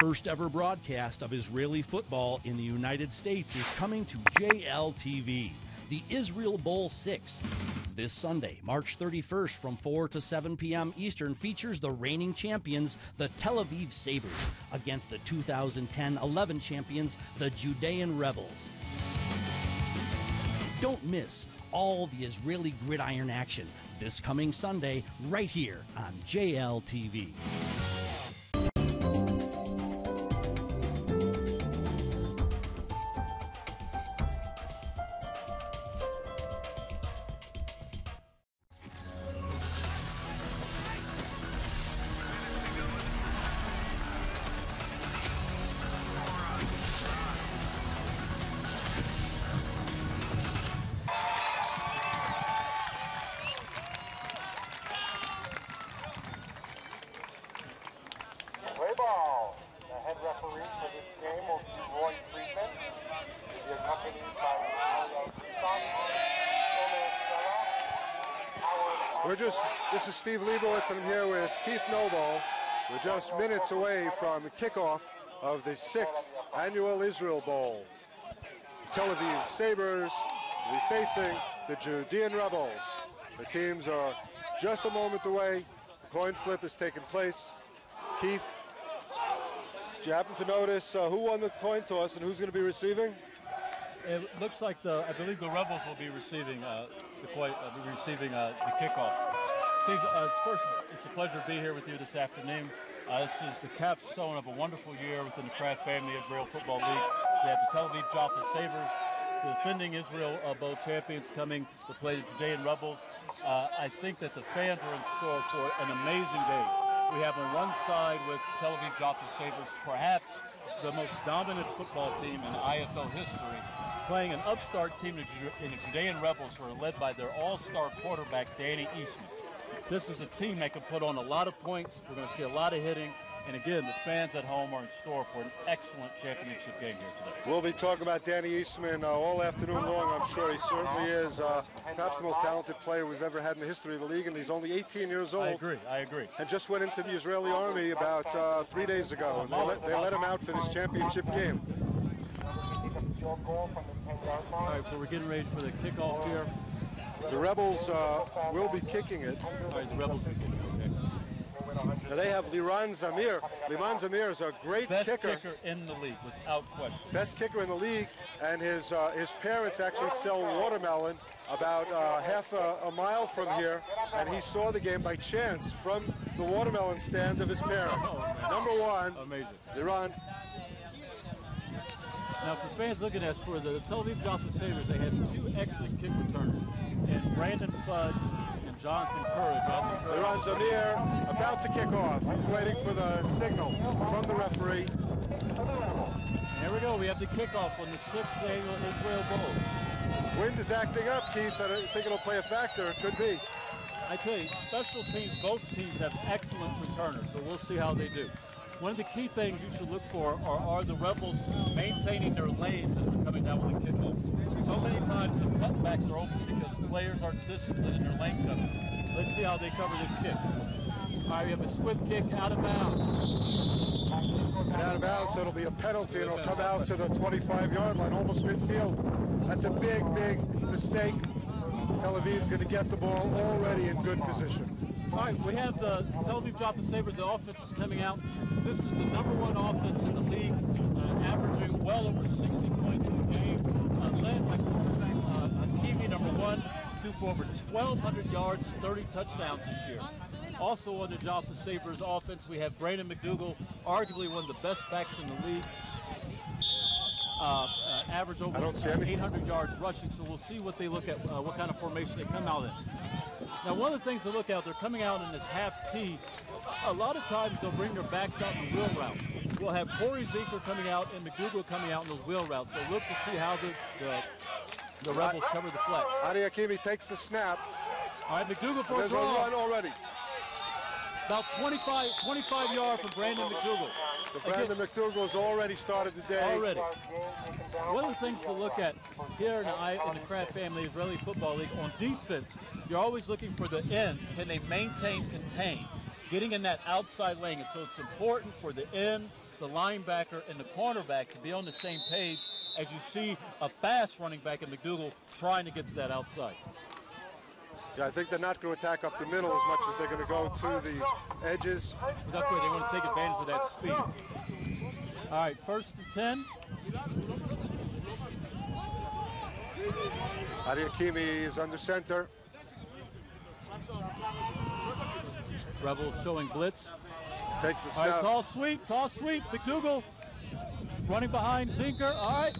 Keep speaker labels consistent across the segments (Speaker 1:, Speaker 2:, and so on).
Speaker 1: first ever broadcast of Israeli football in the United States is coming to JLTV, the Israel Bowl 6. This Sunday, March 31st from 4 to 7 p.m. Eastern features the reigning champions, the Tel Aviv Sabres, against the 2010-11 champions, the Judean Rebels. Don't miss all the Israeli gridiron action this coming Sunday right here on JLTV.
Speaker 2: Ball. The head referee for this game will be Roy Friedman. He'll be accompanied by
Speaker 3: This is Steve Leibowitz, and I'm here with Keith Noble. We're just minutes away from the kickoff of the 6th annual Israel Bowl. The Tel Aviv Sabres will be facing the Judean Rebels. The teams are just a moment away. The coin flip has taken place. Keith, did you happen to notice who won the coin toss and who's going to be receiving?
Speaker 4: It looks like I believe the Rebels will be receiving the kickoff. Steve, first, it's a pleasure to be here with you this afternoon. This is the capstone of a wonderful year within the Kraft family Israel Football League. We have the Tel Aviv Sabers, the defending Israel Bowl champions, coming to play the Judean Rebels. I think that the fans are in store for an amazing day. We have on one side with Tel Aviv Sabers, perhaps the most dominant football team in IFL history, playing an upstart team in the Judean Rebels, who are led by their all-star quarterback, Danny Eastman. This is a team that can put on a lot of points. We're going to see a lot of hitting. And again, the fans at home are in store for an excellent championship game here today.
Speaker 3: We'll be talking about Danny Eastman all afternoon long. I'm sure he certainly is perhaps the most talented player we've ever had in the history of the league, and he's only 18 years old.
Speaker 4: I agree.
Speaker 3: And just went into the Israeli army about 3 days ago, and they let him out for this championship game.
Speaker 4: All right, so we're getting ready for the kickoff here.
Speaker 3: The Rebels will be kicking it.
Speaker 4: All right, the Rebels are kicking, okay.
Speaker 3: Now they have Liran Zamir. Liran Zamir is a great
Speaker 4: Best
Speaker 3: kicker
Speaker 4: in the league, without question.
Speaker 3: Best kicker in the league, and his parents actually sell watermelon about half a mile from here, and he saw the game by chance from the watermelon stand of his parents. Number one,
Speaker 4: amazing.
Speaker 3: Liran.
Speaker 4: Now, for fans looking at us, for the Tel Aviv Sabers, they had two excellent kick returners, and Brandon Fudge and Jonathan Courage.
Speaker 3: Liran Zamir about to kick off. He's waiting for the signal from the referee.
Speaker 4: And here we go. We have the kickoff on the 6th annual Israel Bowl.
Speaker 3: Wind is acting up, Keith. I don't think it'll play a factor. It could be.
Speaker 4: I tell you, special teams, both teams have excellent returners, so we'll see how they do. One of the key things you should look for are the Rebels maintaining their lanes as they're coming down with the kickoff. So many times the cutbacks are open because players aren't disciplined in their lane coverage. So let's see how they cover this kick. All right, we have a swift kick out of bounds.
Speaker 3: And out of bounds, so it'll be a penalty, and it'll come out to the 25-yard line, almost midfield. That's a big, big mistake. Tel Aviv's going to get the ball already in good position.
Speaker 4: All right, we have the Tel Aviv Sabers. The offense is coming out. This is the #1 offense in the league, averaging well over 60 points a game. Led by quarterback Hakimi, #1, threw for over 1,200 yards, 30 touchdowns this year. Also on the Jaffa Sabres offense, we have Brandon McDougall, arguably one of the best backs in the league. Average over 800 yards rushing, so we'll see what they look at, what kind of formation they come out in. Now, one of the things to look at, they're coming out in this half T. A lot of times they'll bring their backs out in the wheel route. We'll have Corey Zeker coming out and McDougall coming out in those wheel routes. So look to see how the Rebels cover the flex.
Speaker 3: Adi Hakimi takes the snap.
Speaker 4: All right, McDougall for
Speaker 3: There's a run already.
Speaker 4: About 25 yards from Brandon McDougall.
Speaker 3: So Brandon McDougall's already started the day.
Speaker 4: Already. One of the things to look at here in the Kraft family Israeli Football League, on defense, you're always looking for the ends. Can they maintain, contain, getting in that outside lane? And so it's important for the end the linebacker and the cornerback to be on the same page as you see a fast running back in McDougal trying to get to that outside.
Speaker 3: Yeah, I think they're not going to attack up the middle as much as they're going to go to the edges.
Speaker 4: But that's where they want to take advantage of that speed. All right, 1st and 10.
Speaker 3: Adi Hakimi is under center.
Speaker 4: Rebels showing blitz.
Speaker 3: Takes the
Speaker 4: All right,
Speaker 3: snap.
Speaker 4: tall sweep. McDougal running behind Zinker. All right,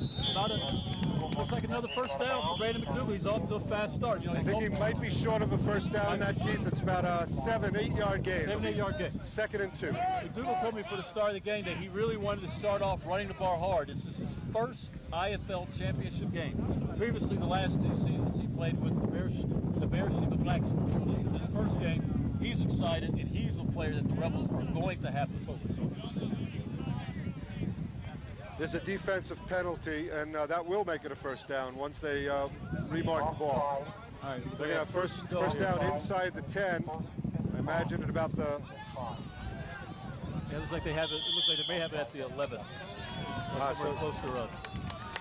Speaker 4: looks like another first down for Brandon McDougal. He's off to a fast start.
Speaker 3: I think he might be short of a first down in that, Keith. It's about a 7-8 yard gain.
Speaker 4: 7-8 yard gain.
Speaker 3: 2nd and 2.
Speaker 4: McDougal told me for the start of the game that he really wanted to start off running the bar hard. This is his first IFL championship game. Previously, the last 2 seasons, he played with the Beersheba Black Sword. So this is his first game. He's excited, and he's a player that the Rebels are going to have to focus on.
Speaker 3: There's a defensive penalty, and that will make it a first down once they remark the ball.
Speaker 4: All right,
Speaker 3: They're going to have first down inside the 10. I imagine at about the...
Speaker 4: Yeah, it looks like they have it. It looks like they may have it at the 11. So close to us.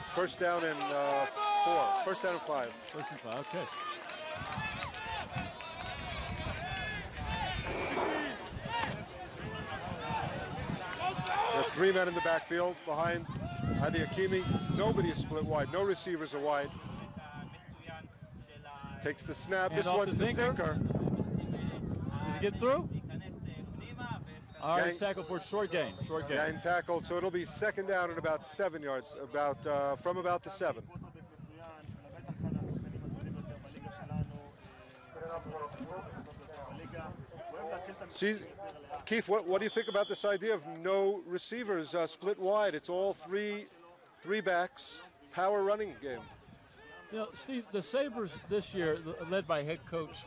Speaker 3: First down and 4. First down and 5.
Speaker 4: First and 5. Okay.
Speaker 3: There are 3 men in the backfield behind Adi Hakimi. Nobody is split wide. No receivers are wide. Takes the snap. This one's to Zinker.
Speaker 4: Does he get through? All right, it's tackled for a short gain. Short gain.
Speaker 3: Gang tackled, so it'll be 2nd down and about 7 yards, from about the 7. Keith, what do you think about this idea of no receivers split wide? It's all three backs, power running game.
Speaker 4: You know, Steve, the Sabres this year, led by head coach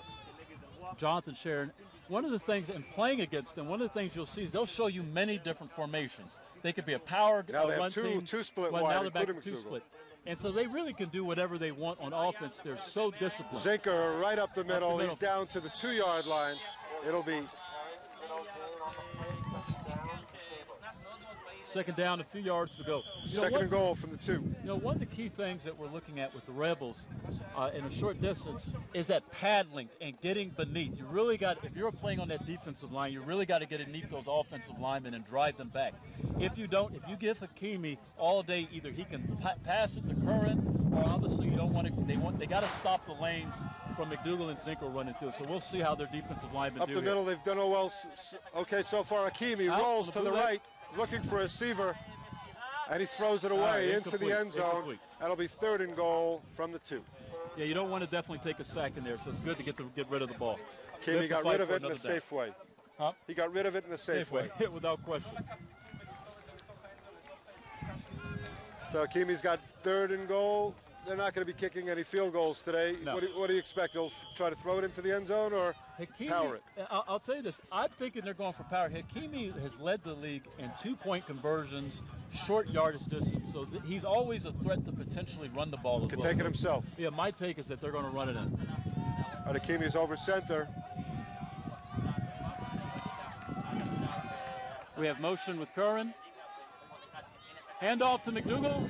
Speaker 4: Jonathan Sharon, one of the things in playing against them, one of the things you'll see is they'll show you many different formations. They could be a power
Speaker 3: now they
Speaker 4: run
Speaker 3: have
Speaker 4: team.
Speaker 3: two split
Speaker 4: well,
Speaker 3: wide,
Speaker 4: now they're back
Speaker 3: including
Speaker 4: to 2
Speaker 3: McDougal.
Speaker 4: split. And so they really can do whatever they want on offense. They're so disciplined.
Speaker 3: Zinker right up the middle. He's down to the 2 yard line. It'll be
Speaker 4: 2nd down, a few yards to go.
Speaker 3: second and goal from the 2.
Speaker 4: You know, one of the key things that we're looking at with the Rebels in a short distance is that pad length and getting beneath. You really got, if you're playing on that defensive line, you really got to get beneath those offensive linemen and drive them back. If you don't, if you give Hakimi all day, either he can pass it to Curran, or obviously you don't want to. They got to stop the lanes from McDougal and Zinker running through. So we'll see how their defensive linemen do
Speaker 3: Up the middle, they've done well. Okay, so far Hakimi rolls to the right, looking for a receiver, and he throws it away into the end zone. That'll be 3rd and goal from the 2.
Speaker 4: Yeah, you don't want to definitely take a sack in there, so it's good to get rid of the ball.
Speaker 3: Hakimi got rid of it in a safe way.
Speaker 4: Huh?
Speaker 3: He got rid of it in a safe way.
Speaker 4: Without question.
Speaker 3: So Hakimi's got 3rd and goal. They're not going to be kicking any field goals today.
Speaker 4: No.
Speaker 3: What do you expect? They'll try to throw it into the end zone or
Speaker 4: Hakimi,
Speaker 3: power it?
Speaker 4: I'll tell you this. I'm thinking they're going for power. Hakimi has led the league in 2-point conversions, short yardage distance. So he's always a threat to potentially run the ball as
Speaker 3: Can
Speaker 4: well.
Speaker 3: take it himself.
Speaker 4: Yeah, my take is that they're going to run it in.
Speaker 3: Hakimi's over center.
Speaker 4: We have motion with Curran. Handoff to McDougal.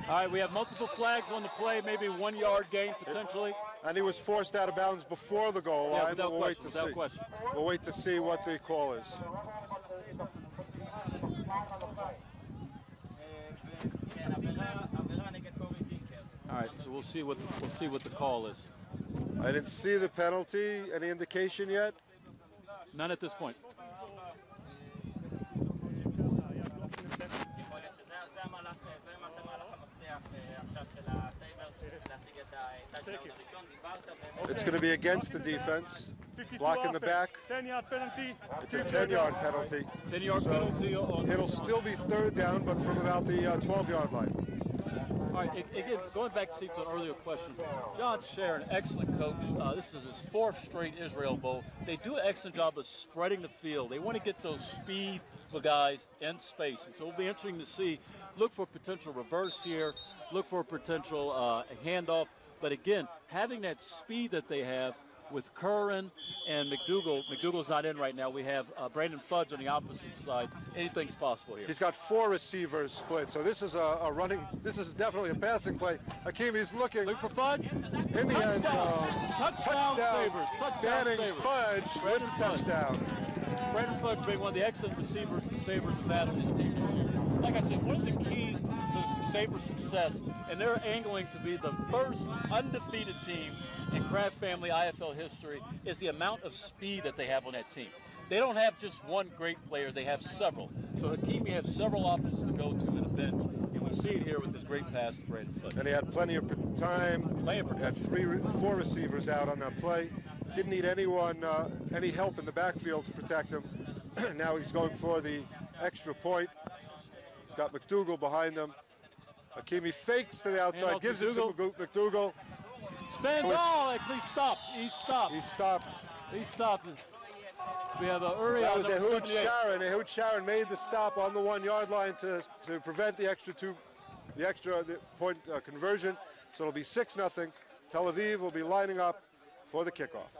Speaker 4: All right, we have multiple flags on the play, maybe 1 yard gain potentially.
Speaker 3: And he was forced out of bounds before the goal line.
Speaker 4: Without
Speaker 3: We'll
Speaker 4: question,
Speaker 3: wait to
Speaker 4: without
Speaker 3: see.
Speaker 4: question.
Speaker 3: We'll wait to see what the call is.
Speaker 4: All right, so we'll see what the call is.
Speaker 3: I didn't see the penalty. Any indication yet?
Speaker 4: None at this point.
Speaker 3: It's going to be against the defense. Block in the back.
Speaker 5: 10-yard penalty.
Speaker 3: It's a 10-yard penalty.
Speaker 4: 10-yard penalty.
Speaker 3: It'll still be 3rd down, but from about the 12-yard line.
Speaker 4: All right, again, going back to an earlier question, John Sharon, excellent coach. This is his 4th straight Israel Bowl. They do an excellent job of spreading the field. They want to get those speed guys in space. And so it'll be interesting to see. Look for potential reverse here. Look for potential handoff. But again, having that speed that they have with Curran and McDougal. McDougal's not in right now. We have Brandon Fudge on the opposite side. Anything's possible here.
Speaker 3: He's got 4 receivers split, so this is a running, this is definitely a passing play. Hakimi's looking.
Speaker 4: Look for Fudge.
Speaker 3: In the end zone.
Speaker 4: Touchdown, Sabres. Touchdown,
Speaker 3: Banning
Speaker 4: Sabres.
Speaker 3: Fudge
Speaker 4: Brandon
Speaker 3: with the touchdown.
Speaker 4: Brandon Fudge being one of the excellent receivers the Sabres have had on this team this year. Like I said, one of the keys to the Sabres' success, and they're angling to be the first undefeated team in Kraft family IFL history, is the amount of speed that they have on that team. They don't have just one great player, they have several. So Hakimi has several options to go to in the bench, and we see it here with this great pass to Brandon Fudge.
Speaker 3: And he had plenty of time.
Speaker 4: Plenty of protection.
Speaker 3: Had 4 receivers out on that play. Didn't need anyone, any help in the backfield to protect him. Now he's going for the extra point. He's got McDougal behind him. Hakimi fakes to the outside, gives it to McDougal.
Speaker 4: Spins, actually stopped. He stopped.
Speaker 3: He stopped.
Speaker 4: He stopped. We have a Uri.
Speaker 3: That was Ehud Sharon. Ehud Sharon made the stop on the 1-yard line to prevent the extra point conversion. So it'll be 6-0. Tel Aviv will be lining up for the kickoff.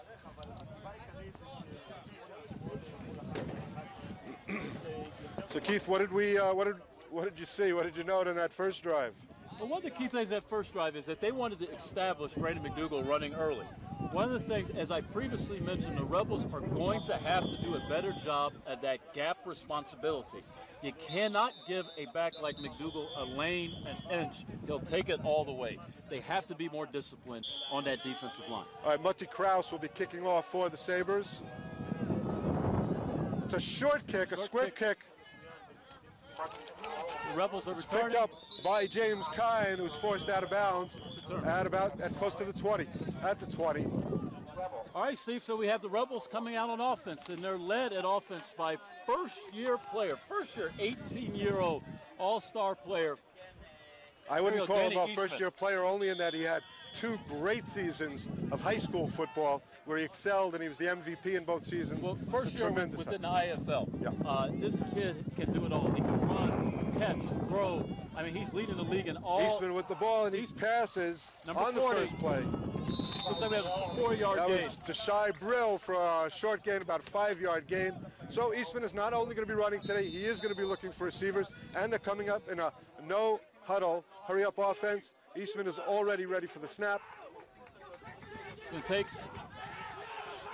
Speaker 3: So Keith, what did you see? What did you note in that first drive?
Speaker 4: Well, one of the key things that first drive is that they wanted to establish Brandon McDougal running early. One of the things, as I previously mentioned, the Rebels are going to have to do a better job at that gap responsibility. You cannot give a back like McDougal a lane, an inch. He'll take it all the way. They have to be more disciplined on that defensive line.
Speaker 3: All right, Mutty Kraus will be kicking off for the Sabres. It's a short kick, a squib kick.
Speaker 4: The Rebels are returning.
Speaker 3: Picked up by James Kine, who's forced out of bounds at close to the 20, at the 20.
Speaker 4: All right, Steve, so we have the Rebels coming out on offense, and they're led at offense by first-year player, 18-year-old all-star player.
Speaker 3: I wouldn't call him a first-year player only in that he had 2 great seasons of high school football where he excelled and he was the MVP in both seasons.
Speaker 4: Well, first year within the IFL.
Speaker 3: Yeah.
Speaker 4: This kid can do it all. He can run, catch, throw. I mean, he's leading the league in all.
Speaker 3: Eastman with the ball, and he passes on the first play.
Speaker 4: Looks like we have a 4-yard gain.
Speaker 3: That was to Shai Brill for a short gain, about a 5-yard gain. So Eastman is not only going to be running today, he is going to be looking for receivers, and they're coming up in a no-huddle, hurry-up offense. Eastman is already ready for the snap.
Speaker 4: Eastman takes.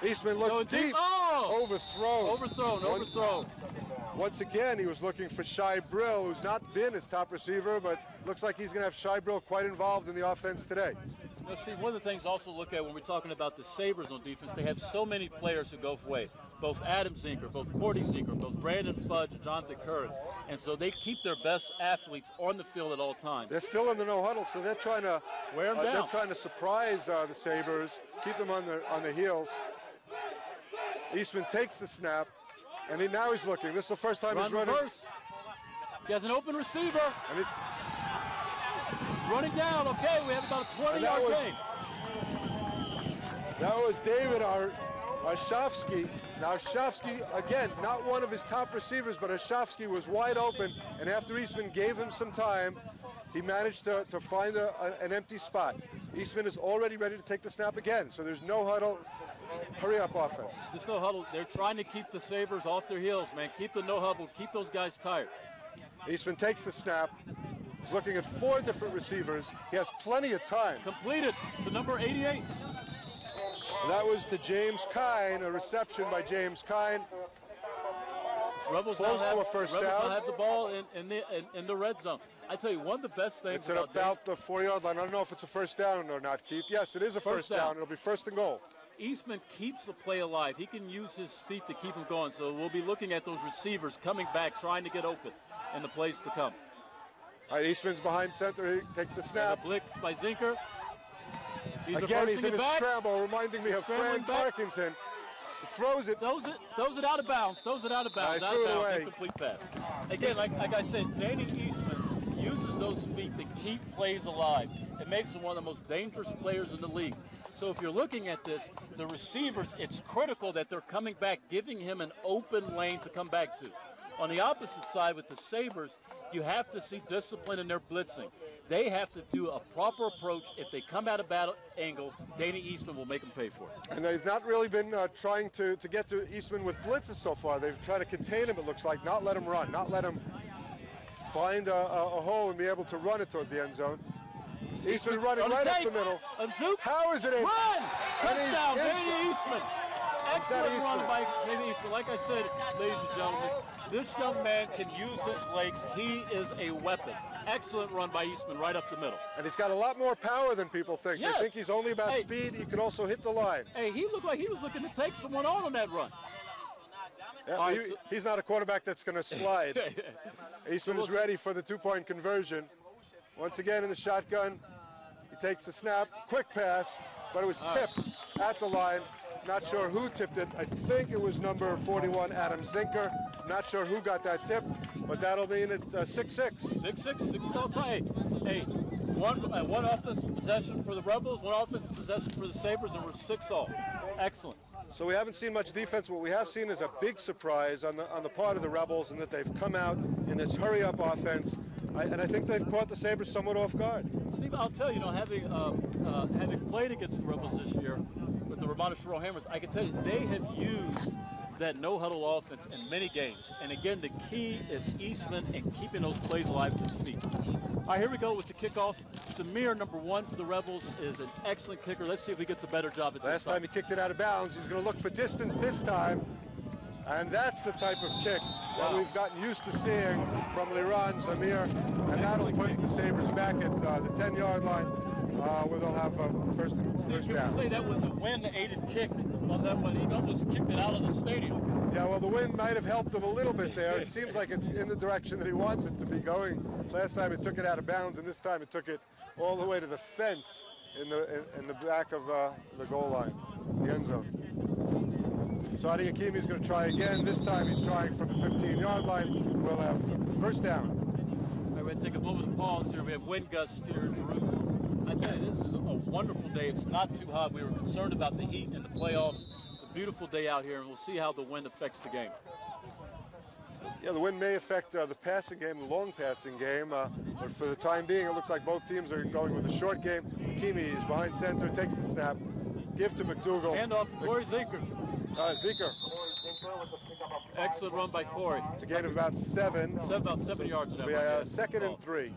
Speaker 3: Eastman looks deep.
Speaker 4: Oh!
Speaker 3: Overthrown. Once again, he was looking for Shai Brill, who's not been his top receiver, but looks like he's going to have Shai Brill quite involved in the offense today.
Speaker 4: Now, Steve, one of the things to also look at when we're talking about the Sabres on defense, they have so many players who go for ways. Both Adam Zinker, both Cordy Zinker, both Brandon Fudge, Jonathan Curran. And so they keep their best athletes on the field at all times.
Speaker 3: They're still in the no huddle, so they're trying to
Speaker 4: wear them down.
Speaker 3: They're trying to surprise the Sabres, keep them on their heels. Eastman takes the snap, and now he's looking. This is the first time he's running.
Speaker 4: He has an open receiver.
Speaker 3: And it's
Speaker 4: running down. Okay, we have about a 20-yard gain.
Speaker 3: That was David Arshafsky. Now Arshafsky, again, not one of his top receivers, but Arshafsky was wide open, and after Eastman gave him some time, he managed to find an empty spot. Eastman is already ready to take the snap again, so there's no huddle. Hurry up offense.
Speaker 4: There's no huddle. They're trying to keep the Sabres off their heels, man. Keep the no huddle. Keep those guys tired.
Speaker 3: Eastman takes the snap. He's looking at 4 different receivers. He has plenty of time.
Speaker 4: Completed to number 88.
Speaker 3: That was to James Kine, a reception by James Kine.
Speaker 4: Rebels
Speaker 3: close to a first down.
Speaker 4: Rebels have the ball in the red zone. I tell you, one of the best things
Speaker 3: it's about the 4-yard line. I don't know if it's a first down or not, Keith. Yes, it is a first down. It'll be 1st and goal.
Speaker 4: Eastman keeps the play alive. He can use his feet to keep him going. So we'll be looking at those receivers coming back, trying to get open in the plays to come.
Speaker 3: All right, Eastman's behind center. He takes the snap.
Speaker 4: And a blitz by Zinker.
Speaker 3: Again, he's in a scramble, reminding me of Fran Tarkington. He throws it.
Speaker 4: Throws it out of bounds. Throws it out of bounds.
Speaker 3: Threw it away.
Speaker 4: Incomplete pass. Again, like I said, Danny Eastman uses those feet to keep plays alive. It makes him one of the most dangerous players in the league. So if you're looking at this, the receivers, it's critical that they're coming back, giving him an open lane to come back to. On the opposite side with the Sabres, you have to see discipline in their blitzing. They have to do a proper approach. If they come at a bad angle, Danny Eastman will make them pay for it.
Speaker 3: And they've not really been trying to get to Eastman with blitzes so far. They've tried to contain him, it looks like, not let him run, not let him find a hole and be able to run it toward the end zone. Eastman running right up the middle. How is it in?
Speaker 4: Run! Touchdown, Danny Eastman. Excellent run by Danny Eastman. Like I said, ladies and gentlemen, this young man can use his legs. He is a weapon. Excellent run by Eastman right up the middle.
Speaker 3: And he's got a lot more power than people think.
Speaker 4: Yes.
Speaker 3: They think he's only about speed. He can also hit the line.
Speaker 4: Hey, he looked like he was looking to take someone on that run.
Speaker 3: Yeah, he's not a quarterback that's going to slide. Eastman is ready for the two-point conversion. Once again in the shotgun. He takes the snap. Quick pass, but it was tipped at the line. Not sure who tipped it. I think it was number 41, Adam Zinker. Not sure who got that tip, but that'll mean it's 6-6.
Speaker 4: 6-6 tie. Hey, one offensive possession for the Rebels, one offensive possession for the Sabres, and we're 6-all. Excellent.
Speaker 3: So we haven't seen much defense. What we have seen is a big surprise on the part of the Rebels, in that they've come out in this hurry-up offense, and I think they've caught the Sabres somewhat off guard.
Speaker 4: Steve, I'll tell you, having played against the Rebels this year with the Ramona Sherrill Hammers, I can tell you they have used that no-huddle offense in many games. And again, the key is Eastman and keeping those plays alive at his feet. All right, here we go with the kickoff. Samir, number 1 for the Rebels, is an excellent kicker. Let's see if he gets a better job at this.
Speaker 3: Last time he kicked it out of bounds. He's going to look for distance this time. And that's the type of kick that we've gotten used to seeing from Liran Samir. And that'll put the Sabres back at the 10-yard line, where they'll have first down.
Speaker 4: Say that was a wind-aided kick on that one. He almost kicked it out of the stadium.
Speaker 3: Yeah, well, the wind might have helped him a little bit there. It seems like it's in the direction that he wants it to be going. Last time it took it out of bounds, and this time it took it all the way to the fence in the back of the goal line, the end zone. Saudi Hakimi is going to try again. This time he's trying from the 15-yard line. We'll have first down.
Speaker 4: All right, we're going to take a moment of pause here. We have wind gusts here in Jerusalem. I tell you, this is a wonderful day. It's not too hot. We were concerned about the heat in the playoffs. It's a beautiful day out here, and we'll see how the wind affects the game.
Speaker 3: Yeah, the wind may affect the passing game, the long passing game, but for the time being, it looks like both teams are going with a short game. Hakimi is behind center, takes the snap, give to McDougal.
Speaker 4: Hand off to Corey Zinker.
Speaker 3: Zeker.
Speaker 4: Excellent run by Corey.
Speaker 3: It's a gain of about 7.
Speaker 4: About 7 yards in that
Speaker 3: We
Speaker 4: run.
Speaker 3: Second and 3.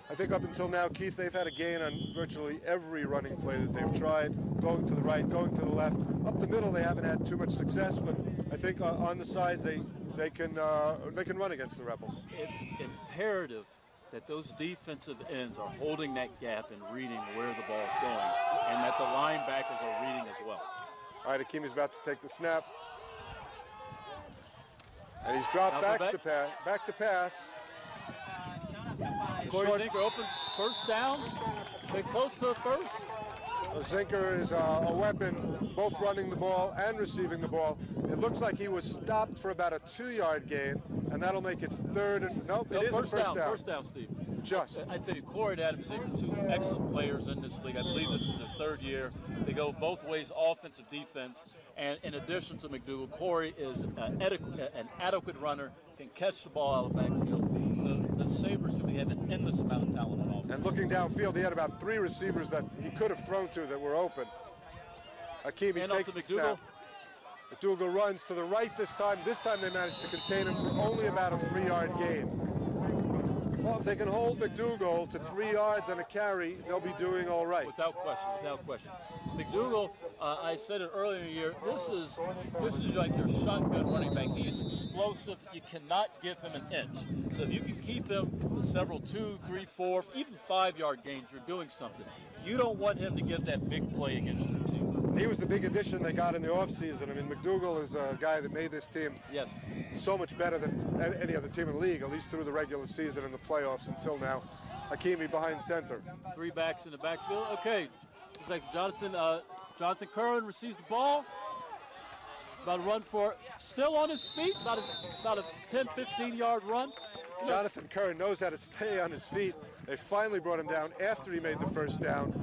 Speaker 3: I think up until now, Keith, they've had a gain on virtually every running play that they've tried, going to the right, going to the left. Up the middle, they haven't had too much success, but I think on the sides, they can run against the Rebels.
Speaker 4: It's imperative that those defensive ends are holding that gap and reading where the ball's going, and that the linebackers are reading as well.
Speaker 3: All right, Hakimi's about to take the snap. And he's dropped back to pass.
Speaker 4: Corey Zinker open, first down. They're close to a first.
Speaker 3: Zinker is a weapon, both running the ball and receiving the ball. It looks like he was stopped for about a 2-yard gain, and that'll make it third. Nope, it is a first down.
Speaker 4: First down, Steve.
Speaker 3: Just.
Speaker 4: I tell you, Corey and Adam Zinker, 2 excellent players in this league. I believe this is their 3rd year. They go both ways, offensive, defense. And in addition to McDougal, Corey is an adequate runner, can catch the ball out of the backfield. The Sabres seem to have an endless amount of talent on offense.
Speaker 3: And looking downfield, he had about 3 receivers that he could have thrown to that were open. Hakimi takes the snap. McDougal runs to the right this time. This time they managed to contain him for only about a 3-yard gain. Well, if they can hold McDougal to 3 yards on a carry, they'll be doing all right.
Speaker 4: Without question. McDougal, I said it earlier in the year, this is like your shotgun running back. He's explosive. You cannot give him an inch. So if you can keep him to several 2, 3, 4, even 5-yard gains, you're doing something. You don't want him to get that big play against your team.
Speaker 3: He was the big addition they got in the offseason. I mean, McDougal is a guy that made this team so much better than any other team in the league, at least through the regular season and the playoffs until now. Hakimi behind center.
Speaker 4: 3 backs in the backfield. Okay, looks like Jonathan Curran receives the ball. About to run for it. Still on his feet, about a 10, 15-yard run.
Speaker 3: Jonathan Curran knows how to stay on his feet. They finally brought him down after he made the first down.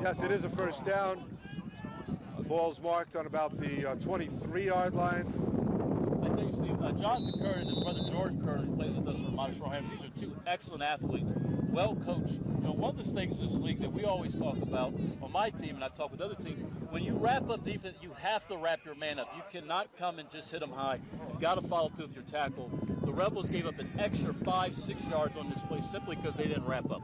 Speaker 3: Yes, it is a first down. Ball's marked on about the 23-yard line.
Speaker 4: I tell you, Steve, Jonathan Curran and his brother Jordan Curran, who plays with us for Montessori, these are two excellent athletes, well coached. You know, one of the stakes of this league that we always talk about on my team, and I talk with other teams, when you wrap up defense, you have to wrap your man up. You cannot come and just hit them high. You've got to follow through with your tackle. The Rebels gave up an extra 5-6 yards on this play simply because they didn't wrap up.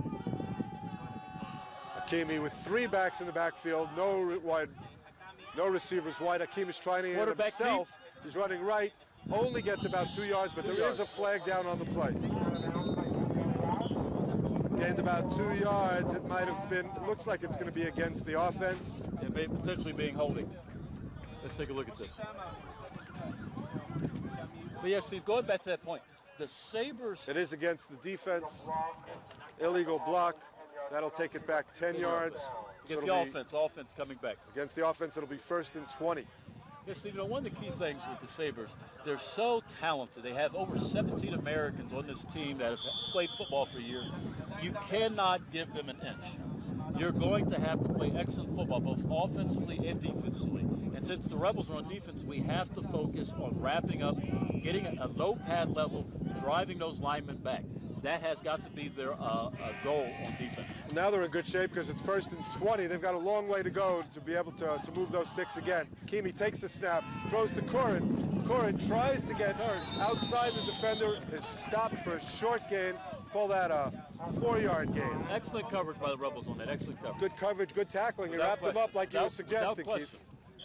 Speaker 3: Hakimi with 3 backs in the backfield, no receivers wide. Hakim is trying to hit himself. He's running right, only gets about 2 yards, but there is a flag down on the play. Gained about 2 yards. It might have been, looks like it's going to be against the offense.
Speaker 4: It may potentially being holding. Let's take a look at this. But yeah, Steve, going back to that point, the Sabres.
Speaker 3: It is against the defense. Illegal block. That'll take it back 10 yards.
Speaker 4: Against the offense coming back.
Speaker 3: Against the offense, it'll be 1st and 20.
Speaker 4: Yes, Steve, you know, one of the key things with the Sabres, they're so talented. They have over 17 Americans on this team that have played football for years. You cannot give them an inch. You're going to have to play excellent football, both offensively and defensively. And since the Rebels are on defense, we have to focus on wrapping up, getting a low pad level, driving those linemen back. That has got to be their goal on defense.
Speaker 3: Now they're in good shape because it's 1st and 20. They've got a long way to go to be able to move those sticks again. Hakimi takes the snap, throws to Curran. Curran tries to get outside the defender, is stopped for a short gain. Call that a 4-yard gain.
Speaker 4: Excellent coverage by the Rebels on that, excellent coverage.
Speaker 3: Good coverage, good tackling. He wrapped them up like you were suggesting, Keith.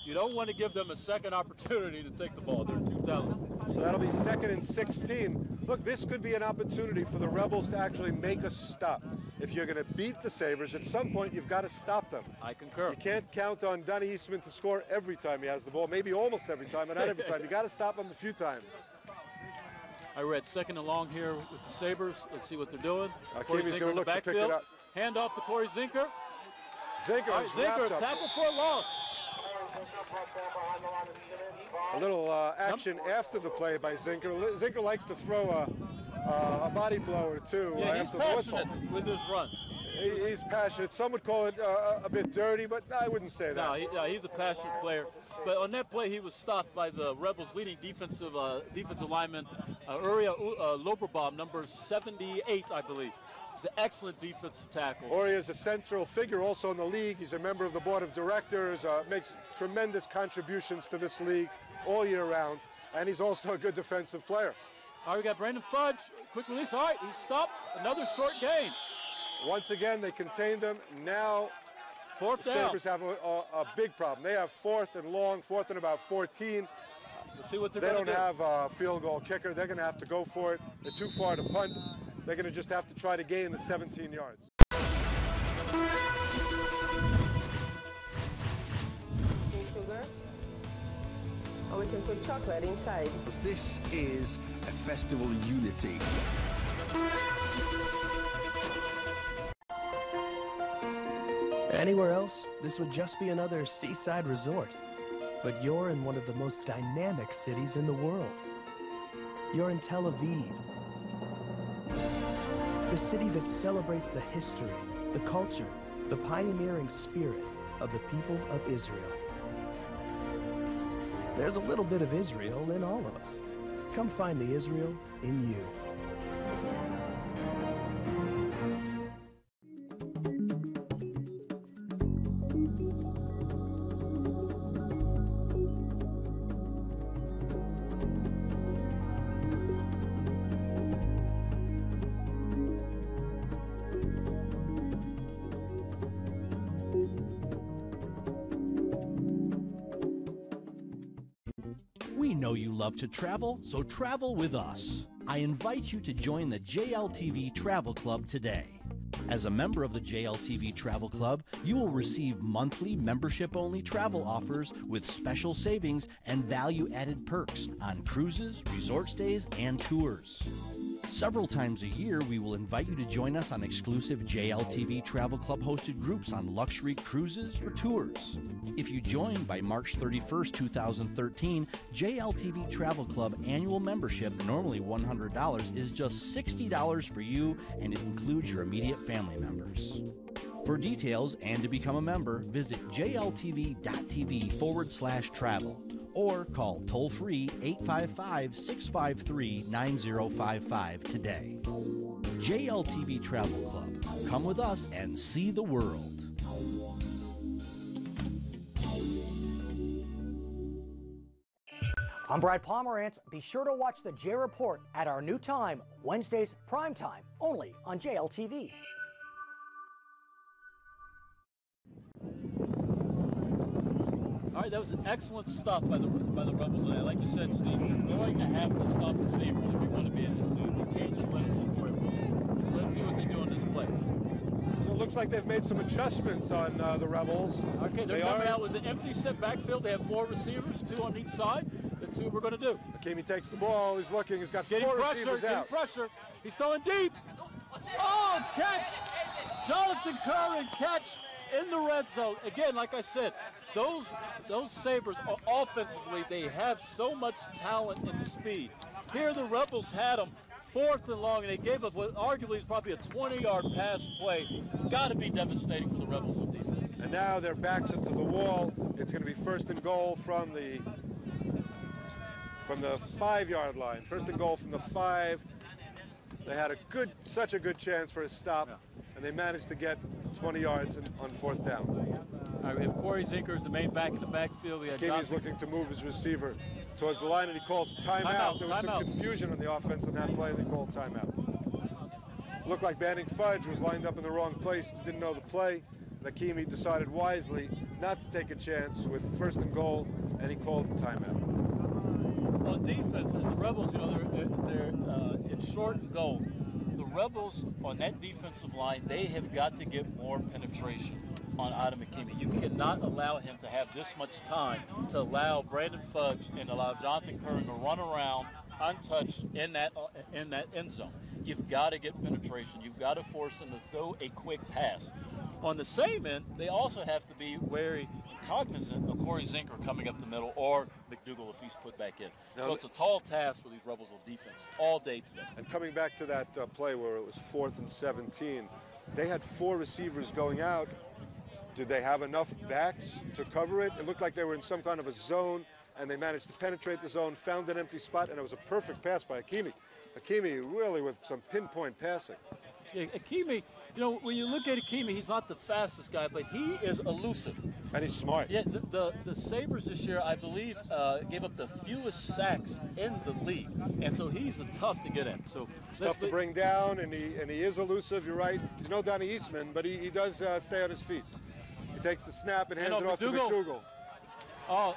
Speaker 4: You don't want to give them a second opportunity to take the ball. They're too talented.
Speaker 3: So that'll be 2nd and 16. Look, this could be an opportunity for the Rebels to actually make a stop. If you're going to beat the Sabres, at some point you've got to stop them.
Speaker 4: I concur.
Speaker 3: You can't count on Donnie Eastman to score every time he has the ball, maybe almost every time, but not every time. You got to stop him a few times.
Speaker 4: I read 2nd and long here with the Sabres. Let's see what they're doing.
Speaker 3: Hakimi's going to look to pick it up.
Speaker 4: Hand off to Corey Zinker.
Speaker 3: Zinker is wrapped up.
Speaker 4: Tackle for a loss.
Speaker 3: A little action after the play by Zinker. Zinker likes to throw a body blow or two after the whistle.
Speaker 4: He's passionate with his run.
Speaker 3: He's passionate. Some would call it a bit dirty, but I wouldn't say that.
Speaker 4: No, he's a passionate player. But on that play, he was stopped by the Rebels' leading defensive lineman, Uriah Loberbaum, number 78, I believe. He's an excellent defensive tackle.
Speaker 3: Uriah is a central figure also in the league. He's a member of the board of directors, makes tremendous contributions to this league all year round, and he's also a good defensive player.
Speaker 4: All right, we got Brandon Fudge. Quick release. All right, he stopped. Another short gain.
Speaker 3: Once again, they contained him. Now,
Speaker 4: fourth
Speaker 3: the
Speaker 4: down.
Speaker 3: Sabres have a big problem. They have 4th and long, 4th and about 14.
Speaker 4: Let's see what
Speaker 3: they don't have a field goal kicker. They're going to have to go for it. They're too far to punt. They're going to just have to try to gain the 17 yards.
Speaker 5: Sugar, or we can put chocolate inside.
Speaker 6: This is a festival of unity.
Speaker 7: Anywhere else, this would just be another seaside resort. But you're in one of the most dynamic cities in the world. You're in Tel Aviv, the city that celebrates the history, the culture, the pioneering spirit of the people of Israel. There's a little bit of Israel in all of us. Come find the Israel in you.
Speaker 1: We know you love to travel, so travel with us. I invite you to join the JLTV Travel Club today. As a member of the JLTV Travel Club, you will receive monthly membership-only travel offers with special savings and value-added perks on cruises, resort stays, and tours. Several times a year, we will invite you to join us on exclusive JLTV Travel Club hosted groups on luxury cruises or tours. If you join by March 31st, 2013, JLTV Travel Club annual membership, normally $100, is just $60 for you, and it includes your immediate family members. For details and to become a member, visit jltv.tv/travel or call toll-free 855-653-9055 today. JLTV Travel Club. Come with us and see the world.
Speaker 8: I'm Brad Pomerantz. Be sure to watch the J Report at our new time, Wednesdays prime time, only on JLTV.
Speaker 4: All right, that was an excellent stop by the Rebels today. Like you said, Steve, you're going to have to stop the Sabres if you want to be in this game. You can't just let them score everything. So let's see what they do on this play.
Speaker 3: So it looks like they've made some adjustments on the Rebels.
Speaker 4: Okay, they're coming out with an empty set backfield. They have 4 receivers, 2 on each side. Let's see what we're going to do.
Speaker 3: Akimi takes the ball. He's looking. He's got
Speaker 4: getting
Speaker 3: 4
Speaker 4: pressure,
Speaker 3: receivers
Speaker 4: getting
Speaker 3: out.
Speaker 4: Pressure. He's throwing deep. Oh, catch! Jonathan Curran catch in the red zone. Again, like I said, those Sabres, offensively, they have so much talent and speed. Here the Rebels had them 4th and long, and they gave us what arguably is probably a 20-yard pass play. It's got to be devastating for the Rebels on defense.
Speaker 3: And now their backs into the wall. It's going to be 1st and goal from the 5-yard line. 1st and goal from the 5. They had such a good chance for a stop, and they managed to get 20 yards on 4th down.
Speaker 4: All right, we have Corey Zinker as the main back in the backfield.
Speaker 3: Kimi's looking to move his receiver towards the line, and he calls timeout. There was some confusion on the offense on that play, and they called timeout. Looked like Banning Fudge was lined up in the wrong place, didn't know the play. Akimi decided wisely not to take a chance with 1st and goal, and he called timeout.
Speaker 4: On defense, as the Rebels, you know, they're in 4th and goal. The Rebels on that defensive line, they have got to get more penetration on Adam Akimi. You cannot allow him to have this much time to allow Brandon Fudge and allow Jonathan Curran to run around untouched in that end zone. You've got to get penetration. You've got to force him to throw a quick pass. On the same end, they also have to be wary, cognizant of Corey Zinker coming up the middle or McDougal if he's put back in. Now, so it's a tall task for these Rebels on defense all day today.
Speaker 3: And coming back to that play where it was 4th and 17, they had 4 receivers going out. Did they have enough backs to cover it? It looked like they were in some kind of a zone, and they managed to penetrate the zone, found an empty spot, and it was a perfect pass by Akimi. Akimi really with some pinpoint passing.
Speaker 4: Yeah, Akimi, you know, when you look at Akimi, he's not the fastest guy, but he is elusive.
Speaker 3: And he's smart.
Speaker 4: Yeah, the Sabres this year, I believe, gave up the fewest sacks in the league, and so he's tough to get at. So
Speaker 3: he's tough to bring down, and he is elusive. You're right. He's no Donnie Eastman, but he does stay on his feet. He takes the snap and hands it off to McDougal.
Speaker 4: Oh,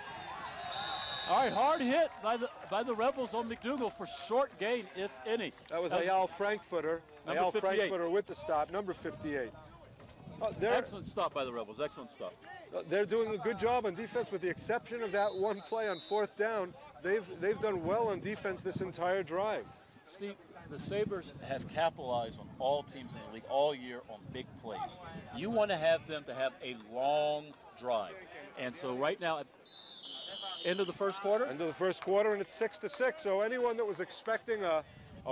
Speaker 4: all right, hard hit by the Rebels on McDougal for short gain, if any.
Speaker 3: That was Eyal Frankfurter. Eyal Frankfurter with the stop, number 58.
Speaker 4: Excellent stop by the Rebels, excellent stop.
Speaker 3: They're doing a good job on defense with the exception of that one play on 4th down. They've done well on defense this entire drive.
Speaker 4: Steve, the Sabres have capitalized on all teams in the league all year on big plays. You want to have them to have a long drive. And so right now, end of the first quarter?
Speaker 3: End of the first quarter, and it's 6-6. So anyone that was expecting a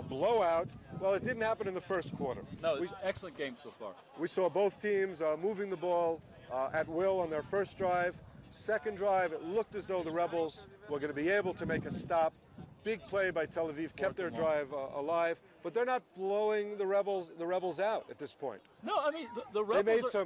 Speaker 3: blowout, well, it didn't happen in the first quarter.
Speaker 4: No, it's an excellent game so far.
Speaker 3: We saw both teams moving the ball at will on their first drive. Second drive, it looked as though the Rebels were going to be able to make a stop. Big play by Tel Aviv, kept their drive alive, but they're not blowing the Rebels out at this point.
Speaker 4: No, I mean the Rebels.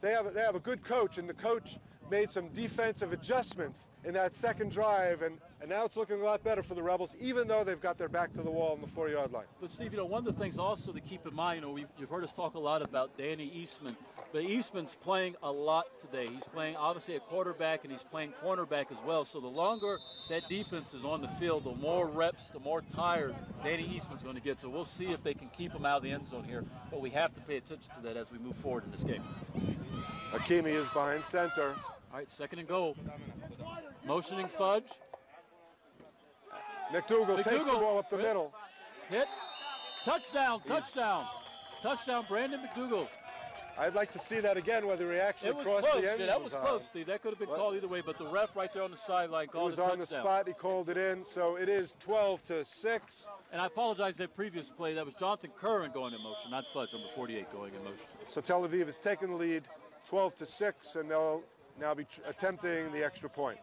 Speaker 3: They have a good coach, and the coach made some defensive adjustments in that second drive, and now it's looking a lot better for the Rebels, even though they've got their back to the wall on the 4-yard line.
Speaker 4: But Steve, you know, one of the things also to keep in mind, you know, you've heard us talk a lot about Danny Eastman, but Eastman's playing a lot today. He's playing obviously at quarterback, and he's playing cornerback as well. So the longer that defense is on the field, the more reps, the more tired Danny Eastman's going to get. So we'll see if they can keep him out of the end zone here, but we have to pay attention to that as we move forward in this game.
Speaker 3: Akimi is behind center.
Speaker 4: All right, 2nd and goal. Motioning Fudge.
Speaker 3: McDougal takes the ball up the middle.
Speaker 4: Hit. Touchdown, touchdown. Touchdown, Brandon McDougal.
Speaker 3: I'd like to see that again, whether he actually crossed
Speaker 4: close.
Speaker 3: the end.
Speaker 4: That was close, Steve. That could have been called either way, but the ref right there on the sideline called it a touchdown.
Speaker 3: He was on the spot. He called it in, so it is 12-6.
Speaker 4: And I apologize that previous play. That was Jonathan Curran going in motion, not Fudge, number 48, going in motion.
Speaker 3: So Tel Aviv has taken the lead 12-6, and they'll now be attempting the extra point.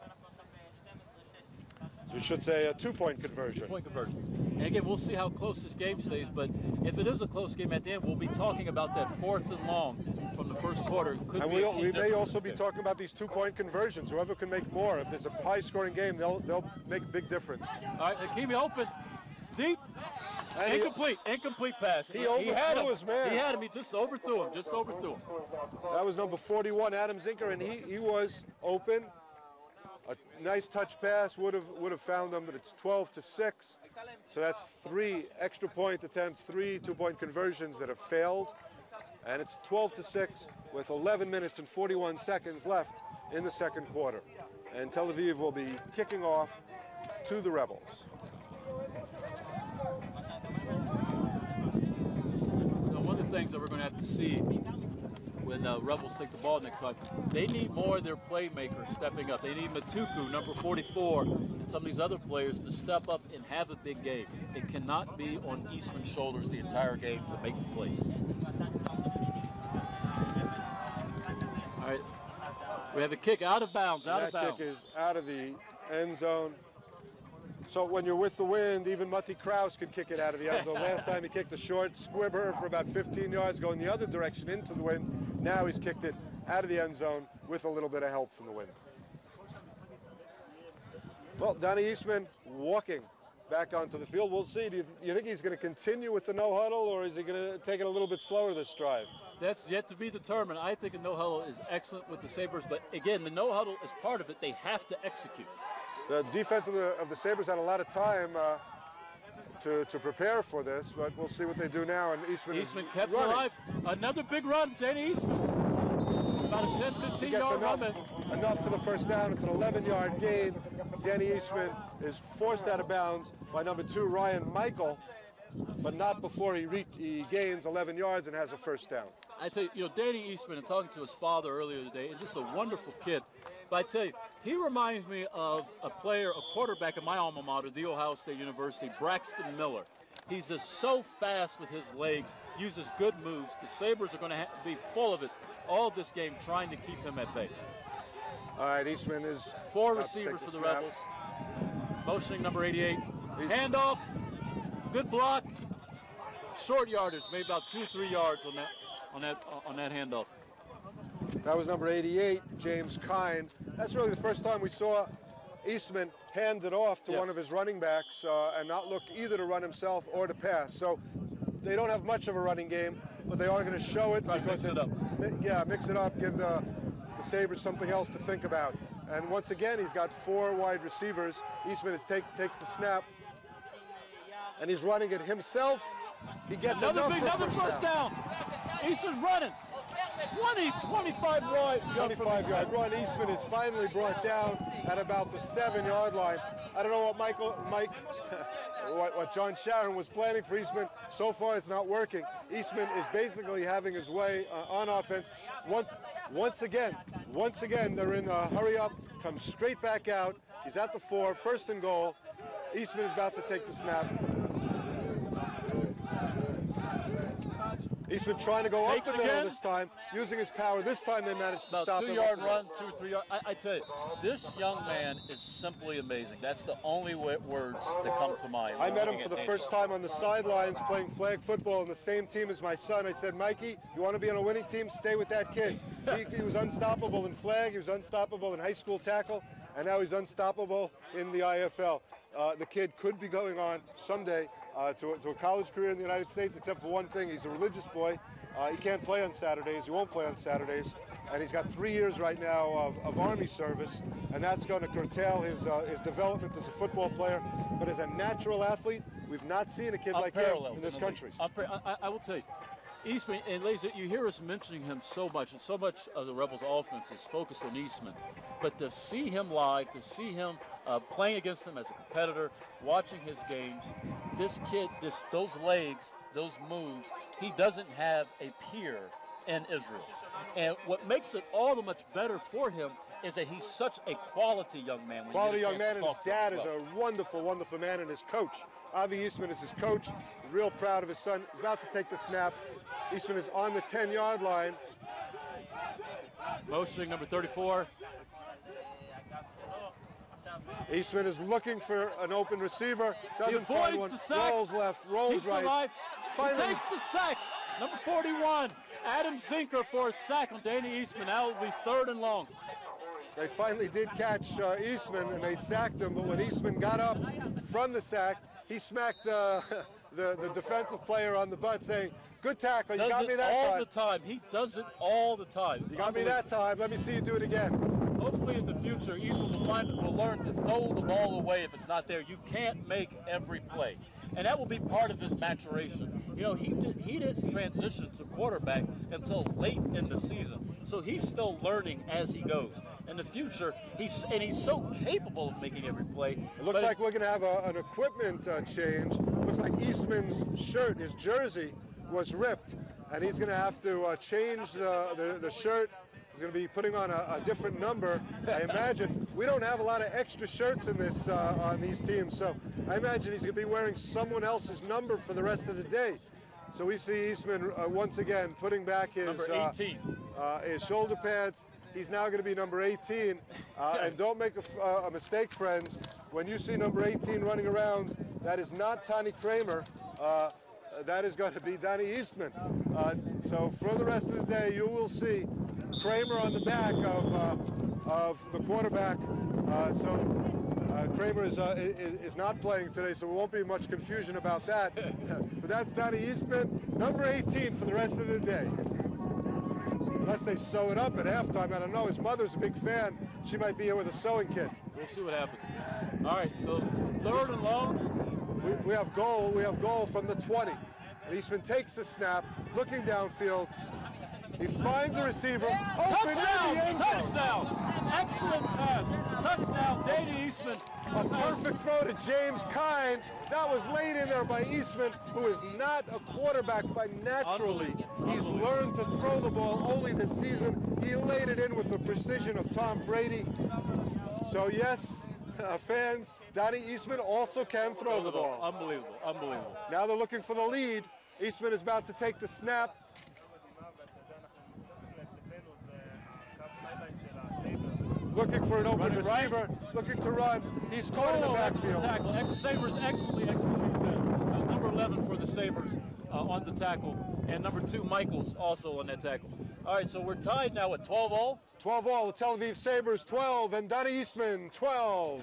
Speaker 3: we should say a 2-point conversion.
Speaker 4: 2-point conversion. And again, we'll see how close this game stays, but if it is a close game at the end, we'll be talking about that 4th and long from the first quarter.
Speaker 3: And we may also be talking about these 2-point conversions. Whoever can make more. If it's a high-scoring game, they'll make a big difference.
Speaker 4: All right, Hakimi open, deep,
Speaker 3: and
Speaker 4: incomplete pass.
Speaker 3: He overthrew his man.
Speaker 4: He had him. He just overthrew him.
Speaker 3: That was number 41, Adam Zinker, and he was open. A nice touch pass would have found them, but it's 12-6. So that's 3 extra point attempts, 3 2-point conversions that have failed. And it's 12-6 with 11 minutes and 41 seconds left in the second quarter. And Tel Aviv will be kicking off to the Rebels.
Speaker 4: Now, one of the things that we're going to have to see when the Rebels take the ball next time, they need more of their playmakers stepping up. They need Matuku, number 44, and some of these other players to step up and have a big game. It cannot be on Eastman's shoulders the entire game to make the plays. All right, we have a kick out of bounds,
Speaker 3: That kick is out of the end zone. So when you're with the wind, even Mutty Kraus could kick it out of the end zone. Last time he kicked a short squibber for about 15 yards going the other direction into the wind. Now he's kicked it out of the end zone with a little bit of help from the wind. Well, Donnie Eastman walking back onto the field. We'll see. Do you think he's going to continue with the no huddle, or is he going to take it a little bit slower this drive?
Speaker 4: That's yet to be determined. I think a no huddle is excellent with the Sabres, but again, the no huddle is part of it. They have to execute.
Speaker 3: The defense of the Sabres had a lot of time to prepare for this, but we'll see what they do now. And Eastman
Speaker 4: kept
Speaker 3: running.
Speaker 4: alive. Another big run, Danny Eastman. About a 10, 15-yard run.
Speaker 3: Enough for the first down. It's an 11-yard gain. Danny Eastman is forced out of bounds by number 2, Ryan Michael, but not before he gains 11 yards and has a first down.
Speaker 4: I tell you, Danny Eastman, and talking to his father earlier today, is just a wonderful kid. But I tell you, he reminds me of a quarterback at my alma mater, The Ohio State University, Braxton Miller. He's just so fast with his legs, uses good moves. The Sabres are going to be full of it all this game, trying to keep him at bay.
Speaker 3: All right, Eastman is
Speaker 4: 4 receivers for the Rebels. Motioning number 88. Handoff, good block. Short yardage, maybe about 2-3 yards on that handoff.
Speaker 3: That was number 88, James Kine. That's really the first time we saw Eastman hand it off to one of his running backs and not look either to run himself or to pass. So they don't have much of a running game, but they are going to show it because mix it up, give the Sabres something else to think about. And once again, he's got 4 wide receivers. Eastman takes the snap, and he's running it himself. He gets another first down.
Speaker 4: Eastman's running.
Speaker 3: 25-yard run. Eastman is finally brought down at about the 7-yard line. I don't know what John Sharon was planning for Eastman. So far, it's not working. Eastman is basically having his way on offense. Once again, they're in the hurry up, comes straight back out. He's at the 4, first and goal. Eastman is about to take the snap. Eastman trying to go up the middle this time, using his power. This time they managed to stop him.
Speaker 4: 2-yard run, 2 or 3 yards. I tell you, this young man is simply amazing. That's the only words that come to mind.
Speaker 3: I met him for the first time on the sidelines playing flag football on the same team as my son. I said, Mikey, you want to be on a winning team? Stay with that kid. He was unstoppable in flag. He was unstoppable in high school tackle. And now he's unstoppable in the IFL. The kid could be going on someday to a college career in the United States, except for one thing. He's a religious boy. He can't play on Saturdays. He won't play on Saturdays. And he's got 3 years right now of Army service, and that's going to curtail his development as a football player. But as a natural athlete, we've not seen a kid like him in this country.
Speaker 4: I will tell you, Eastman, and ladies, you hear us mentioning him so much, and so much of the Rebels' offense is focused on Eastman. But to see him live, to see him playing against him as a competitor, watching his games, this kid, those legs, those moves, he doesn't have a peer in Israel. And what makes it all the much better for him is that he's such a quality young man.
Speaker 3: Quality young man, and his dad is a wonderful, wonderful man, and his coach. Avi Eastman is his coach. He's real proud of his son. He's about to take the snap. Eastman is on the 10-yard line.
Speaker 4: Motioning number 34.
Speaker 3: Eastman is looking for an open receiver, doesn't find one,
Speaker 4: the sack.
Speaker 3: rolls left, rolls
Speaker 4: Keeps
Speaker 3: right.
Speaker 4: alive.
Speaker 3: Finally,
Speaker 4: He takes the sack. Number 41, Adam Zinker for a sack on Danny Eastman. That will be 3rd and long.
Speaker 3: they finally did catch Eastman, and they sacked him, but when Eastman got up from the sack, he smacked the defensive player on the butt, saying, "Good tackle, you got me that time."
Speaker 4: All the time. He does it all the time.
Speaker 3: You got me that time, let me see you do it again.
Speaker 4: Hopefully in the future, Eastman will learn to throw the ball away if it's not there. You can't make every play. And that will be part of his maturation. You know, he didn't transition to quarterback until late in the season. So he's still learning as he goes. In the future, he's so capable of making every play.
Speaker 3: It looks like we're going to have an equipment change. Looks like Eastman's shirt, his jersey, was ripped, and he's going to have to change the shirt. He's going to be putting on a different number. I imagine we don't have a lot of extra shirts in this on these teams, so I imagine he's going to be wearing someone else's number for the rest of the day. So we see Eastman once again putting back his
Speaker 4: number 18.
Speaker 3: His shoulder pads. He's now going to be number 18. And don't make a mistake, friends. When you see number 18 running around, that is not Tani Kramer. That is going to be Danny Eastman. So for the rest of the day, you will see Kramer on the back of the quarterback. Kramer is not playing today, so there won't be much confusion about that. But that's Danny Eastman, number 18 for the rest of the day. Unless they sew it up at halftime, I don't know. His mother's a big fan. She might be here with a sewing kit.
Speaker 4: We'll see what happens. All right, so 3rd and long.
Speaker 3: We have goal. We have goal from the 20. And Eastman takes the snap, looking downfield. He finds a receiver. Open in the end zone.
Speaker 4: Touchdown! Excellent pass. Touchdown, Danny Eastman.
Speaker 3: A perfect throw to James Kine. That was laid in there by Eastman, who is not a quarterback by naturally. He's learned to throw the ball only this season. He laid it in with the precision of Tom Brady. So yes, fans, Danny Eastman also can throw the ball.
Speaker 4: Unbelievable, unbelievable.
Speaker 3: Now they're looking for the lead. Eastman is about to take the snap. Looking for an open receiver, looking to run. He's caught in the backfield.
Speaker 4: Tackle. Sabres excellent defense. That was number 11 for the Sabres on the tackle. And number 2, Michaels, also on that tackle. All right, so we're tied now at 12-all.
Speaker 3: 12-all, the Tel Aviv Sabres 12, and Danny Eastman 12.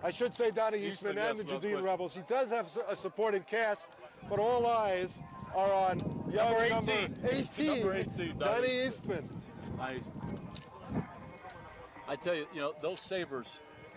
Speaker 3: I should say Danny Eastman and the Judean Rebels. He does have a supporting cast, but all eyes are on young number 18,
Speaker 4: number 18
Speaker 3: Danny Eastman.
Speaker 4: Nice. I tell you, those Sabres,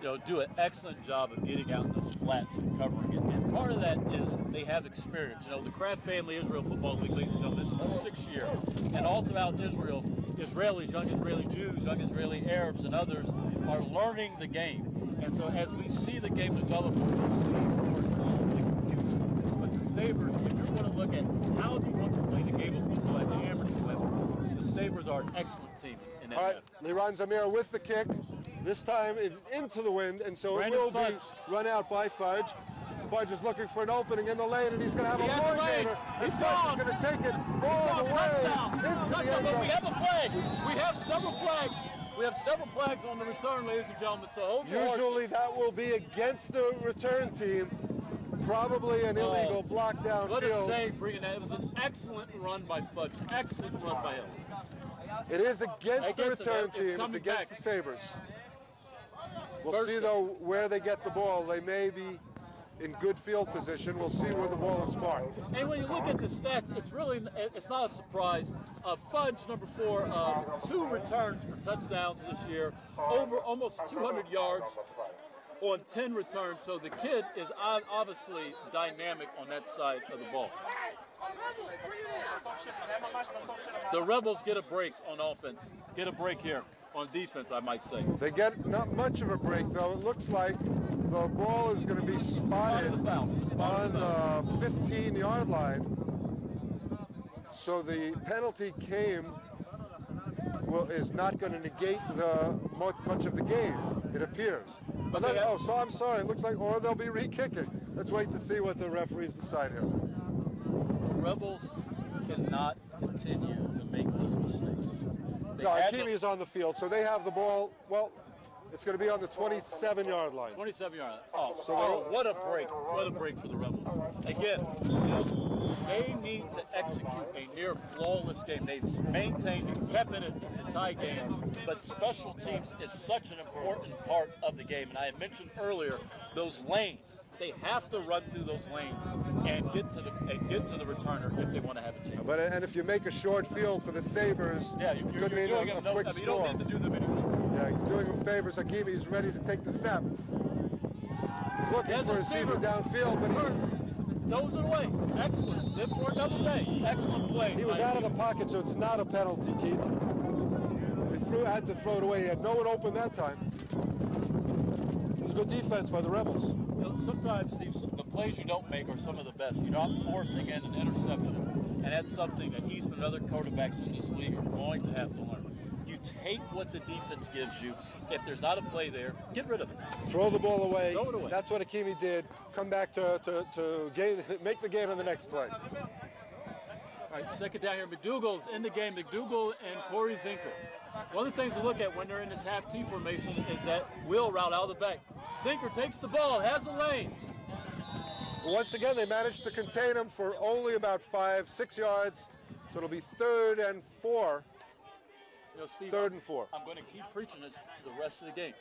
Speaker 4: do an excellent job of getting out in those flats and covering it. And part of that is they have experience. The Kraft family Israel Football League, ladies and gentlemen, this is the 6th year. And all throughout Israel, Israelis, young Israeli Jews, young Israeli Arabs, and others are learning the game. And so as we see the game develop, we'll see more solid execution. But the Sabres, if you're going to look at how do you want to play the game of football at the amateur level, the Sabres are an excellent team.
Speaker 3: All right, Liran Zamir with the kick. This time it's into the wind, and so it will be run out by Fudge. Fudge is looking for an opening in the lane, and he's going to have a long gainer. And Fudge is going to take it all the way into the end zone.
Speaker 4: We have a flag. We have several flags. We have several flags on the return, ladies and gentlemen. So hold your
Speaker 3: Usually that will be against the return team. Probably an illegal block downfield.
Speaker 4: Let us say, bringing that. It was an excellent run by Fudge. Excellent run by him.
Speaker 3: It is against the return team. It's against the Sabres. We'll see, though, where they get the ball. They may be in good field position. We'll see where the ball is marked.
Speaker 4: And when you look at the stats, it's not a surprise. Fudge, number 4, 2 returns for touchdowns this year, over almost 200 yards on 10 returns. So the kid is obviously dynamic on that side of the ball. The Rebels get a break on offense. Get a break here on defense, I might say.
Speaker 3: They get not much of a break, though. It looks like the ball is going to be spotted on the 15-yard line. So the penalty is not going to negate much of the game, it appears. So I'm sorry. It looks like, or they'll be re-kicking. Let's wait to see what the referees decide here.
Speaker 4: The Rebels cannot continue to make those mistakes.
Speaker 3: No, Hakimi is on the field, so they have the ball. Well, It's going to be on the 27-yard line.
Speaker 4: 27-yard line. Oh,
Speaker 3: So
Speaker 4: what a break. What a break for the Rebels. Again, they need to execute a near flawless game. They've maintained, they've kept it. It's a tie game. But special teams is such an important part of the game. And I had mentioned earlier those lanes. They have to run through those lanes and get to the returner if they want to have a chance.
Speaker 3: And if you make a short field for the Sabres,
Speaker 4: it
Speaker 3: could mean a quick
Speaker 4: you don't need to do them anything.
Speaker 3: Yeah, he's doing him favors. Hakimi's ready to take the snap. He's looking for a receiver downfield, but he's
Speaker 4: throws it away. Excellent. Live for another day. Excellent play.
Speaker 3: He was out of the pocket, so it's not a penalty, Keith. He had to throw it away. He had no one open that time. It was good defense by the Rebels.
Speaker 4: You know, sometimes the plays you don't make are some of the best. You're not forcing in an interception, and that's something that Eastman and other quarterbacks in this league are going to have to learn. You take what the defense gives you. If there's not a play there, get rid of it.
Speaker 3: Throw the ball away.
Speaker 4: Throw it away.
Speaker 3: That's what Hakimi did. Come back to make the gain on the next play.
Speaker 4: All right, second down here. McDougal's in the game. McDougal and Corey Zinker. One of the things to look at when they're in this half T formation is that wheel route out of the back. Zinker takes the ball, has a lane.
Speaker 3: Once again, they managed to contain him for only about 5-6 yards. So it'll be 3rd and 4.
Speaker 4: You know, Steve,
Speaker 3: 3rd and 4.
Speaker 4: I'm going to keep preaching this the rest of the game.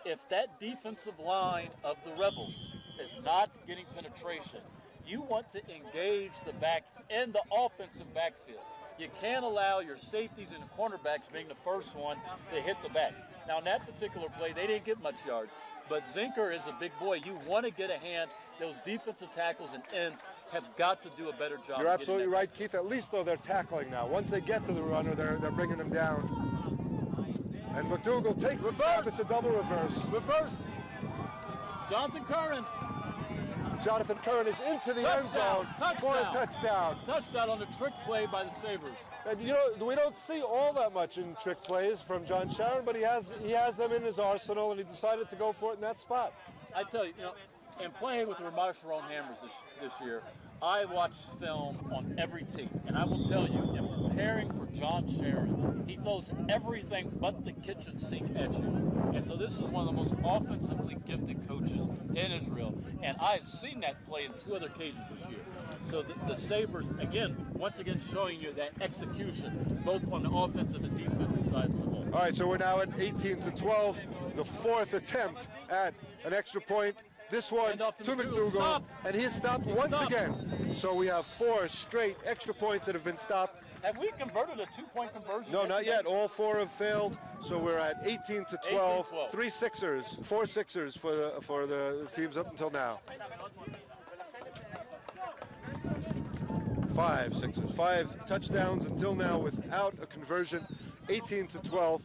Speaker 4: If that defensive line of the Rebels is not getting penetration, you want to engage the back in the offensive backfield. You can't allow your safeties and the cornerbacks being the first one to hit the back. Now, in that particular play, they didn't get much yards, but Zinker is a big boy. You want to get a hand. Those defensive tackles and ends have got to do a better job.
Speaker 3: You're absolutely right, Keith. At least, though, they're tackling now. Once they get to the runner, they're bringing them down. And McDougal takes the snap. It's a double reverse.
Speaker 4: Reverse. Jonathan Curran.
Speaker 3: Jonathan Curran is into the end zone for a touchdown.
Speaker 4: Touchdown on the trick play by the Sabres.
Speaker 3: And you know, we don't see all that much in trick plays from John Sharon, but he has them in his arsenal, and he decided to go for it in that spot.
Speaker 4: I tell you, in playing with the Ramada Sharon Hammers this year, I watched film on every team, and I will tell you, in preparing for John Sharon, he throws everything but the kitchen sink at you. And so this is one of the most offensively gifted coaches in Israel, and I've seen that play in 2 other occasions this year. So the Sabres, once again showing you that execution, both on the offensive and defensive sides of the ball.
Speaker 3: All right, so we're now at 18-12, the 4th attempt at an extra point. This one to McDougal, and he's stopped once again. So we have 4 straight extra points that have been stopped.
Speaker 4: Have we converted a 2-point conversion?
Speaker 3: No, not yet. All 4 have failed. So we're at 18-12. 4 Sixers for the teams up until now. 5 Sixers, 5 touchdowns until now without a conversion. 18-12,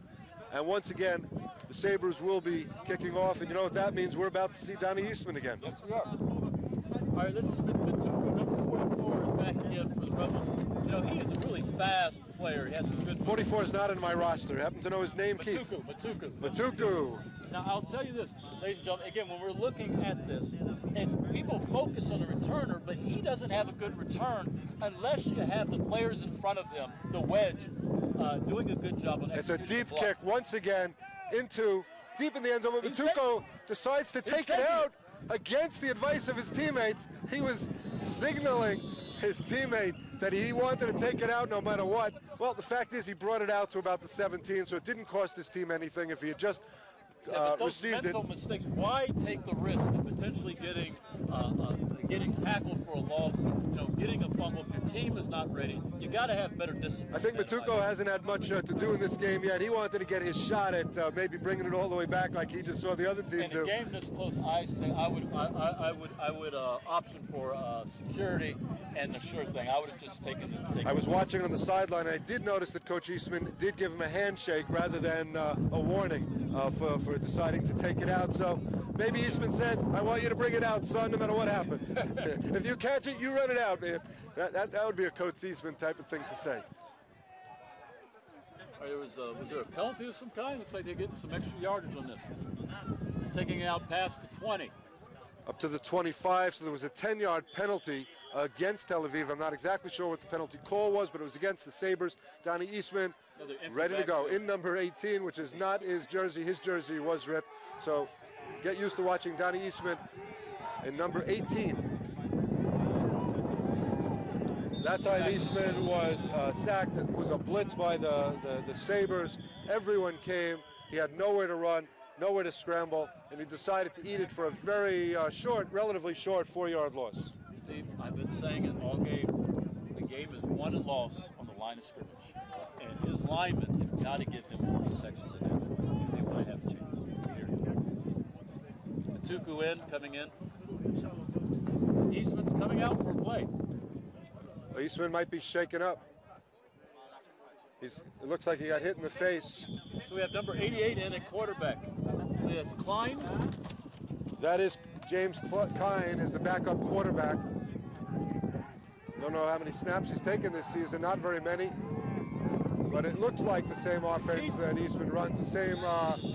Speaker 3: and once again, the Sabres will be kicking off, and you know what that means? We're about to see Donnie Eastman again.
Speaker 4: Yes, we are. All right, this is Matuku, number 44, is back again for the Rebels. You know, he is a really fast player. He has some good...
Speaker 3: 44 is not in my roster. Happen to know his name, Keith?
Speaker 4: Matuku. Now, I'll tell you this, ladies and gentlemen, again, when we're looking at this, is people focus on the returner, but he doesn't have a good return unless you have the players in front of him, the wedge, doing a good job on executing.
Speaker 3: It's a deep kick once again into deep in the end zone. But Matuko decides to take it out against the advice of his teammates. He was signaling his teammate that he wanted to take it out no matter what. Well, the fact is he brought it out to about the 17, so it didn't cost his team anything if he had just received it.
Speaker 4: Mental mistakes. Why take the risk of potentially getting tackled for a loss? You know, getting a fumble. If your team is not ready, you got to have better discipline.
Speaker 3: I think Matuko hasn't had much to do in this game yet. He wanted to get his shot at maybe bringing it all the way back, like he just saw the other team do.
Speaker 4: In a game this close, I would option for security and the sure thing. I would have just taken it.
Speaker 3: I was watching on the sideline, and I did notice that Coach Eastman did give him a handshake rather than a warning for deciding to take it out. So maybe Eastman said, "I want you to bring it out, son, no matter what happens. If you catch it, you run it out, man." That would be a Coach Eastman type of thing to say.
Speaker 4: Was there a penalty of some kind? Looks like they're getting some extra yardage on this. Taking it out past the 20.
Speaker 3: up to the 25, so there was a 10-yard penalty against Tel Aviv. I'm not exactly sure what the penalty call was, but it was against the Sabres. Donnie Eastman ready to go in number 18, which is not his jersey. His jersey was ripped, so get used to watching Donnie Eastman in number 18. That time Eastman was sacked. It was a blitz by the Sabres. Everyone came. He had nowhere to run, nowhere to scramble, and he decided to eat it for a very relatively short 4-yard loss.
Speaker 4: Steve, I've been saying it all game. The game is won and lost on the line of scrimmage. And his linemen have got to give him more protection than that if they might have a chance. Period. Matuku coming in. Eastman's coming out for a play.
Speaker 3: Eastman might be shaken up. It looks like he got hit in the face.
Speaker 4: So we have number 88 in at quarterback. It's Klein.
Speaker 3: That is James Klein is the backup quarterback. Don't know how many snaps he's taken this season, not very many. But it looks like the same offense that Eastman runs, the same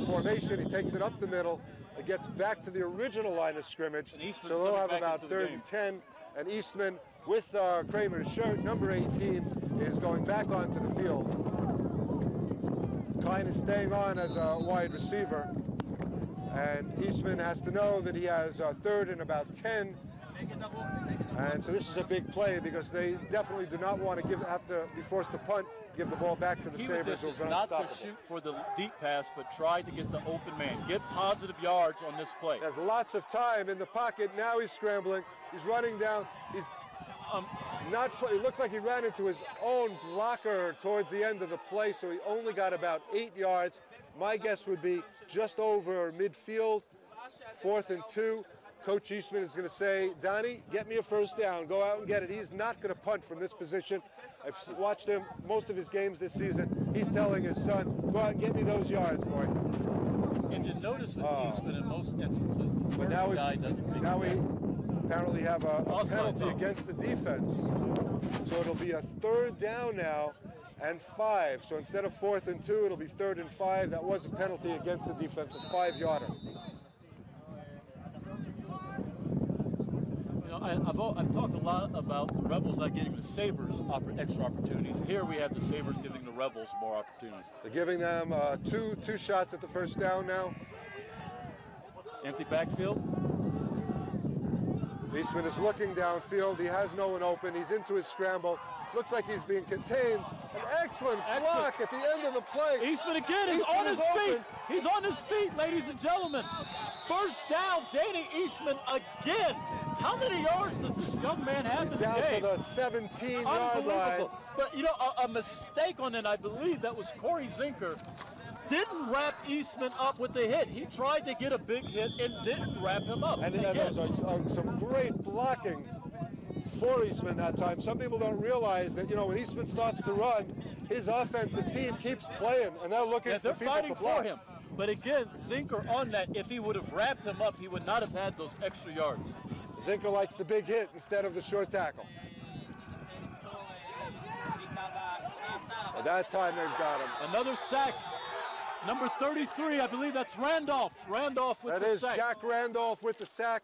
Speaker 3: formation. He takes it up the middle. It gets back to the original line of scrimmage. So they'll have about 3rd and 10. And Eastman, with Kramer's shirt, number 18, is going back onto the field. Klein is staying on as a wide receiver. And Eastman has to know that he has 3rd and about 10. And so this is a big play because they definitely do not want to have to be forced to punt, give the ball back to the Sabres.
Speaker 4: Is not to shoot for the deep pass, but try to get the open man. Get positive yards on this play.
Speaker 3: Has lots of time in the pocket. Now he's scrambling. He's running down. He's it looks like he ran into his own blocker towards the end of the play, so he only got about 8 yards. My guess would be just over midfield, 4th and 2. Coach Eastman is going to say, Donnie, get me a 1st down. Go out and get it. He's not going to punt from this position. I've watched him most of his games this season. He's telling his son, go out and get me those yards, boy.
Speaker 4: And you notice with Eastman in most instances, the first guy doesn't make
Speaker 3: now we apparently have a penalty against the defense. So it'll be a 3rd down now and 5. So instead of 4th and 2, it'll be 3rd and 5. That was a penalty against the defense, a 5-yarder.
Speaker 4: I've talked a lot about the Rebels not giving the Sabres extra opportunities. Here we have the Sabres giving the Rebels more opportunities.
Speaker 3: They're giving them two shots at the 1st down now.
Speaker 4: Empty backfield.
Speaker 3: Eastman is looking downfield. He has no one open. He's into his scramble. Looks like he's being contained. An excellent block at the end of the play.
Speaker 4: Eastman again is on his feet. He's on his feet, ladies and gentlemen. 1st down, Danny Eastman again. How many yards does this young man have in the game?
Speaker 3: Down to the 17-yard line.
Speaker 4: But, you know, a mistake on it, I believe that was Corey Zinker, didn't wrap Eastman up with the hit. He tried to get a big hit and didn't wrap him up.
Speaker 3: And there was some great blocking for Eastman that time. Some people don't realize that, you know, when Eastman starts to run, his offensive team keeps playing, and they're looking for people to block.
Speaker 4: For him. But again, Zinker on that, if he would have wrapped him up, he would not have had those extra yards.
Speaker 3: Zinker likes the big hit instead of the short tackle. At that time, they've got him.
Speaker 4: Another sack. Number 33, I believe that's Randolph. Randolph with the sack.
Speaker 3: That is Jack Randolph with the sack.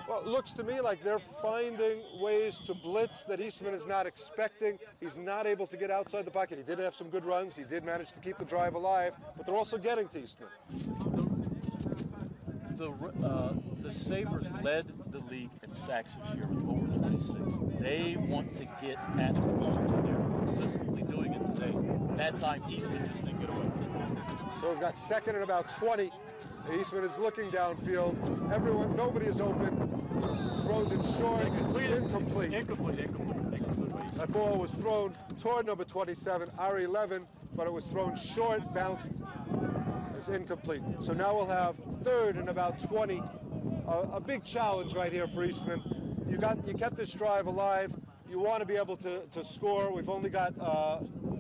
Speaker 3: Well, it looks to me like they're finding ways to blitz that Eastman is not expecting. He's not able to get outside the pocket. He did have some good runs. He did manage to keep the drive alive, but they're also getting to Eastman.
Speaker 4: The Sabres led the league in sacks this year with over 26. They want to get at the ball. They're consistently doing it today. That time, Eastman just didn't get away with it.
Speaker 3: So we've got 2nd and about 20. Eastman is looking downfield. Nobody is open. Throws it short. It's incomplete.
Speaker 4: Incomplete.
Speaker 3: That ball was thrown toward number 27, R11, but it was thrown short, bounced. It's incomplete. So now we'll have 3rd and about 20. A big challenge right here for Eastman. You kept this drive alive. You want to be able to score. We've only got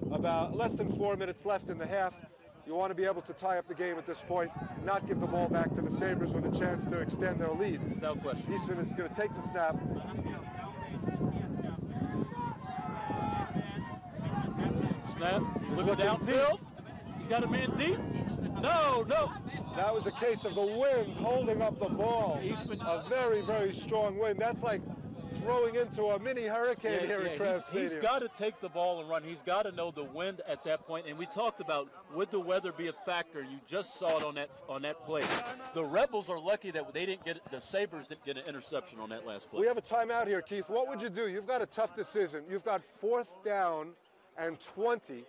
Speaker 3: about less than 4 minutes left in the half. You want to be able to tie up the game at this point, not give the ball back to the Sabres with a chance to extend their lead.
Speaker 4: No question.
Speaker 3: Eastman is going to take the snap.
Speaker 4: Snap. He's looking downfield. He's got a man deep. No.
Speaker 3: That was a case of the wind holding up the ball.
Speaker 4: Eastman,
Speaker 3: a very, very strong wind. That's like throwing into a mini hurricane here at Kraft Stadium.
Speaker 4: He's got to take the ball and run. He's got to know the wind at that point. And we talked about, would the weather be a factor? You just saw it on that play. The Rebels are lucky that the Sabres didn't get an interception on that last play.
Speaker 3: We have a timeout here, Keith. What would you do? You've got a tough decision. You've got 4th down and 20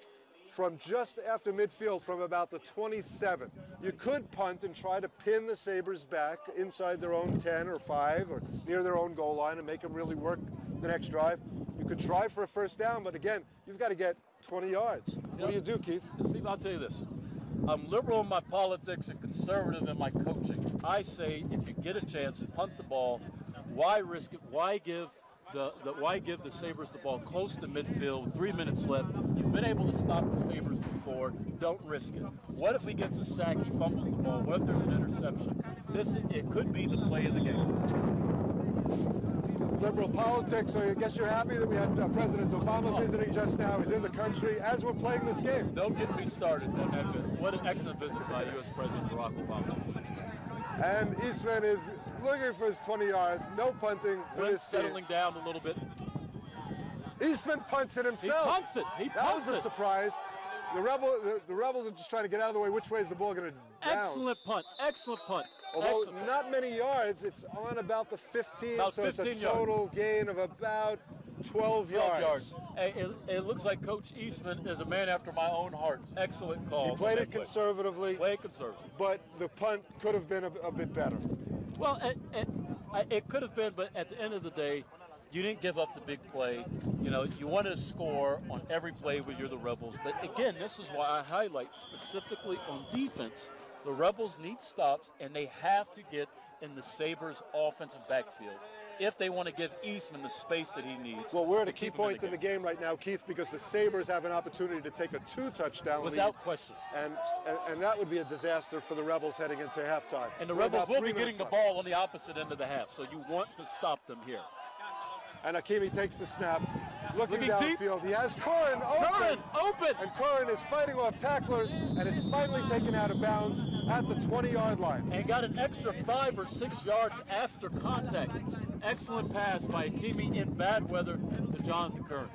Speaker 3: from just after midfield from about the 27. You could punt and try to pin the Sabres back inside their own 10 or 5 or near their own goal line and make them really work the next drive. You could try for a first down, but again, you've got to get 20 yards. What do you do, Keith?
Speaker 4: Steve, I'll tell you this. I'm liberal in my politics and conservative in my coaching. I say if you get a chance, punt the ball. Why risk it? Why give the Sabres the ball close to midfield with 3 minutes left? You've been able to stop the Sabres before. Don't risk it. What if he gets a sack, he fumbles the ball? What if there's an interception? It could be the play of the game.
Speaker 3: Liberal politics, so I guess you're happy that we had President Obama visiting just now. He's in the country as we're playing this game.
Speaker 4: Don't get me started on that visit. What an excellent visit by U.S. President Barack Obama.
Speaker 3: And Eastman is looking for his 20 yards. No punting for this team.
Speaker 4: Settling down a little bit.
Speaker 3: Eastman punts it himself.
Speaker 4: He punts it.
Speaker 3: That was a surprise. The Rebels are just trying to get out of the way. Which way is the ball going to bounce?
Speaker 4: Excellent punt. Excellent punt.
Speaker 3: Although not many yards, it's on about the 15, so it's a total gain of about 12 yards.
Speaker 4: It looks like Coach Eastman is a man after my own heart. Excellent call.
Speaker 3: He played it conservatively. But the punt could have been a bit better.
Speaker 4: Well, it could have been, but at the end of the day, you didn't give up the big play. You know, you want to score on every play when you're the Rebels. But again, this is why I highlight specifically on defense. The Rebels need stops, and they have to get in the Sabres' offensive backfield if they want to give Eastman the space that he needs.
Speaker 3: Well, we're at a key point in the game right now, Keith, because the Sabres have an opportunity to take a 2-touchdown lead.
Speaker 4: Without question.
Speaker 3: And that would be a disaster for the Rebels heading into halftime.
Speaker 4: And the Rebels will be getting the ball on the opposite end of the half, so you want to stop them here.
Speaker 3: And Hakimi takes the snap, looking downfield.
Speaker 4: Deep.
Speaker 3: He has Curran open. And Curran is fighting off tacklers and is finally taken out of bounds at the 20-yard line.
Speaker 4: And got an extra 5 or 6 yards after contact. Excellent pass by Hakimi in bad weather to Jonathan Curran.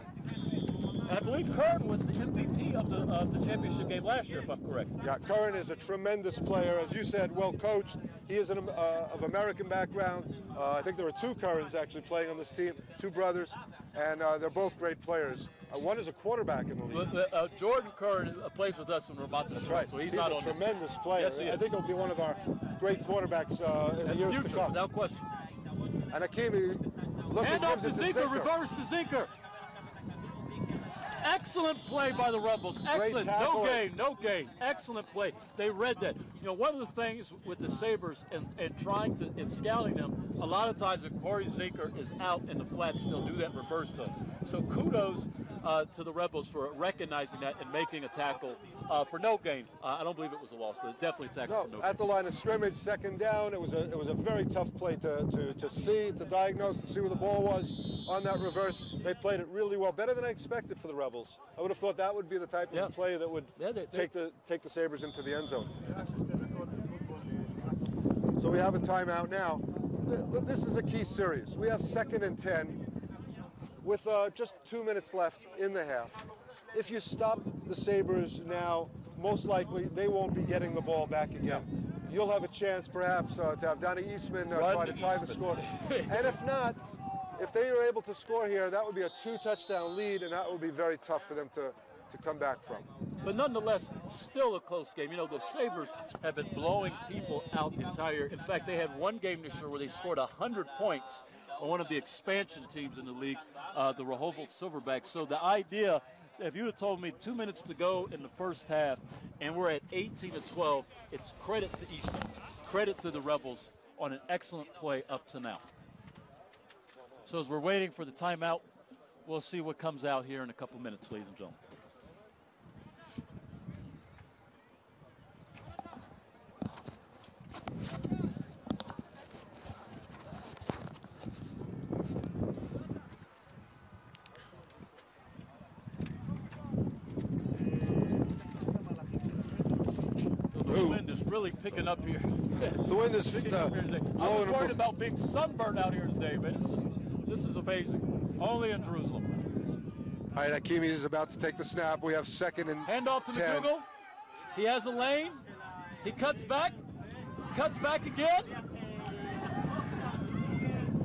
Speaker 4: And I believe Curran was the MVP of the championship game last year, if I'm correct.
Speaker 3: Yeah, Curran is a tremendous player. As you said, well coached. He is of American background. I think there are 2 Currans actually playing on this team, 2 brothers, and they're both great players. One is a quarterback in the league.
Speaker 4: Jordan Curran plays with us in Vermont.
Speaker 3: That's right.
Speaker 4: So he's
Speaker 3: not
Speaker 4: a
Speaker 3: tremendous player.
Speaker 4: Yes, he is.
Speaker 3: I think he'll be one of our great quarterbacks in the years to come.
Speaker 4: Without question.
Speaker 3: And Hakimi looking
Speaker 4: hand off to Zinker, reverse to Zinker. Excellent play by the Rebels. Excellent. No gain. Excellent play. They read that. You know, one of the things with the Sabres and trying to and scouting them, a lot of times if Corey Zinker is out in the flat, still do that reverse to. So kudos to the Rebels for recognizing that and making a tackle for no gain. I don't believe it was a loss, but definitely a tackle for no gain.
Speaker 3: At the line of scrimmage, 2nd down. It was a very tough play to see, to diagnose, to see where the ball was on that reverse. They played it really well, better than I expected for the Rebels. I would have thought that would be the type of play that would take the Sabres into the end zone. So we have a timeout now. This is a key series. We have 2nd and 10 with just 2 minutes left in the half. If you stop the Sabres now, most likely they won't be getting the ball back again. You'll have a chance perhaps to have Donnie Eastman try to tie the score. And if not, if they are able to score here, that would be a 2-touchdown lead, and that would be very tough for them to come back from.
Speaker 4: But nonetheless, still a close game. You know, the Sabres have been blowing people out the entire year. In fact, they had one game this year where they scored 100 points on one of the expansion teams in the league, the Rehovot Silverbacks. So the idea, if you had told me 2 minutes to go in the first half and we're at 18-12, it's credit to Eastman, credit to the Rebels on an excellent play up to now. So as we're waiting for the timeout, we'll see what comes out here in a couple minutes, ladies and gentlemen. So the wind is really picking up here.
Speaker 3: The wind is blowing.
Speaker 4: I was worried about being sunburned out here today, man. This is amazing. Only in Jerusalem.
Speaker 3: All right, Hakimi is about to take the snap. We have 2nd and 10.
Speaker 4: Handoff to McDougal. He has a lane. He cuts back again.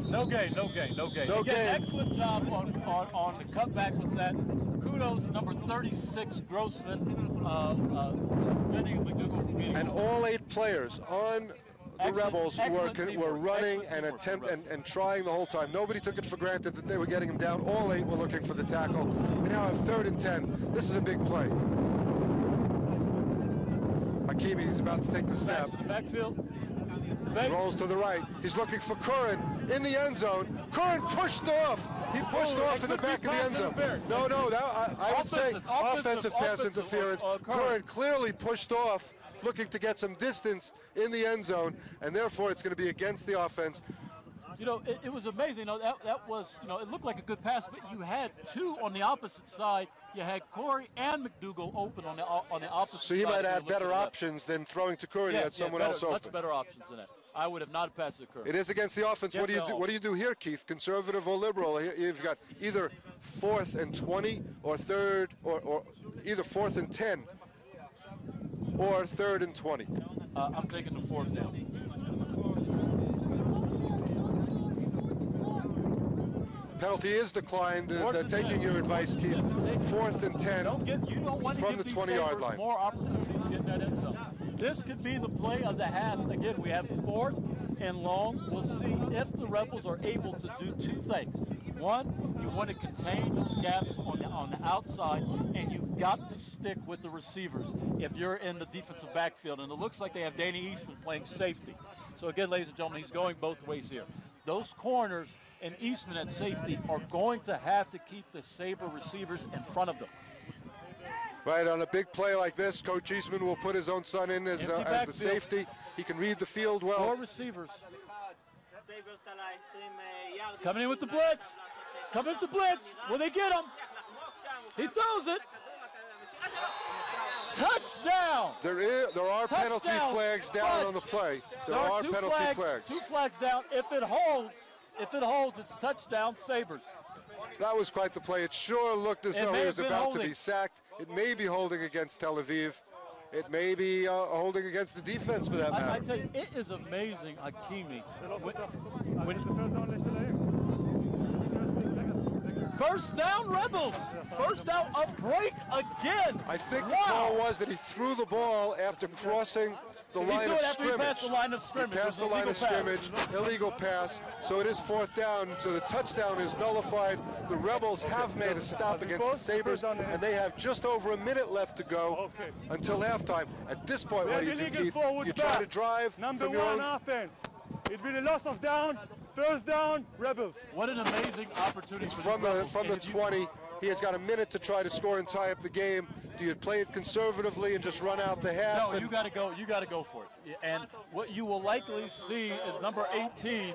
Speaker 4: No gain, no gain, no gain.
Speaker 3: No
Speaker 4: Again,
Speaker 3: gain.
Speaker 4: excellent job on the cutback with that. Kudos, number 36, Grossman, preventing McDougal from getting.
Speaker 3: And all 8 players on the Rebels were running and and trying the whole time. Nobody took it for granted that they were getting him down. All 8 were looking for the tackle. We now have 3rd and 10. This is a big play. Hakimi is about to take the snap.
Speaker 4: To the backfield.
Speaker 3: Rolls to the right. He's looking for Curran in the end zone. Curran pushed off. He pushed off in the back of the end zone. No, I would say offensive pass interference. Curran clearly pushed off, looking to get some distance in the end zone, and therefore it's going to be against the offense.
Speaker 4: You know, it was amazing. You know, that was, you know, it looked like a good pass, but you had 2 on the opposite side. You had Corey and McDougal open on the opposite side.
Speaker 3: So he might have better options than throwing to Curran. He had someone else open.
Speaker 4: Much better options than that. I would have not passed to Curran.
Speaker 3: It is against the offense. What do you do? What do you do here, Keith? Conservative or liberal? You've got either 4th and 20 or 3rd, or either 4th and 10 or 3rd and 20.
Speaker 4: I'm taking the 4th down.
Speaker 3: Penalty is declined. They're taking your advice, Keith. 4th and 10
Speaker 4: you don't want to
Speaker 3: from
Speaker 4: give
Speaker 3: the
Speaker 4: these
Speaker 3: 20-yard line.
Speaker 4: More opportunities to get in that end zone. This could be the play of the half. Again, we have 4th and long. We'll see if the Rebels are able to do 2 things. One, you want to contain those gaps on the outside, and you've got to stick with the receivers if you're in the defensive backfield. And it looks like they have Danny Eastman playing safety. So again, ladies and gentlemen, he's going both ways here. Those corners and Eastman at safety are going to have to keep the Sabre receivers in front of them.
Speaker 3: Right, on a big play like this, Coach Eastman will put his own son in as the safety. He can read the field well.
Speaker 4: 4 receivers. Coming in with the blitz. Coming with the blitz. Will they get him? He throws it. Touchdown!
Speaker 3: There are penalty flags down on the play. There are penalty flags.
Speaker 4: 2 flags down. If it holds, it's touchdown Sabres.
Speaker 3: That was quite the play. It sure looked as though he was about to be sacked. It may be holding against Tel Aviv. It may be holding against the defense for that matter.
Speaker 4: I tell you, it is amazing, Hakimi. First down, Rebels. First down, a break again.
Speaker 3: I think the call was that he threw the ball after crossing the line of scrimmage.
Speaker 4: He passed the line of scrimmage.
Speaker 3: He passed the line of scrimmage, illegal pass. So it is 4th down. So the touchdown is nullified. The Rebels have made a stop against the Sabres, and they have just over a minute left to go until halftime. At this point, what do you do, Keith? You try to drive
Speaker 9: Number
Speaker 3: from your
Speaker 9: 1
Speaker 3: own
Speaker 9: offense. It'll be the loss of down. First down, Rebels.
Speaker 4: What an amazing opportunity
Speaker 3: from the 20. He has got a minute to try to score and tie up the game. Do you play it conservatively and just run out the half?
Speaker 4: No, you got to go. You got to go for it. And what you will likely see is number 18,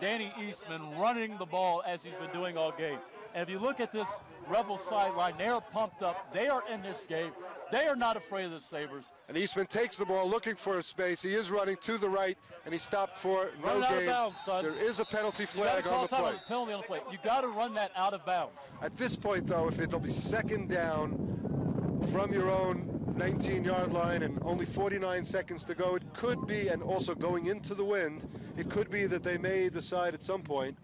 Speaker 4: Danny Eastman, running the ball as he's been doing all game. And if you look at this Rebel sideline, they are pumped up. They are in this game. They are not afraid of the Sabres.
Speaker 3: And Eastman takes the ball, looking for a space. He is running to the right, and he stopped for no gain. There is a penalty flag on the play.
Speaker 4: Penalty on the play. You got to run that out of bounds.
Speaker 3: At this point, though, if it'll be 2nd down from your own 19-yard line and only 49 seconds to go, it could be, and also going into the wind, it could be that they may decide at some point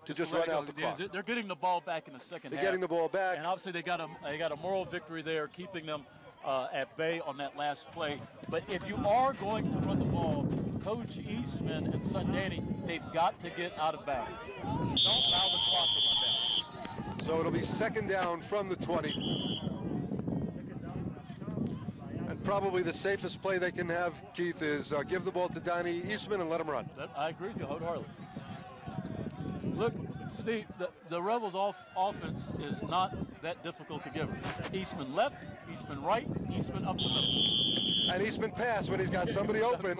Speaker 3: to just run out the clock.
Speaker 4: They're getting the ball back in the second half.
Speaker 3: They're getting the ball back.
Speaker 4: And obviously they got a moral victory there, keeping them at bay on that last play. But if you are going to run the ball, Coach Eastman and son Danny, they've got to get out of bounds. Don't allow the clock to run down.
Speaker 3: So it'll be 2nd down from the 20. And probably the safest play they can have, Keith, is give the ball to Danny Eastman and let him run.
Speaker 4: I agree with you wholeheartedly. Look, Steve, the Rebels' offense is not that difficult to give. Eastman left, Eastman right, Eastman up the middle.
Speaker 3: And Eastman pass when he's got somebody open,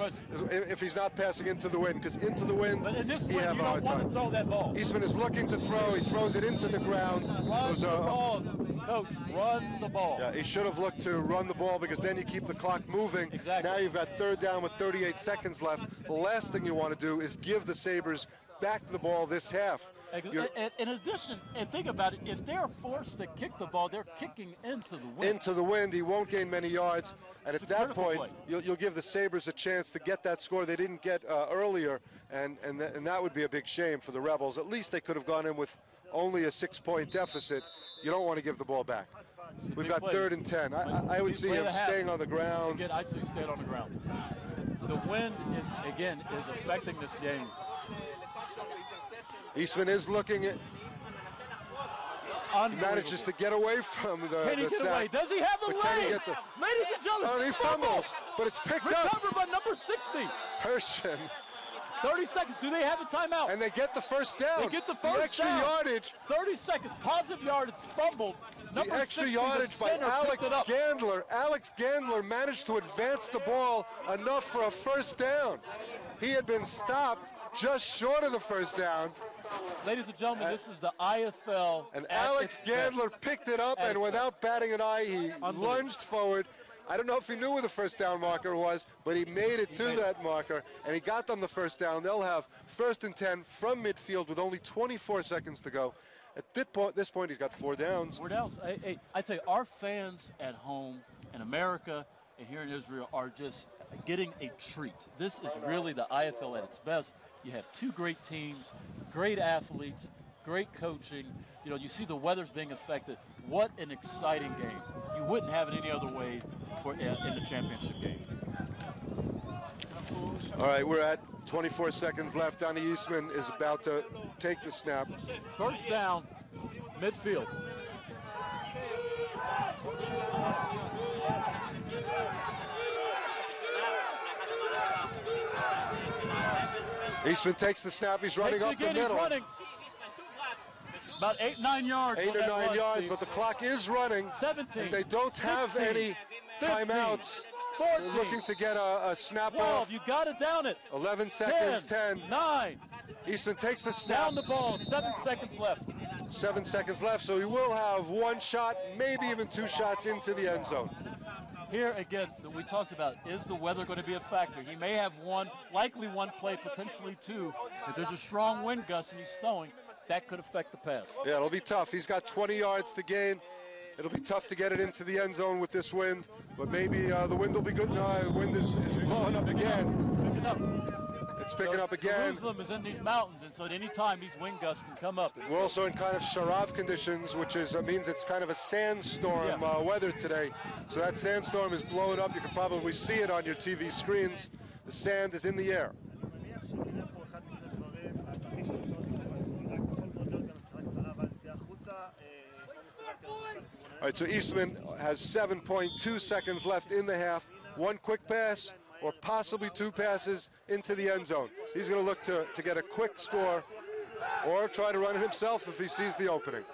Speaker 3: if he's not passing into the wind, because into the wind,
Speaker 4: but in this
Speaker 3: he
Speaker 4: wind,
Speaker 3: have
Speaker 4: you
Speaker 3: a
Speaker 4: don't
Speaker 3: hard
Speaker 4: want
Speaker 3: time.
Speaker 4: to throw that ball.
Speaker 3: Eastman is looking to throw. He throws it into the ground.
Speaker 4: Run the ball, coach, run the ball.
Speaker 3: Yeah, he should have looked to run the ball because then you keep the clock moving.
Speaker 4: Exactly.
Speaker 3: Now you've got third down with 38 seconds left. The last thing you want to do is give the Sabres back the ball this half.
Speaker 4: In addition, and think about it, if they're forced to kick the ball, they're kicking into the wind.
Speaker 3: Into the wind, he won't gain many yards. And at that point, you'll give the Sabres a chance to get that score they didn't get earlier, and that would be a big shame for the Rebels. At least they could have gone in with only a 6-point deficit. You don't want to give the ball back. We've got 3rd and 10. I would see him staying on the ground.
Speaker 4: Again, I'd say stay on the ground. The wind is affecting this game.
Speaker 3: Eastman is looking at. He manages to get away from the
Speaker 4: Can he get
Speaker 3: sack.
Speaker 4: away? Does he have the leg? Ladies and gentlemen,
Speaker 3: he fumbles, but it's picked up.
Speaker 4: Recovered by number 60.
Speaker 3: Herschen.
Speaker 4: 30 seconds. Do they have a timeout?
Speaker 3: And they get the first down.
Speaker 4: They get the first
Speaker 3: extra
Speaker 4: down.
Speaker 3: yardage.
Speaker 4: 30 seconds. Positive yardage. Fumbled.
Speaker 3: The extra yardage by Alex Gandler. Alex Gandler managed to advance the ball enough for a first down. He had been stopped just short of the first down.
Speaker 4: Ladies and gentlemen, this is the IFL.
Speaker 3: And Alex Gandler picked it up, and without batting an eye, he lunged forward. I don't know if he knew where the first down marker was, but he made it to that marker, and he got them the first down. They'll have 1st and 10 from midfield with only 24 seconds to go. At this point, he's got 4 downs.
Speaker 4: 4 downs. Hey, I tell you, our fans at home in America and here in Israel are just getting a treat. This is really the IFL at its best. You have 2 great teams, great athletes, great coaching. You know, you see the weather's being affected. What an exciting game. You wouldn't have it any other way in the championship game.
Speaker 3: All right, we're at 24 seconds left. Donnie Eastman is about to take the snap.
Speaker 4: First down, midfield.
Speaker 3: Eastman takes the snap. He's running up the middle.
Speaker 4: He's running. About 8-9 yards.
Speaker 3: 8 or 9 yards, but the clock is running.
Speaker 4: 17.
Speaker 3: And they don't have
Speaker 4: 16,
Speaker 3: any
Speaker 4: 15,
Speaker 3: timeouts.
Speaker 4: 14,
Speaker 3: They're looking to get a snap
Speaker 4: 12,
Speaker 3: off.
Speaker 4: You got to down it.
Speaker 3: 11 seconds, 10.
Speaker 4: 9.
Speaker 3: Eastman takes the snap.
Speaker 4: Down the ball, 7 seconds left.
Speaker 3: 7 seconds left, so he will have 1 shot, maybe even 2 shots into the end zone.
Speaker 4: Here again, we talked about, is the weather going to be a factor? He may have likely one play, potentially 2. If there's a strong wind gust and he's throwing, that could affect the pass.
Speaker 3: Yeah, it'll be tough. He's got 20 yards to gain. It'll be tough to get it into the end zone with this wind, but maybe the wind will be good. No, the wind is blowing up again. It's picking up again.
Speaker 4: Jerusalem is in these mountains, and so at any time these wind gusts can come up.
Speaker 3: We're also in kind of sharav conditions, which means it's kind of a sandstorm weather today. So that sandstorm is blowing up. You can probably see it on your TV screens. The sand is in the air. All right, so Eastman has 7.2 seconds left in the half. 1 quick pass or possibly 2 passes into the end zone. He's going to look to get a quick score or try to run it himself if he sees the opening.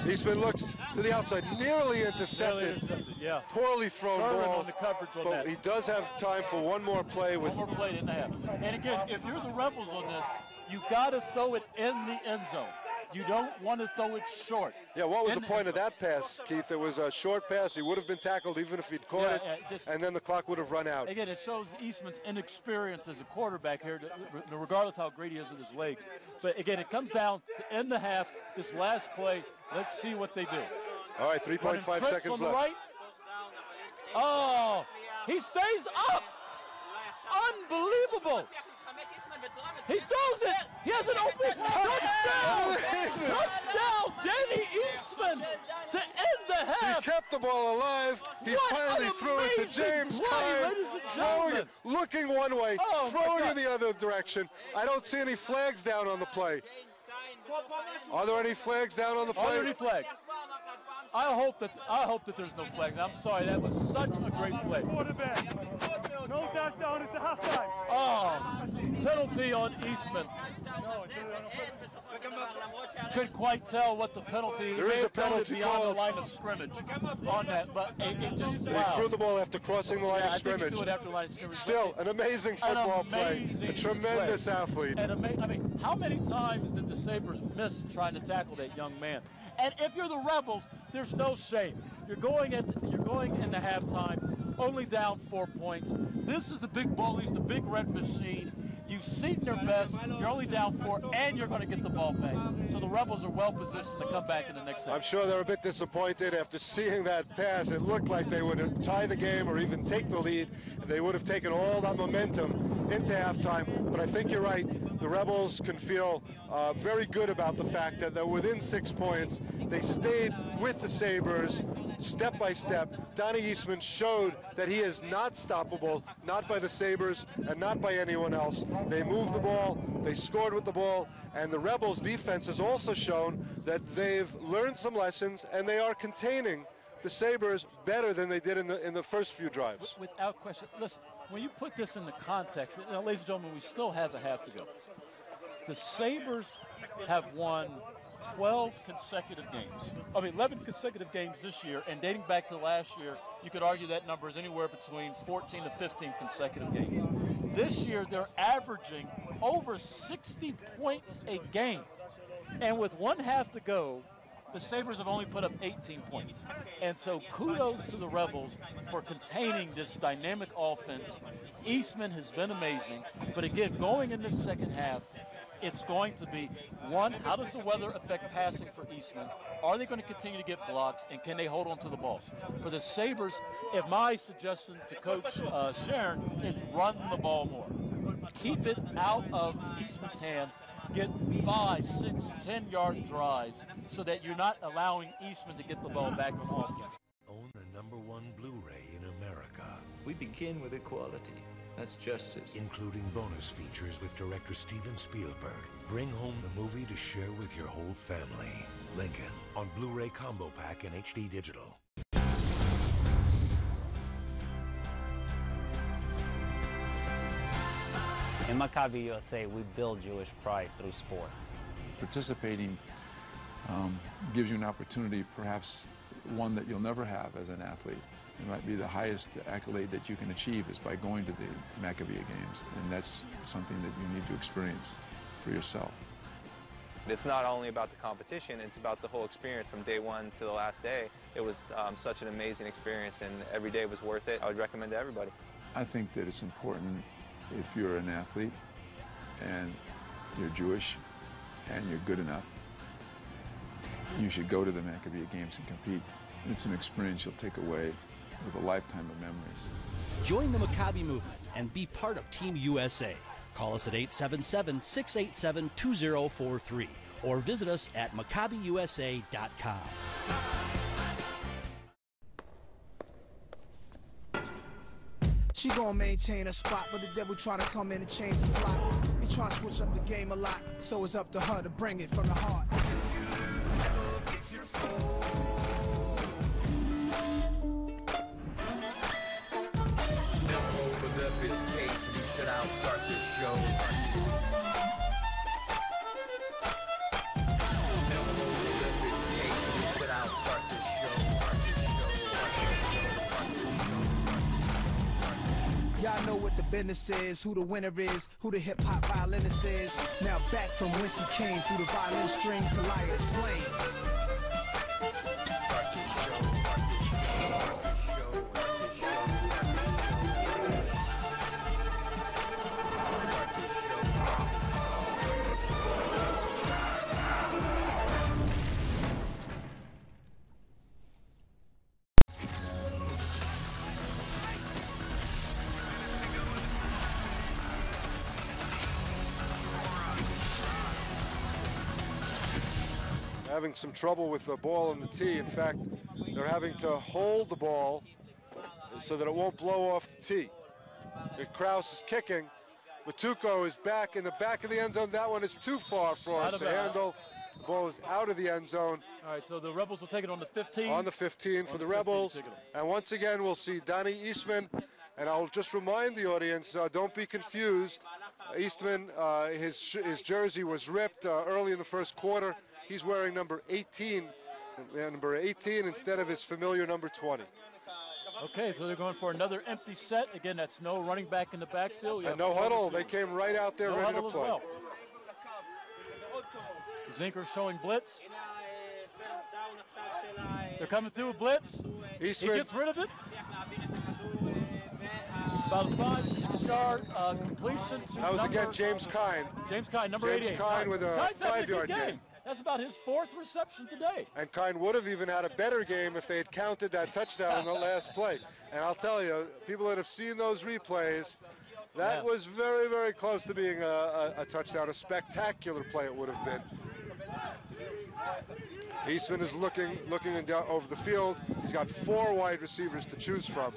Speaker 3: Eastman looks to the outside, nearly intercepted.
Speaker 4: Yeah.
Speaker 3: Poorly thrown ball.
Speaker 4: On the coverage on
Speaker 3: but
Speaker 4: that.
Speaker 3: He does have time for one more play.
Speaker 4: One more play in the half. And again, if you're the Rebels on this, you got to throw it in the end zone. You don't want to throw it short.
Speaker 3: Yeah, what was the point of that pass, Keith? It was a short pass. He would have been tackled even if he'd caught it, and then the clock would have run out.
Speaker 4: Again, it shows Eastman's inexperience as a quarterback here, regardless how great he is with his legs. But again, it comes down to end the half, this last play. Let's see what they do.
Speaker 3: All right, 3.5 seconds
Speaker 4: on
Speaker 3: left.
Speaker 4: The right. Oh, he stays up. Unbelievable. He throws it. He has an open touchdown. Touchdown, Danny Eastman to end the half.
Speaker 3: He kept the ball alive. He finally threw it to James Kine, throwing it, looking one way, throwing in the other direction. I don't see any flags down on the play. Are there any flags down on the play?
Speaker 4: Are there any flags? I hope that there's no flags. I'm sorry, that was such a great play.
Speaker 9: No touchdown, it's a halftime.
Speaker 4: Oh, penalty on Eastman. Couldn't quite tell what the penalty.
Speaker 3: There is a penalty
Speaker 4: beyond
Speaker 3: called.
Speaker 4: the line of scrimmage on that, but it just
Speaker 3: He threw the ball after crossing the line of
Speaker 4: I think he
Speaker 3: scrimmage.
Speaker 4: threw it after the line of scrimmage.
Speaker 3: Still, an amazing football play. A tremendous athlete.
Speaker 4: And I mean, How many times did the Sabres miss trying to tackle that young man? And if you're the Rebels, there's no shame. You're going into halftime only down 4 points. This is the big bullies, the big red machine. You've seen their best. You're only down 4, and you're going to get the ball back. So the Rebels are well positioned to come back in the next half.
Speaker 3: I'm sure they're a bit disappointed after seeing that pass. It looked like they would tie the game or even take the lead. They would have taken all that momentum into halftime. But I think you're right. The Rebels can feel very good about the fact that they're within 6 points. They stayed with the Sabres step by step. Donnie Eastman showed that he is not stoppable, not by the Sabres and not by anyone else. They moved the ball, they scored with the ball, and the Rebels' defense has also shown that they've learned some lessons and they are containing the Sabres better than they did in the first few drives.
Speaker 4: Without question. Listen, when you put this in the context, ladies and gentlemen, we still have a half to go. The Sabres have won 12 consecutive games. 11 consecutive games this year, and dating back to last year, you could argue that number is anywhere between 14 to 15 consecutive games. This year, they're averaging over 60 points a game. And with one half to go, the Sabres have only put up 18 points. And so kudos to the Rebels for containing this dynamic offense. Eastman has been amazing, but again, going in this second half, it's going to be, one, how does the weather affect passing for Eastman? Are they going to continue to get blocks, and can they hold on to the ball? For the Sabres, if my suggestion to Coach Sharon is run the ball more. Keep it out of Eastman's hands. Get 5, 6, 10-yard drives so that you're not allowing Eastman to get the ball back on offense.
Speaker 10: Own the #1 Blu-ray in America.
Speaker 11: We begin with equality. That's justice.
Speaker 10: Including bonus features with director Steven Spielberg. Bring home the movie to share with your whole family. Lincoln on Blu-ray Combo Pack and HD Digital.
Speaker 12: In Maccabi USA, we build Jewish pride through sports.
Speaker 13: Participating gives you an opportunity, perhaps one that you'll never have as an athlete. It might be the highest accolade that you can achieve is by going to the Maccabi Games, and that's something that you need to experience for yourself.
Speaker 14: It's not only about the competition, it's about the whole experience from day one to the last day. It was such an amazing experience, and every day was worth it. I would recommend to everybody.
Speaker 13: I think that it's important, if you're an athlete and you're Jewish and you're good enough, you should go to the Maccabi Games and compete. It's an experience you'll take away with a lifetime of memories.
Speaker 1: Join the Maccabi movement and be part of Team USA. Call us at 877-687-2043 or visit us at MaccabiUSA.com.
Speaker 15: She gon' maintain a spot, but the devil trying to come in and change the plot. He trying to switch up the game a lot, so it's up to her to bring it from the heart.
Speaker 6: Opened up his case and he said, I'll start this show. Opened up his case and he said, I'll start this show.
Speaker 15: Y'all know what the business is, who the winner is, who the hip-hop violinist is. Now back from whence he came, through the violin strings, Goliath slain.
Speaker 3: Having some trouble with the ball on the tee. In fact, they're having to hold the ball so that it won't blow off the tee. Kraus is kicking. Matuko is back in the back of the end zone. That one is too far for him to handle. The ball is out of the end zone.
Speaker 4: All right, so the Rebels will take it on the 15.
Speaker 3: On the 15 for the Rebels. And once again, we'll see Donnie Eastman. And I'll just remind the audience, don't be confused. Eastman, his jersey was ripped early in the first quarter. He's wearing number 18 instead of his familiar number 20.
Speaker 4: Okay, so they're going for another empty set. Again, that's no running back in the backfield.
Speaker 3: And no huddle. They came right out there ready to play.
Speaker 4: Well. Zinker showing blitz. They're coming through a blitz.
Speaker 3: Eastman.
Speaker 4: He gets rid of it. About a 5-6 yard completion.
Speaker 3: That was again James Kine.
Speaker 4: James Kine, number 88.
Speaker 3: James Kine with a 5-yard gain.
Speaker 4: That's about his 4th reception today.
Speaker 3: And Kine would have even had a better game if they had counted that touchdown in the last play. And I'll tell you, people that have seen those replays, that was very, very close to being a touchdown. A spectacular play it would have been. Eastman is looking over the field. He's got 4 wide receivers to choose from.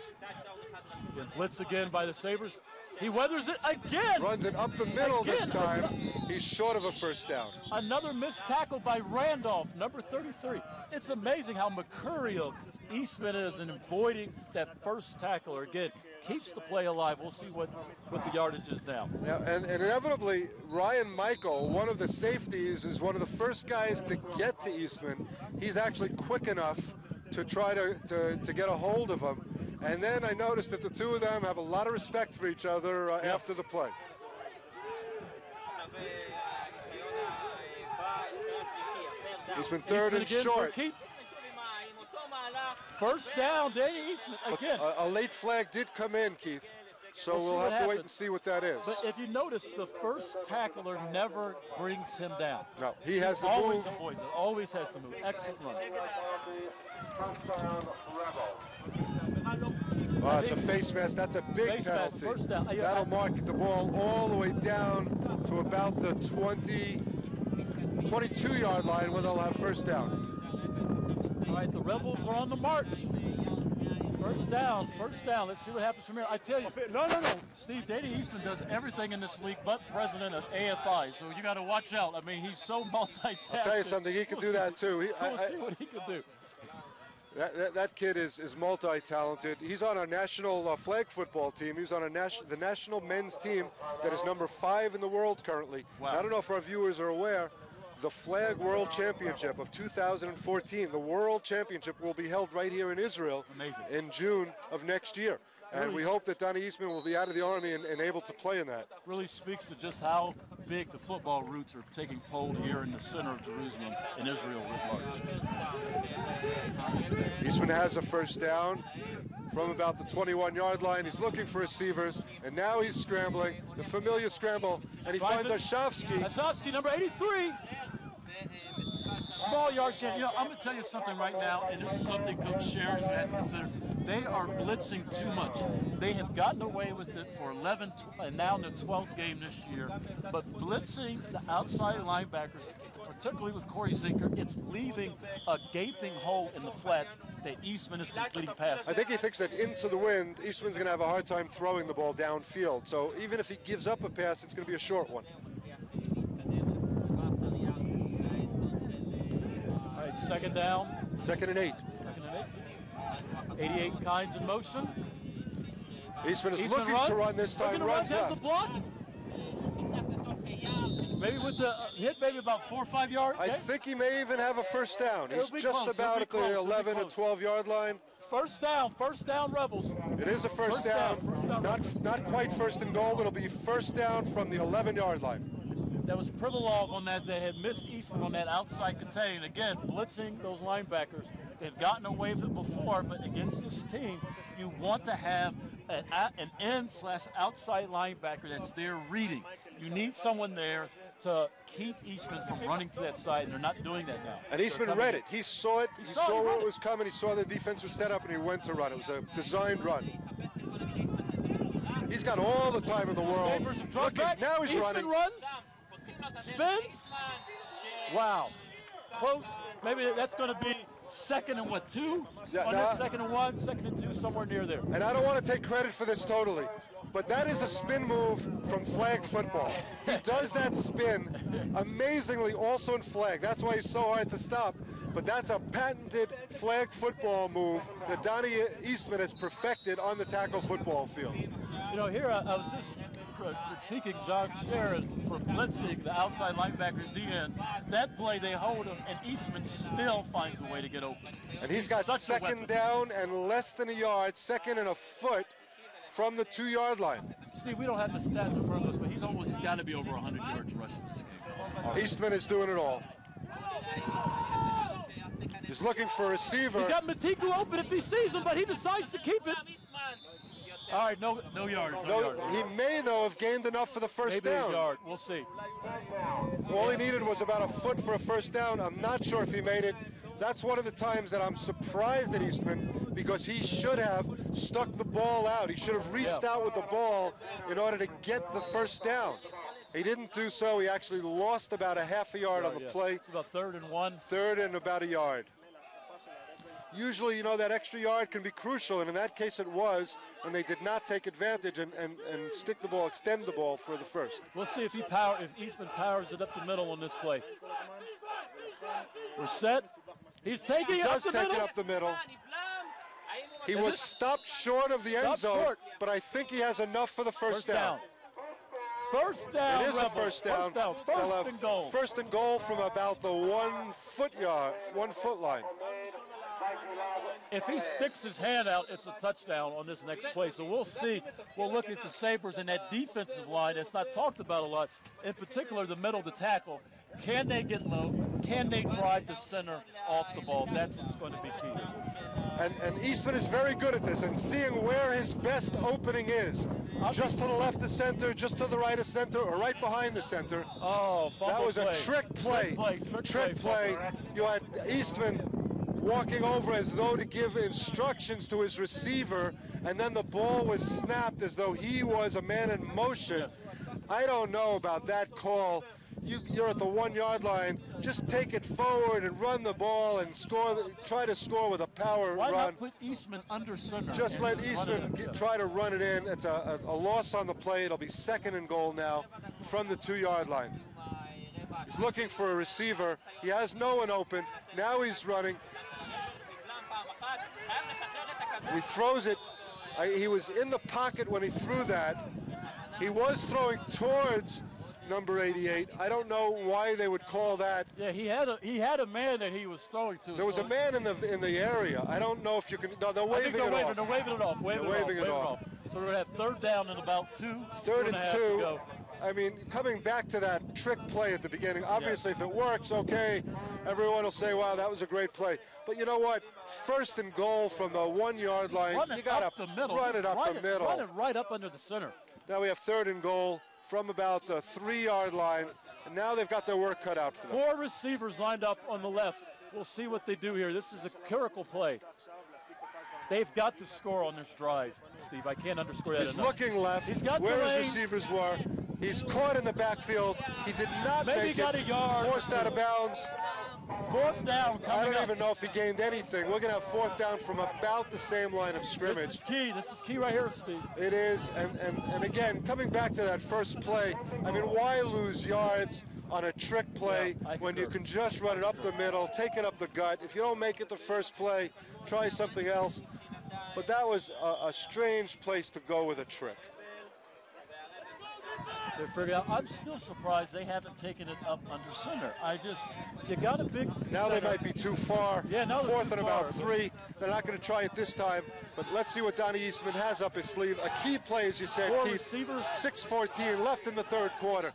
Speaker 4: Blitz again by the Sabres. He weathers it again.
Speaker 3: Runs it up the middle this time. He's short of a first down.
Speaker 4: Another missed tackle by Randolph, number 33. It's amazing how mercurial Eastman is in avoiding that first tackle. Again, keeps the play alive. We'll see what the yardage is now.
Speaker 3: Yeah, and inevitably, Ryan Michael, one of the safeties, is one of the first guys to get to Eastman. He's actually quick enough to try to get a hold of him. And then I noticed that the two of them have a lot of respect for each other after the play. Eastman third and short.
Speaker 4: First down, Danny Eastman again.
Speaker 3: A late flag did come in, Keith. So we'll have to wait and see what that is.
Speaker 4: But if you notice, the first tackler never brings him down.
Speaker 3: No, he has to
Speaker 4: always
Speaker 3: move.
Speaker 4: Avoids it, always has to move. Excellent run.
Speaker 3: Oh, it's a face mask. That's a big penalty. That'll mark the ball all the way down to about the 22-yard line where they'll have first down.
Speaker 4: All right, the Rebels are on the march. First down. Let's see what happens from here. I tell you,
Speaker 9: no.
Speaker 4: Steve, Danny Eastman does everything in this league but president of AFI, so you got to watch out. I mean, he's so multitasking.
Speaker 3: I'll tell you something, he could do that too.
Speaker 4: We'll see what he can do.
Speaker 3: That kid is multi-talented. He's on our national flag football team. He was on the national men's team that is number 5 in the world currently.
Speaker 4: Wow.
Speaker 3: I don't know if our viewers are aware, the Flag World Championship of 2014, the World Championship will be held right here in Israel in June of next year. And we hope that Donnie Eastman will be out of the Army and able to play in that.
Speaker 4: Really speaks to just how big the football roots are taking hold here in the center of Jerusalem and Israel writ large.
Speaker 3: Eastman has a first down from about the 21-yard line. He's looking for receivers, and now he's scrambling, the familiar scramble, and he finds Ashovsky.
Speaker 4: Ashovsky, number 83. Small yards gain. You know, I'm going to tell you something right now, and this is something Coach Sharon is going to have to consider. They are blitzing too much. They have gotten away with it for 11 and now in the 12th game this year. But blitzing the outside linebackers, particularly with Corey Zinker, it's leaving a gaping hole in the flats that Eastman is completing passes.
Speaker 3: I think he thinks that into the wind, Eastman's going to have a hard time throwing the ball downfield. So even if he gives up a pass, it's going to be a short one.
Speaker 4: All right, second down.
Speaker 3: 2nd and 8.
Speaker 4: 88 Kines in motion.
Speaker 3: Eastman is looking to run this time, runs left.
Speaker 4: The block. Maybe with the hit, maybe about 4 or 5 yards.
Speaker 3: I think he may even have a first down. He's just about at the 11 or 12-yard line.
Speaker 4: First down, Rebels.
Speaker 3: It is a first down. Not quite first and goal. It'll be first down from the 11-yard line.
Speaker 4: That was Privilov on that. They had missed Eastman on that outside contain. Again, blitzing those linebackers. They've gotten away with it before, but against this team, you want to have an end/outside linebacker that's there reading. You need someone there to keep Eastman from running to that side, and they're not doing that now.
Speaker 3: And Eastman read it. He saw it. He saw where it was coming. He saw the defense was set up, and he went to run. It was a designed run. He's got all the time in the world. Now he's running.
Speaker 4: Runs, spins. Wow. Close. Maybe that's going to be second and 2?
Speaker 3: Yeah,
Speaker 4: this 2nd and 1, 2nd and 2, somewhere near there.
Speaker 3: And I don't want to take credit for this totally, but that is a spin move from flag football. He does that spin amazingly also in flag. That's why he's so hard to stop. But that's a patented flag football move that Donnie Eastman has perfected on the tackle football field.
Speaker 4: You know, here I was just critiquing John Sharon for blitzing the outside linebackers, D-ends. That play, they hold him, and Eastman still finds a way to get open.
Speaker 3: And he's got second down and less than a yard, 2nd and a foot from the 2-yard line.
Speaker 4: Steve, we don't have the stats in front of us, but he's got to be over 100 yards rushing this game.
Speaker 3: Eastman is doing it all. He's looking for a receiver.
Speaker 4: He's got Matiku open if he sees him, but he decides to keep it. All right, no yards. No,
Speaker 3: he may, though, have gained enough for the first down.
Speaker 4: Maybe a yard. We'll see.
Speaker 3: All he needed was about a foot for a first down. I'm not sure if he made it. That's one of the times that I'm surprised at Eastman, because he should have stuck the ball out. He should have reached out with the ball in order to get the first down. He didn't do so. He actually lost about a half a yard on the play.
Speaker 4: It's about 3rd and 1.
Speaker 3: 3rd and about a yard. Usually, you know, that extra yard can be crucial, and in that case it was, and they did not take advantage and stick the ball, extend the ball for the first.
Speaker 4: We'll see if Eastman powers it up the middle on this play. We're set. He's taking it up the middle.
Speaker 3: He does take it up the middle. He was stopped short of the end zone, but I think he has enough for the first down.
Speaker 4: First down.
Speaker 3: It is a first down.
Speaker 4: First and goal.
Speaker 3: First and goal from about the 1 foot line.
Speaker 4: If he sticks his hand out, it's a touchdown on this next play. So we'll see. We'll look at the Sabres and that defensive line. It's not talked about a lot. In particular, the middle to tackle. Can they get low? Can they drive the center off the ball? That's what's going to be key.
Speaker 3: And Eastman is very good at this, and seeing where his best opening is. Just to the left of center, just to the right of center, or right behind the center.
Speaker 4: Oh,
Speaker 3: that was a trick play. Trick play. You had Eastman walking over as though to give instructions to his receiver, and then the ball was snapped as though he was a man in motion. I don't know about that call. You're at the 1 yard line. Just take it forward and run the ball and score. Try to score with a power run.
Speaker 4: Why not put Eastman under center?
Speaker 3: Just let Eastman try to run it in. It's a loss on the play. It'll be 2nd and goal now from the 2 yard line. He's looking for a receiver. He has no one open. Now he's running. He throws it. He was in the pocket when he threw that. He was throwing towards number 88. I don't know why they would call that.
Speaker 4: Yeah, he had a man that he was throwing to.
Speaker 3: There was a man in the area. I don't know if you can. No, they're waving it off.
Speaker 4: They're waving it off. Waving it off. So we're gonna have 3rd down in about 2.
Speaker 3: 3rd and 2. I mean, coming back to that trick play at the beginning. Obviously, if it works, okay, everyone will say, "Wow, that was a great play." But you know what? 1st and goal from the 1 yard line. You got to run it up the middle.
Speaker 4: Run it right up under the center.
Speaker 3: Now we have 3rd and goal from about the 3 yard line, and now they've got their work cut out for them.
Speaker 4: 4 receivers lined up on the left. We'll see what they do here. This is a critical play. They've got to score on this drive, Steve. I can't underscore that enough.
Speaker 3: He's looking left, where his receivers were. He's caught in the backfield. He did not make
Speaker 4: got
Speaker 3: it.
Speaker 4: A yard.
Speaker 3: Forced out of bounds.
Speaker 4: 4th down coming
Speaker 3: I don't even know if he gained anything. We're going to have 4th down from about the same line of scrimmage.
Speaker 4: This is key. This is key right here, Steve.
Speaker 3: It is. And again, coming back to that first play, I mean, why lose yards on a trick play when you can just run it up the middle, take it up the gut? If you don't make it the first play, try something else. But that was a strange place to go with a trick.
Speaker 4: They're figuring out. I'm still surprised they haven't taken it up under center. You got a big
Speaker 3: Now
Speaker 4: center.
Speaker 3: they might be too far.
Speaker 4: Yeah, no,
Speaker 3: 4th and about 3. They're not going to try it this time. But let's see what Donnie Eastman has up his sleeve. A key play, as you said,
Speaker 4: 4
Speaker 3: Keith.
Speaker 4: receivers.
Speaker 3: 6:14 left in the 3rd quarter.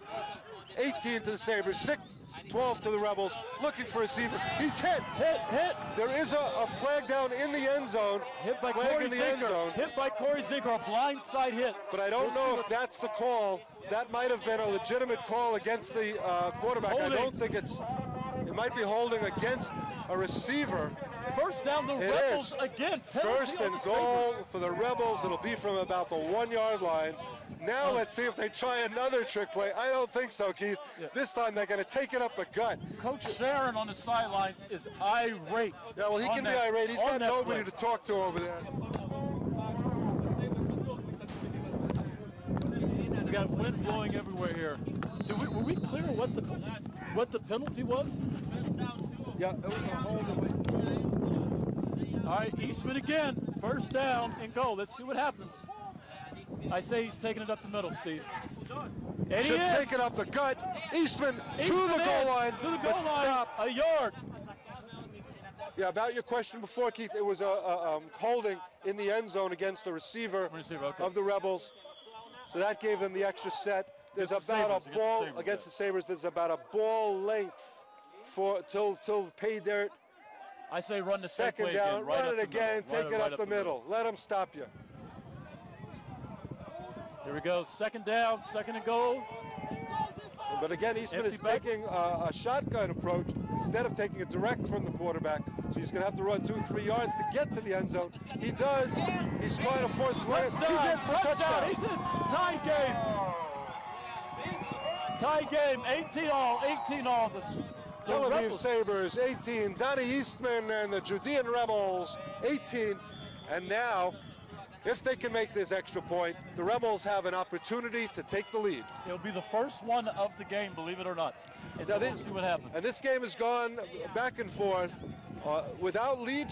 Speaker 3: 18 to the Sabres, 6-12 to the Rebels. Looking for a receiver. He's hit.
Speaker 4: Hit.
Speaker 3: There is a flag down in the end zone.
Speaker 4: Hit by
Speaker 3: flag
Speaker 4: Corey
Speaker 3: in the
Speaker 4: Zinker.
Speaker 3: end zone.
Speaker 4: Hit by Corey Zinker, a blindside hit.
Speaker 3: But I don't know if that's the call. That might have been a legitimate call against the quarterback.
Speaker 4: Holding.
Speaker 3: I don't think it might be holding against a receiver.
Speaker 4: First down the Rebels again.
Speaker 3: 1st and goal for the Rebels. It'll be from about the 1 yard line. Now let's see if they try another trick play. I don't think so, Keith.
Speaker 4: Yeah.
Speaker 3: This time they're going to take it up the gut.
Speaker 4: Coach Sharon on the sidelines is irate.
Speaker 3: Yeah, well, he can be irate. He's got nobody to talk to over there.
Speaker 4: We got wind blowing everywhere here. Were we clear what the penalty was?
Speaker 3: Yeah, it was a hold.
Speaker 4: All right, Eastman again. 1st down and goal. Let's see what happens. I say he's taking it up the middle, Steve. And
Speaker 3: should take it up the gut. Eastman to the goal line.
Speaker 4: To the goal line.
Speaker 3: Stopped.
Speaker 4: A yard.
Speaker 3: Yeah, about your question before, Keith, it was a holding in the end zone against the receiver
Speaker 4: okay.
Speaker 3: of the Rebels. So that gave them the extra set. there's about a ball against the Sabres. There's about a ball length till pay dirt.
Speaker 4: I say run the
Speaker 3: second down, run it again, take it up the middle. Let them stop you.
Speaker 4: Here we go, second down, second and goal.
Speaker 3: But again, Eastman is taking a shotgun approach instead of taking it direct from the quarterback. So he's going to have to run 2-3 yards to get to the end zone. He does. He's trying to force it. He's in for a touchdown.
Speaker 4: He's in. Tie game. Tie game. 18 all.
Speaker 3: Tel Aviv Sabres 18. Donnie Eastman and the Judean Rebels 18. And now, if they can make this extra point, the Rebels have an opportunity to take the lead.
Speaker 4: It'll be the first one of the game, believe it or not. And so we'll see what happens.
Speaker 3: And this game has gone back and forth without lead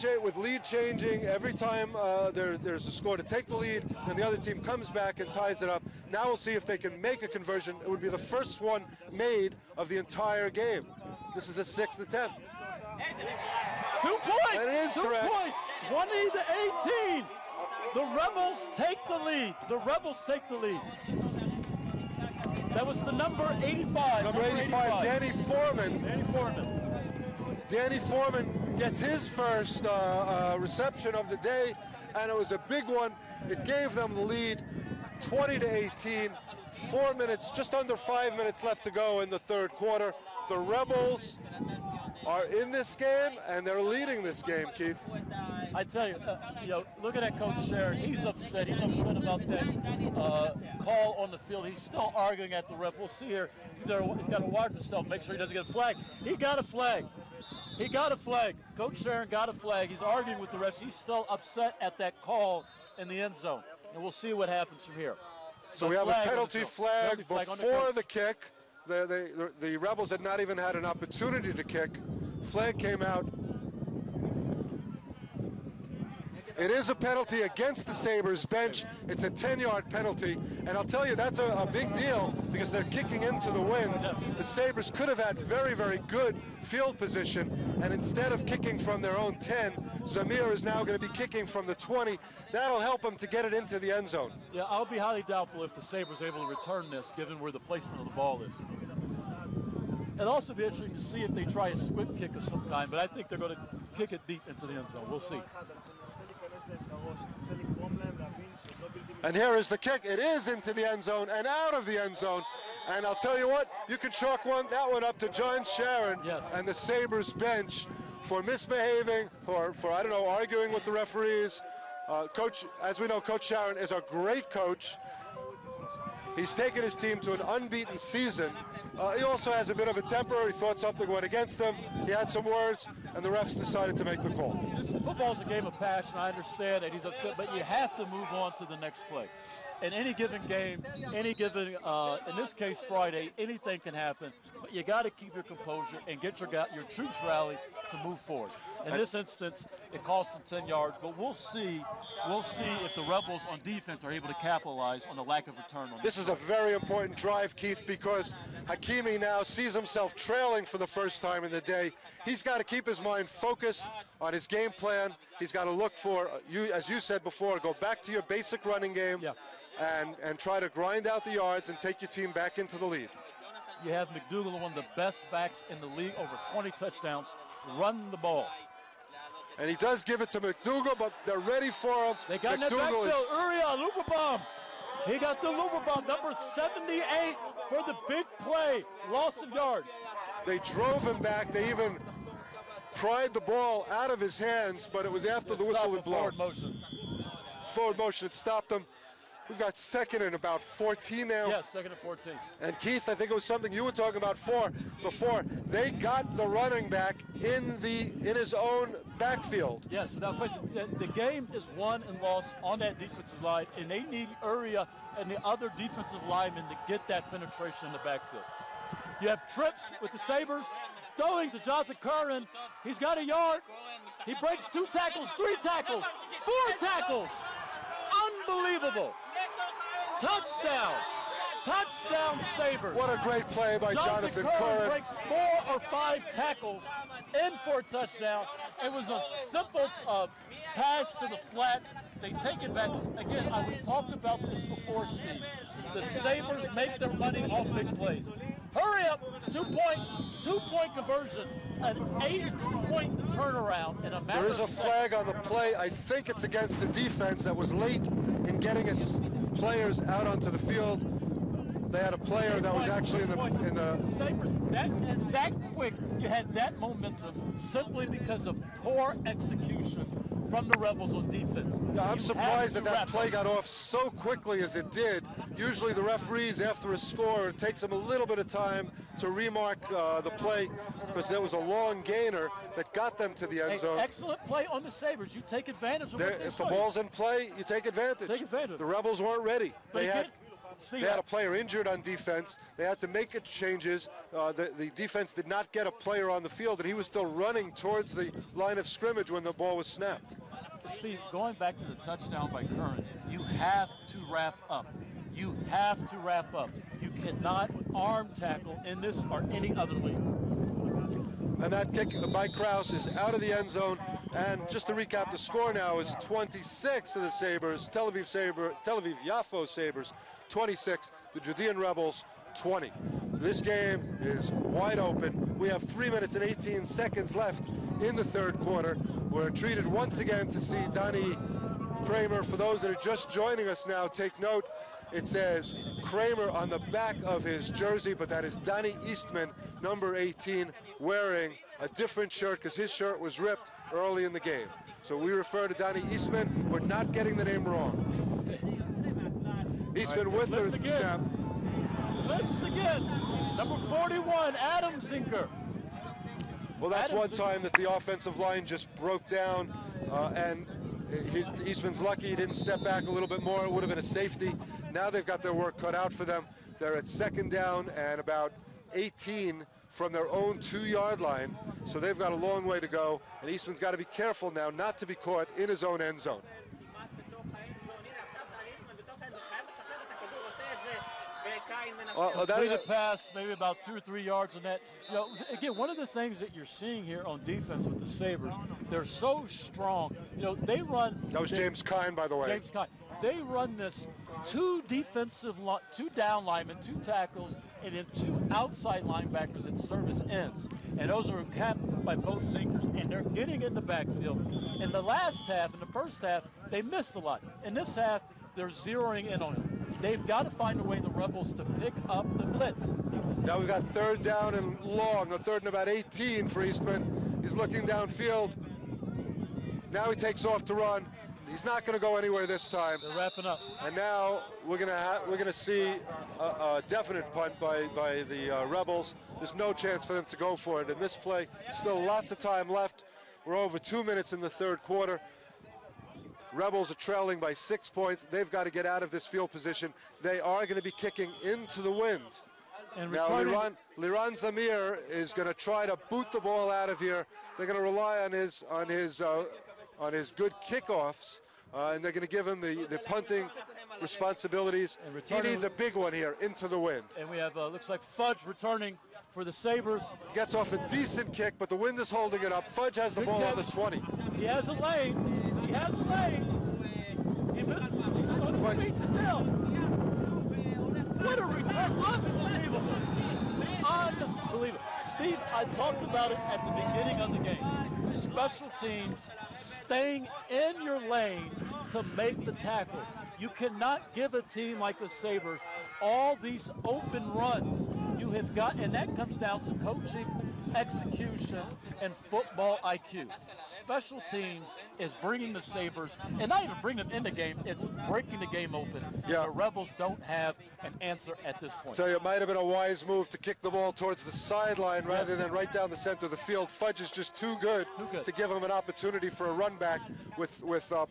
Speaker 3: changing. Every time there's a score to take the lead, then the other team comes back and ties it up. Now we'll see if they can make a conversion. It would be the first one made of the entire game. This is the 6th attempt.
Speaker 4: 2 points.
Speaker 3: That is correct.
Speaker 4: 2 points. 20-18. The Rebels take the lead. The Rebels take the lead. That was the number 85.
Speaker 3: Number 85, Danny Foreman. Danny Foreman gets his first reception of the day, and it was a big one. It gave them the lead, 20-18. 4 minutes, just under 5 minutes left to go in the third quarter. The Rebels are in this game, and they're leading this game, Keith.
Speaker 4: I tell you, looking at Coach Sharon, he's upset. He's upset about that call on the field. He's still arguing at the ref. We'll see here. He's got to watch himself, make sure he doesn't get a flag. He got a flag. He got a flag. Coach Sharon got a flag. He's arguing with the refs. He's still upset at that call in the end zone. And we'll see what happens from here.
Speaker 3: So we have a penalty flag before the kick. The Rebels had not even had an opportunity to kick. Flag came out. It is a penalty against the Sabres bench. It's a 10-yard penalty. And I'll tell you, that's a big deal because they're kicking into the wind. The Sabres could have had very, very good field position. And instead of kicking from their own 10, Zamir is now going to be kicking from the 20. That'll help them to get it into the end zone.
Speaker 4: Yeah, I'll be highly doubtful if the Sabres are able to return this, given where the placement of the ball is. It'll also be interesting to see if they try a squib kick of some kind, but I think they're going to kick it deep into the end zone. We'll see.
Speaker 3: And here is the kick. It is into the end zone and out of the end zone. And I'll tell you what, you can chalk that one up to John Sharon and the Sabres bench for misbehaving or for, I don't know, arguing with the referees. Coach, as we know, Coach Sharon is a great coach. He's taken his team to an unbeaten season. He also has a bit of a temper. He thought something went against him. He had some words, and the refs decided to make the call.
Speaker 4: Football is a game of passion. I understand that he's upset, but you have to move on to the next play. In any given game, any given, in this case Friday, anything can happen, but you got to keep your composure and get your troops rallied to move forward. In this instance, it cost them 10 yards, but we'll see if the Rebels on defense are able to capitalize on the lack of return on
Speaker 3: this is a very important drive, Keith, because Hakimi now sees himself trailing for the first time in the day. He's got to keep his mind focused on his game plan. He's got to look for, as you said before, go back to your basic running game and try to grind out the yards and take your team back into the lead.
Speaker 4: You have McDougal, one of the best backs in the league, over 20 touchdowns, run the ball.
Speaker 3: And he does give it to McDougal, but they're ready for him.
Speaker 4: They got in that backfield. Uriah, Luba bomb. He got the Luba bomb, number 78 for the big play. Loss of yards.
Speaker 3: They drove him back. They even pried the ball out of his hands, but it was after the whistle had blown.
Speaker 4: Forward motion.
Speaker 3: Forward motion, it stopped them. We've got second and about 14 now.
Speaker 4: Yes, second and 14.
Speaker 3: And Keith, I think it was something you were talking about before. They got the running back in his own backfield.
Speaker 4: Yes, without question. The game is won and lost on that defensive line, and they need Uriah and the other defensive linemen to get that penetration in the backfield. You have trips with the Sabres, throwing to Jonathan Curran. He's got a yard. He breaks 2 tackles, 3 tackles, 4 tackles. Unbelievable. Touchdown. Touchdown, Sabres.
Speaker 3: What a great play by Jonathan Curran.
Speaker 4: Breaks 4 or 5 tackles in for a touchdown. It was a simple pass to the flats. They take it back. Again, we talked about this before, Steve. the Sabres make their money off big plays. Hurry up, two-point conversion, an 8-point turnaround in a matter
Speaker 3: There is a
Speaker 4: of
Speaker 3: flag on the play. I think it's against the defense that was late in getting its players out onto the field. They had a player that was actually in the
Speaker 4: Sabres, that quick, you had that momentum simply because of poor execution from the Rebels on defense.
Speaker 3: Yeah, I'm surprised that play got off so quickly as it did. Usually the referees, after a score, it takes them a little bit of time to remark the play because there was a long gainer that got them to the end zone.
Speaker 4: Excellent play on the Sabres. You take advantage of it.
Speaker 3: If the ball's in play, you take advantage. The Rebels weren't ready. They had a player injured on defense. They had to make changes. The defense did not get a player on the field, and he was still running towards the line of scrimmage when the ball was snapped.
Speaker 4: Steve, going back to the touchdown by Curran, you have to wrap up. You have to wrap up. You cannot arm tackle in this or any other league.
Speaker 3: And that kick by Kraus is out of the end zone. And just to recap, the score now is 26 to the Sabres, Tel Aviv Yafo Sabres 26, the Judean Rebels 20. So this game is wide open. We have 3 minutes and 18 seconds left in the third quarter. We're treated once again to see Danny Kramer. For those that are just joining us now, take note. It says Kramer on the back of his jersey, but that is Danny Eastman, number 18, wearing a different shirt because his shirt was ripped early in the game. So we refer to Danny Eastman. We're not getting the name wrong. Eastman with the snap.
Speaker 4: Let's again. Number 41, Adam Zinker.
Speaker 3: Well, that's one time that the offensive line just broke down, and Eastman's lucky he didn't step back a little bit more. It would have been a safety. Now they've got their work cut out for them. They're at second down and about 18 from their own 2-yard line. So they've got a long way to go. And Eastman's got to be careful now not to be caught in his own end zone.
Speaker 4: Completed pass, maybe about 2 or 3 yards on that. You know, again, one of the things that you're seeing here on defense with the Sabres, they're so strong. You know, they run.
Speaker 3: That was James Kine, by the way.
Speaker 4: James Kine. They run this 2 down linemen, 2 tackles, and then 2 outside linebackers that serve as ends. And those are capped by both Zinkers, and they're getting in the backfield. In the last half, in the first half, they missed a lot. In this half, they're zeroing in on it. They've got to find a way, the Rebels, to pick up the blitz.
Speaker 3: Now we've got third down and long, a third and about 18 for Eastman. He's looking downfield. Now he takes off to run. He's not going to go anywhere this time.
Speaker 4: They're wrapping up.
Speaker 3: And now we're going to see a definite punt by the Rebels. There's no chance for them to go for it in this play. Still lots of time left. We're over 2 minutes in the third quarter. Rebels are trailing by 6 points. They've got to get out of this field position. They are going to be kicking into the wind.
Speaker 4: And
Speaker 3: now Liran Zamir is going to try to boot the ball out of here. They're going to rely on his good kickoffs, and they're going to give him the punting responsibilities. He needs a big one here into the wind.
Speaker 4: And we have looks like Fudge returning for the Sabres.
Speaker 3: Gets off a decent kick, but the wind is holding it up. Fudge has the ball on the 20.
Speaker 4: He has a lane. He has a lane. He's on his feet still. What a return. Unbelievable. Unbelievable. Steve, I talked about it at the beginning of the game. Special teams staying in your lane to make the tackle. You cannot give a team like the Sabres all these open runs. You have got, and that comes down to coaching, execution, and football IQ. Special teams is bringing the Sabres, and not even bringing them in the game, it's breaking the game open.
Speaker 3: Yeah.
Speaker 4: The Rebels don't have an answer at this point.
Speaker 3: Tell you, it might have been a wise move to kick the ball towards the sideline rather than right down the center of the field. Fudge is just too good to give him an opportunity for a run back with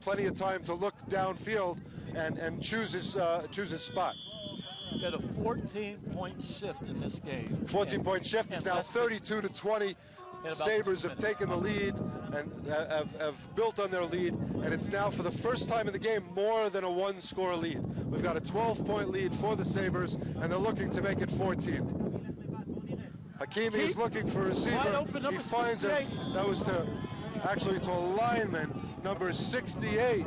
Speaker 3: plenty of time to look downfield and choose his spot.
Speaker 4: We had a 14-point shift in this game.
Speaker 3: 14-point shift is now 32-20. Sabres have taken the lead and have built on their lead, and it's now for the first time in the game more than a 1-score lead. We've got a 12-point lead for the Sabres, and they're looking to make it 14. Hakimi is looking for a receiver. He finds it. That was to a lineman, number 68,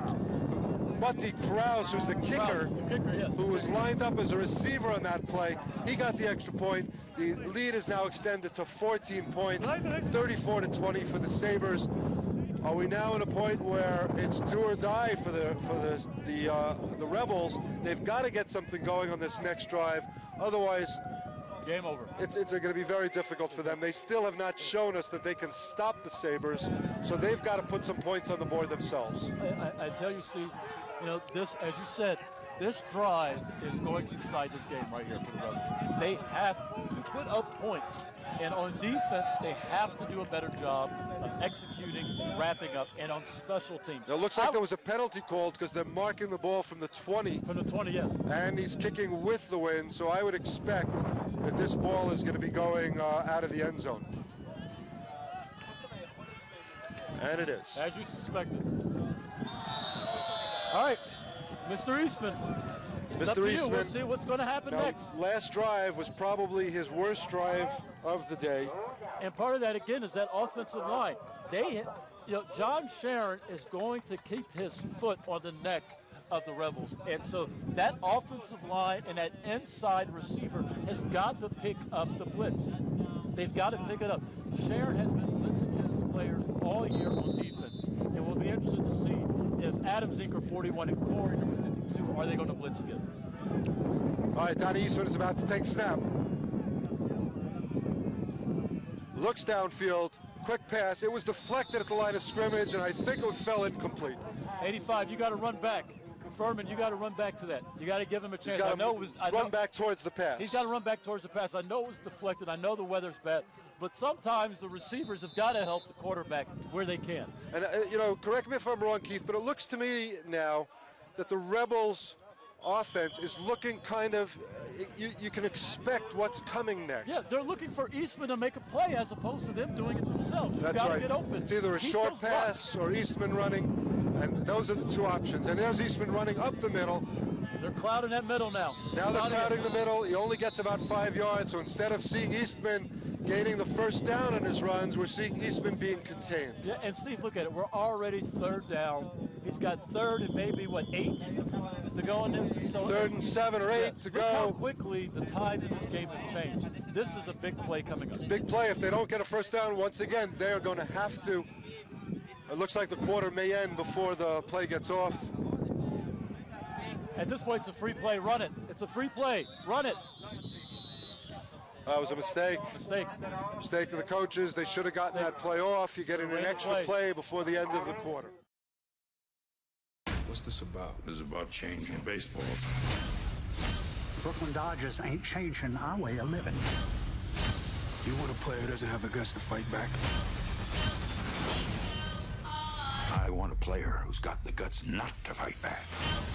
Speaker 3: Matti Kraus, who's the kicker,
Speaker 4: yes.
Speaker 3: who was lined up as a receiver on that play. He got the extra point. The lead is now extended to 14 points, 34-20 for the Sabres. Are we now at a point where it's do or die for the Rebels? They've got to get something going on this next drive, otherwise
Speaker 4: game over.
Speaker 3: It's going to be very difficult for them. They still have not shown us that they can stop the Sabres, so they've got to put some points on the board themselves.
Speaker 4: I tell you, Steve, you know, this, as you said, this drive is going to decide this game right here for the Rebels. They have to put up points, and on defense, they have to do a better job of executing, wrapping up, and on special teams.
Speaker 3: Now, it looks like there was a penalty called because they're marking the ball from the 20.
Speaker 4: From the 20, yes.
Speaker 3: And he's kicking with the wind, so I would expect that this ball is going to be going out of the end zone. And it is.
Speaker 4: As you suspected. All right, Mr. Eastman.
Speaker 3: Mr. Eastman.
Speaker 4: We'll see what's going to happen next.
Speaker 3: Last drive was probably his worst drive of the day.
Speaker 4: And part of that, again, is that offensive line. They, you know, John Sharon is going to keep his foot on the neck of the Rebels. And so that offensive line and that inside receiver has got to pick up the blitz. They've got to pick it up. Sharon has been blitzing his players all year on defense. And we'll be interested to see if Adam Zinker, 41, and Corey, number 52, are they going to blitz again?
Speaker 3: All right, Donnie Eastman is about to take snap. Looks downfield, quick pass. It was deflected at the line of scrimmage, and I think it fell incomplete.
Speaker 4: 85, you got to run back. Furman, you got to run back to that. You got to give him a chance.
Speaker 3: He's got to run back towards the pass.
Speaker 4: He's got to run back towards the pass. I know it was deflected. I know the weather's bad. But sometimes the receivers have got to help the quarterback where they can.
Speaker 3: And, you know, correct me if I'm wrong, Keith, but it looks to me now that the Rebels' offense is looking kind of, you can expect what's coming next.
Speaker 4: Yeah, they're looking for Eastman to make a play as opposed to them doing it themselves. You've
Speaker 3: That's
Speaker 4: got
Speaker 3: right.
Speaker 4: to get open.
Speaker 3: It's either a short pass or Eastman running, and those are the two options. And there's Eastman running up the middle.
Speaker 4: They're clouding that middle now.
Speaker 3: Now they're clouding the middle. He only gets about 5 yards, so instead of seeing Eastman gaining the first down in his runs, we're seeing Eastman being contained.
Speaker 4: Yeah, and Steve, look at it. We're already third down. He's got third and maybe, what, 8 to go in this? And so,
Speaker 3: third and 7 or 8 to go.
Speaker 4: Look how quickly the tides of this game have changed. This is a big play coming up.
Speaker 3: Big play. If they don't get a first down, once again, they're going to have to. It looks like the quarter may end before the play gets off.
Speaker 4: At this point, it's a free play. Run it. It's a free play. Run it.
Speaker 3: That was a mistake. Mistake of the coaches. They should have gotten that play off. You're getting an extra play before the end of the quarter.
Speaker 16: What's this about? This is about changing baseball.
Speaker 17: Brooklyn Dodgers ain't changing our way of living.
Speaker 16: You want a player who doesn't have the guts to fight back? I want a player who's got the guts not to fight back.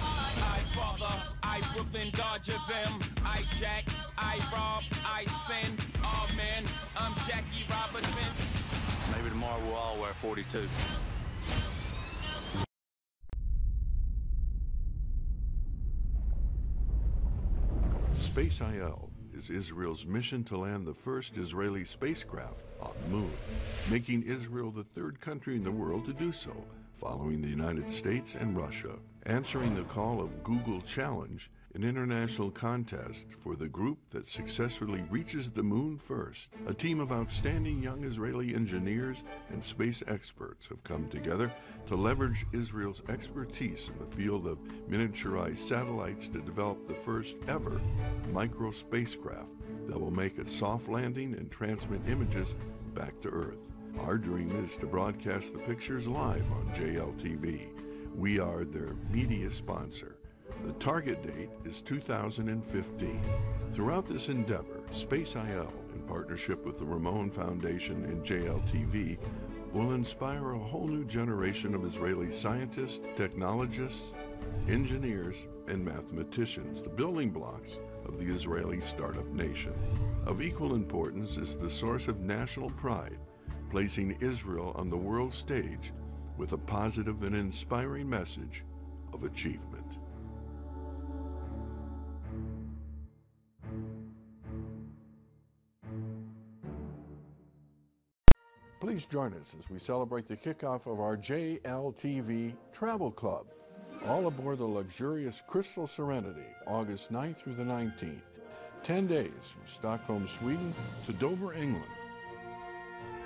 Speaker 18: I father, I Brooklyn Dodger them. I Jack, I rob, I sin. Oh man, I'm Jackie Robinson.
Speaker 19: Maybe tomorrow we'll all wear 42.
Speaker 20: Space IL is Israel's mission to land the first Israeli spacecraft on the moon, making Israel the third country in the world to do so, following the United States and Russia. Answering the call of Google Challenge, an international contest for the group that successfully reaches the moon first. A team of outstanding young Israeli engineers and space experts have come together to leverage Israel's expertise in the field of miniaturized satellites to develop the first ever micro spacecraft that will make a soft landing and transmit images back to Earth. Our dream is to broadcast the pictures live on JLTV. We are their media sponsor. The target date is 2015. Throughout this endeavor, Space IL, in partnership with the Ramon Foundation and JLTV, will inspire a whole new generation of Israeli scientists, technologists, engineers, and mathematicians, the building blocks of the Israeli startup nation. Of equal importance is the source of national pride, placing Israel on the world stage with a positive and inspiring message of achievement. Please join us as we celebrate the kickoff of our JLTV Travel Club. all aboard the luxurious Crystal Serenity, August 9th through the 19th. 10 days from Stockholm, Sweden to Dover, England.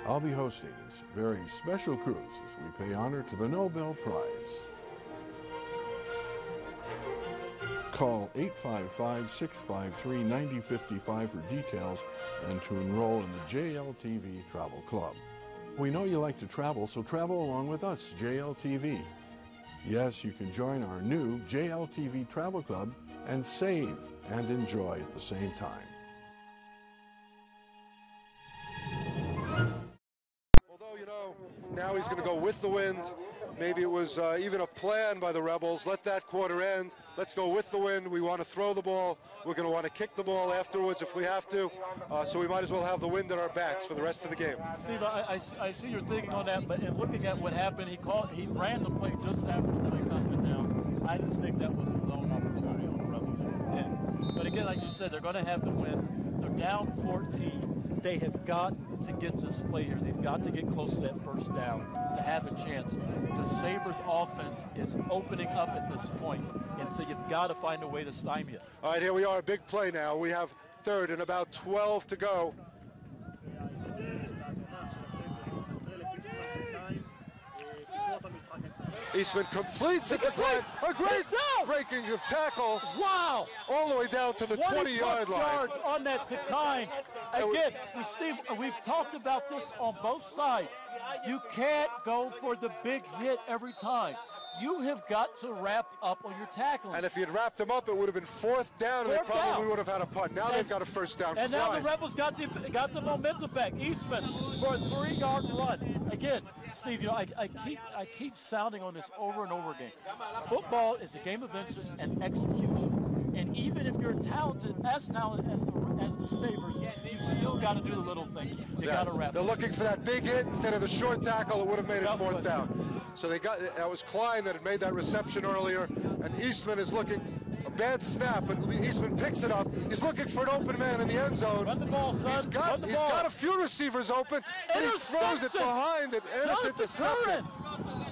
Speaker 20: I'll be hosting this very special cruise as we pay honor to the Nobel Prize. Call 855-653-9055 for details and to enroll in the JLTV Travel Club. We know you like to travel, so travel along with us, JLTV. Yes, you can join our new JLTV Travel Club and save and enjoy at the same time.
Speaker 3: Although, you know, now he's going to go with the wind. Maybe it was even a plan by the Rebels. Let that quarter end. Let's go with the wind. We want to throw the ball. We're going to want to kick the ball afterwards if we have to. So we might as well have the wind at our backs for the rest of the game.
Speaker 4: Steve, I see your thinking on that, but in looking at what happened, he ran the play just after the play coming down. I just think that was a blown opportunity on the Rebels. But again, like you said, they're going to have the win. They're down 14. They have got to get this play here. They've got to get close to that first down to have a chance. The Sabres offense is opening up at this point, and so you've got to find a way to stymie it.
Speaker 3: All right, here we are, a big play now. We have third and about 12 to go. Eastman completes it. A great breaking of tackle.
Speaker 4: Wow!
Speaker 3: All the way down to the 20-yard line.
Speaker 4: Yards on that Takine. Again, Steve, we've talked about this on both sides. You can't go for the big hit every time. You have got to wrap up on your tackling.
Speaker 3: And if you'd wrapped him up, it would have been fourth down, and they probably would have had a punt. Now they've got a first down.
Speaker 4: And now the Rebels got the momentum back. Eastman for a 3-yard run. Again, Steve, you know, I keep sounding on this over and over again. Football is a game of inches and execution. And even if you're talented as the Sabres, you still got to do the little things. You got to wrap.
Speaker 3: They're looking for that big hit instead of the short tackle that would have made it fourth down. So that was Klein that had made that reception earlier, and Eastman is looking. A bad snap, but Eastman picks it up. He's looking for an open man in the end zone.
Speaker 4: Run the ball, son.
Speaker 3: He's got a few receivers open, and he throws it behind it, and it's intercepted.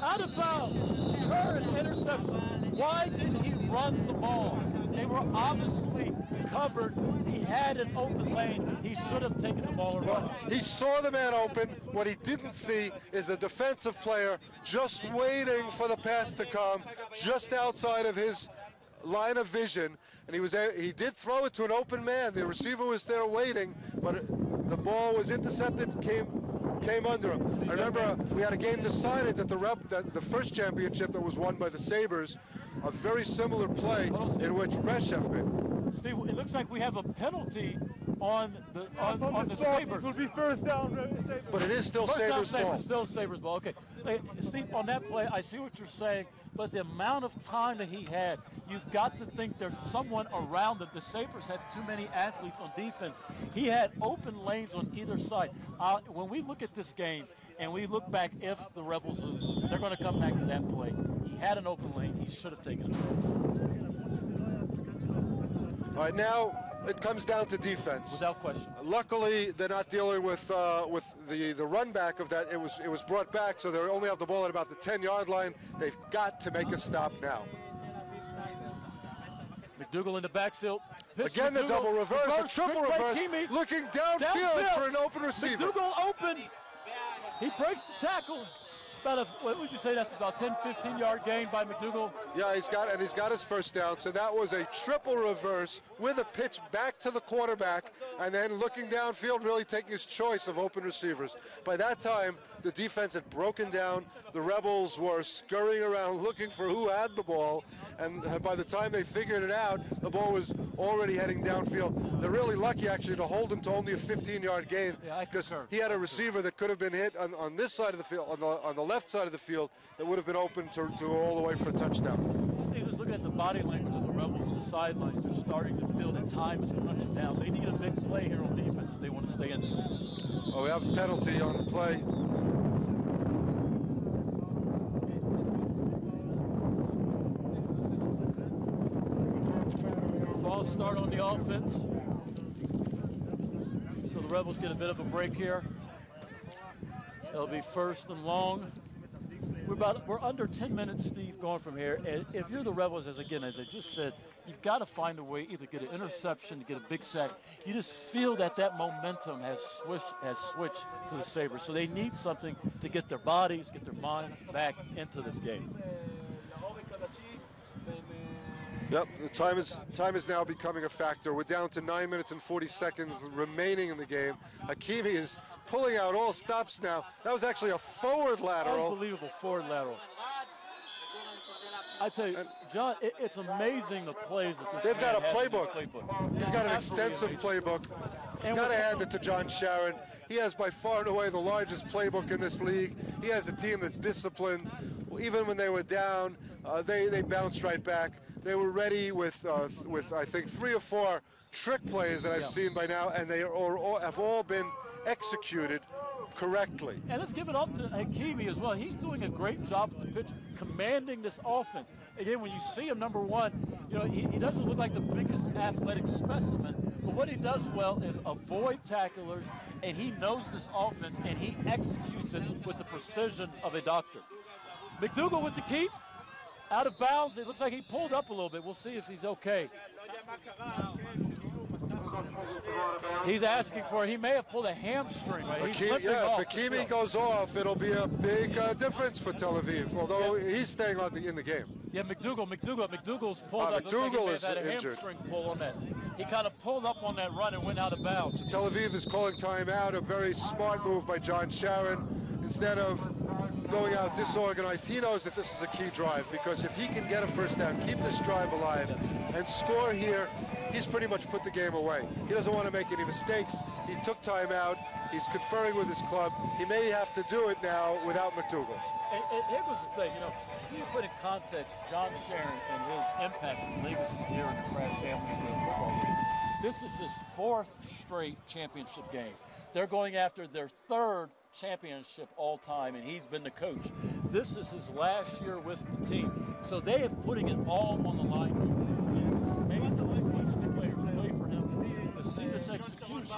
Speaker 4: Out of bounds. Curran, interception. Why didn't he run the ball? They were obviously covered. He had an open lane. He should have taken the ball and run.
Speaker 3: He saw the man open. What he didn't see is the defensive player just waiting for the pass to come, just outside of his line of vision, and he did throw it to an open man. The receiver was there waiting, but the ball was intercepted, came under him. I remember we had a game decided that the first championship that was won by the Sabres, a very similar play in which Reshev made.
Speaker 4: Steve, it looks like we have a penalty on the Sabres.
Speaker 9: It will be first down.
Speaker 3: But it is still Sabres ball.
Speaker 4: Still Sabres ball. Okay, Steve, on that play, I see what you're saying, but the amount of time that he had, you've got to think there's someone around it. The Sabres have too many athletes on defense. He had open lanes on either side. When we look at this game and we look back, if the Rebels lose, they're going to come back to that play. He had an open lane. He should have taken it.
Speaker 3: All right, now it comes down to defense.
Speaker 4: Without question.
Speaker 3: Luckily, they're not dealing with the run back of that. It was brought back, so they only have the ball at about the 10-yard line. They've got to make a stop now.
Speaker 4: McDougal in the backfield.
Speaker 3: Again, the double reverse, a triple reverse, looking downfield for an open receiver.
Speaker 4: McDougal open. He breaks the tackle. What would you say? That's about 10, 15-yard gain by McDougal.
Speaker 3: Yeah, he's got his first down. So that was a triple reverse with a pitch back to the quarterback, and then looking downfield, really taking his choice of open receivers. By that time, the defense had broken down. The Rebels were scurrying around looking for who had the ball, and by the time they figured it out, the ball was already heading downfield. They're really lucky, actually, to hold him to only a 15-yard gain, because he had a receiver that could have been hit on this side of the field, on the left side of the field, that would have been open to go all the way for a touchdown.
Speaker 4: Steve, just looking at the body language of the Rebels on the sidelines, they're starting to feel that time is crunching down. They need a big play here on defense if they want to stay in this.
Speaker 3: Oh, we have a penalty on the play.
Speaker 4: False start on the offense. So the Rebels get a bit of a break here. It'll be first and long. We're under 10 minutes, Steve, going from here. And if you're the Rebels, as I just said, you've got to find a way, either get an interception, get a big sack. You just feel that momentum has switched to the Sabres. So they need something to get their bodies, get their minds back into this game.
Speaker 3: Yep, the time is now becoming a factor. We're down to 9 minutes and 40 seconds remaining in the game. Hakimi is pulling out all stops now. That was actually a forward lateral.
Speaker 4: Unbelievable forward lateral. I tell you, John, it's amazing the plays that this
Speaker 3: They've got a
Speaker 4: man has in his
Speaker 3: playbook. He's got an extensive playbook. Got to hand it to John Sharon. He has by far and away the largest playbook in this league. He has a team that's disciplined. Even when they were down, they bounced right back. They were ready with I think 3 or 4 trick plays that I've seen by now, and they have all been executed correctly.
Speaker 4: And let's give it up to Hakimi as well. He's doing a great job with the pitch, commanding this offense. Again, when you see him, number one, he doesn't look like the biggest athletic specimen, but what he does well is avoid tacklers, and he knows this offense, and he executes it with the precision of a doctor. McDougall with the keep. Out of bounds. It looks like he pulled up a little bit. We'll see if he's okay. He's asking for it. He may have pulled a hamstring. Right?
Speaker 3: If Hakimi goes off, it'll be a big difference for Tel Aviv, although he's staying in the game.
Speaker 4: Yeah, McDougall's pulled up.
Speaker 3: McDougall is
Speaker 4: had a
Speaker 3: injured.
Speaker 4: Hamstring pull on that. He kind of pulled up on that run and went out of bounds.
Speaker 3: So Tel Aviv is calling timeout, a very smart move by John Sharon. Instead of going out disorganized, he knows that this is a key drive, because if he can get a first down, keep this drive alive, and score here, he's pretty much put the game away. He doesn't want to make any mistakes. He took time out. He's conferring with his club. He may have to do it now without McDougall.
Speaker 4: And here was the thing, you put in context John Sharon and his impact and legacy here in the Kraft family for the football league. This is his 4th straight championship game. They're going after their 3rd championship all time, and he's been the coach. This is his last year with the team. So they are putting it all on the line. And it's amazing to see these players play for him, to see this execution.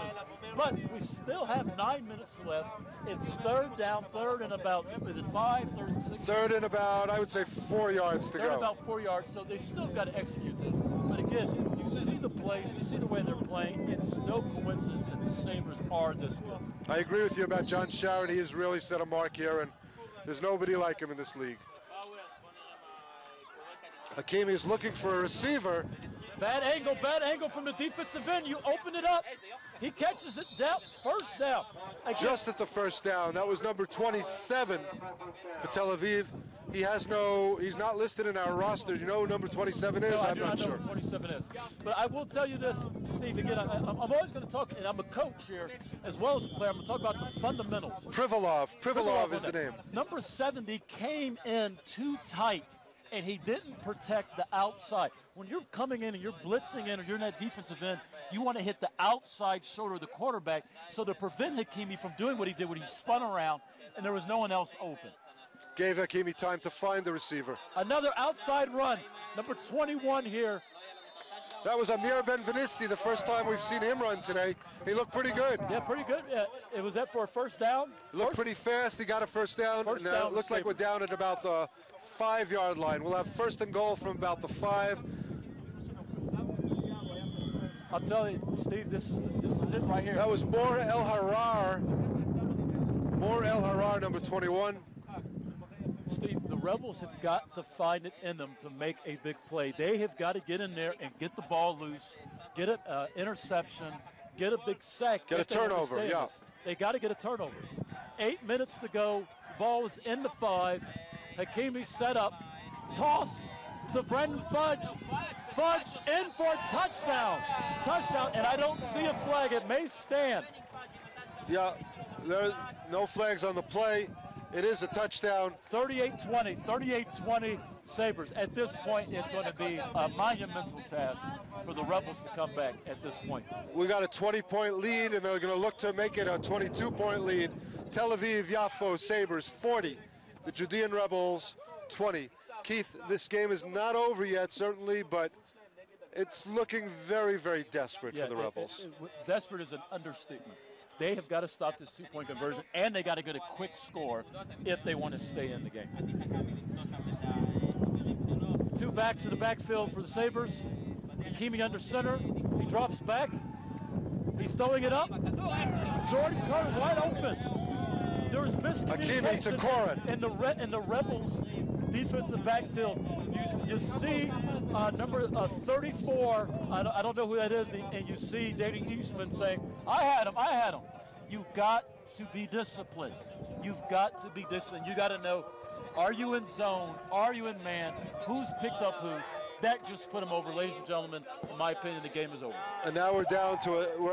Speaker 4: But we still have 9 minutes left. It's third and about, is it 5, 3rd and 6?
Speaker 3: Third and about, I would say 4 yards to go.
Speaker 4: About 4 yards, so they still got to execute this. But again, you see the plays, you see the way they're playing. It's no coincidence that the Sabres are this good.
Speaker 3: I agree with you about John Sharon. He has really set a mark here, and there's nobody like him in this league. Hakimi is looking for a receiver.
Speaker 4: Bad angle from the defensive end. You open it up. He catches it down, first down.
Speaker 3: Just at the first down. That was number 27 for Tel Aviv. He's not listed in our roster. You know who number 27 is? I'm not sure.
Speaker 4: I know who 27 is. But I will tell you this, Steve, again, I'm always going to talk, and I'm a coach here as well as a player. I'm going to talk about the fundamentals.
Speaker 3: Privilov is the name.
Speaker 4: Number 70 came in too tight, and he didn't protect the outside. When you're coming in and you're blitzing in or you're in that defensive end, you want to hit the outside shoulder of the quarterback. So to prevent Hakimi from doing what he did when he spun around and there was no one else open.
Speaker 3: Gave Hakimi time to find the receiver.
Speaker 4: Another outside run, number 21 here.
Speaker 3: That was Amir Benvenisti, the first time we've seen him run today. He looked pretty good.
Speaker 4: Yeah, pretty good. Yeah. It was that for a first down?
Speaker 3: Looked pretty fast. He got a first down.
Speaker 4: First down
Speaker 3: it looked like we're down at about the 5-yard line. We'll have first and goal from about the 5.
Speaker 4: I'll tell you, Steve, this is it right here.
Speaker 3: That was Mor El Harar. Mor El Harar, number 21.
Speaker 4: Steve, the Rebels have got to find it in them to make a big play. They have got to get in there and get the ball loose, get an interception, get a big sack.
Speaker 3: Get a turnover, yeah.
Speaker 4: They got to get a turnover. 8 minutes to go. Ball is in the 5. Hakimi set up. Toss to Brendan Fudge. Fudge in for a touchdown. Touchdown, and I don't see a flag. It may stand.
Speaker 3: Yeah, there are no flags on the play. It is a touchdown.
Speaker 4: 38-20, 38-20 Sabres. At this point, it's going to be a monumental task for the Rebels to come back at this point.
Speaker 3: We got a 20-point lead, and they're going to look to make it a 22-point lead. Tel Aviv, Yafo, Sabres, 40. The Judean Rebels, 20. Keith, this game is not over yet, certainly, but it's looking very, very desperate for the Rebels.
Speaker 4: Desperate is an understatement. They have got to stop this two-point conversion, and they got to get a quick score if they want to stay in the game. Two backs in the backfield for the Sabres. Hakimi under center. He drops back. He's throwing it up. Jordan Curran wide open. There was miscommunication in the Rebels defensive backfield. You see number 34, I don't know who that is, and you see Danny Eastman saying, I had him. You've got to be disciplined. You've got to be disciplined. You got to know, are you in zone? Are you in man? Who's picked up who? That just put him over. Ladies and gentlemen, in my opinion, the game is over.
Speaker 3: And now we're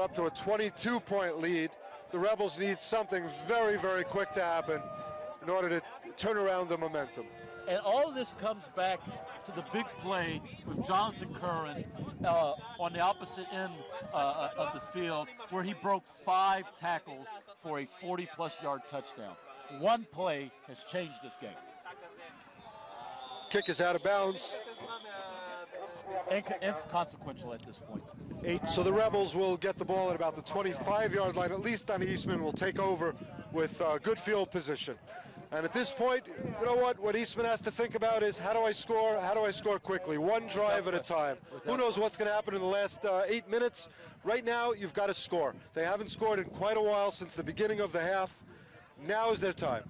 Speaker 3: up to a 22-point lead. The Rebels need something very, very quick to happen in order to turn around the momentum.
Speaker 4: And all of this comes back to the big play with Jonathan Curran on the opposite end of the field, where he broke 5 tackles for a 40-plus yard touchdown. One play has changed this game.
Speaker 3: Kick is out of bounds.
Speaker 4: And it's consequential at this point.
Speaker 3: So the Rebels will get the ball at about the 25-yard line. At least Donnie Eastman will take over with good field position. And at this point, you know what Eastman has to think about is, how do I score? How do I score quickly? One drive at a time. Who knows what's going to happen in the last 8 minutes? Right now, you've got to score. They haven't scored in quite a while since the beginning of the half. Now is their time.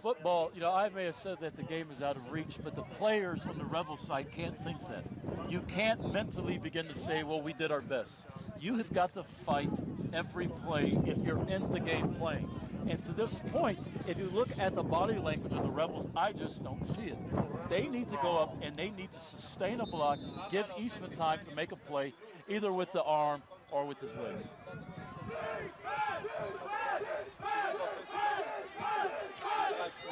Speaker 4: Football, I may have said that the game is out of reach, but the players on the Rebel side can't think that. You can't mentally begin to say, well, we did our best. You have got to fight every play if you're in the game playing. And to this point, if you look at the body language of the Rebels, I just don't see it. They need to go up and they need to sustain a block, give Eastman time to make a play, either with the arm or with his legs.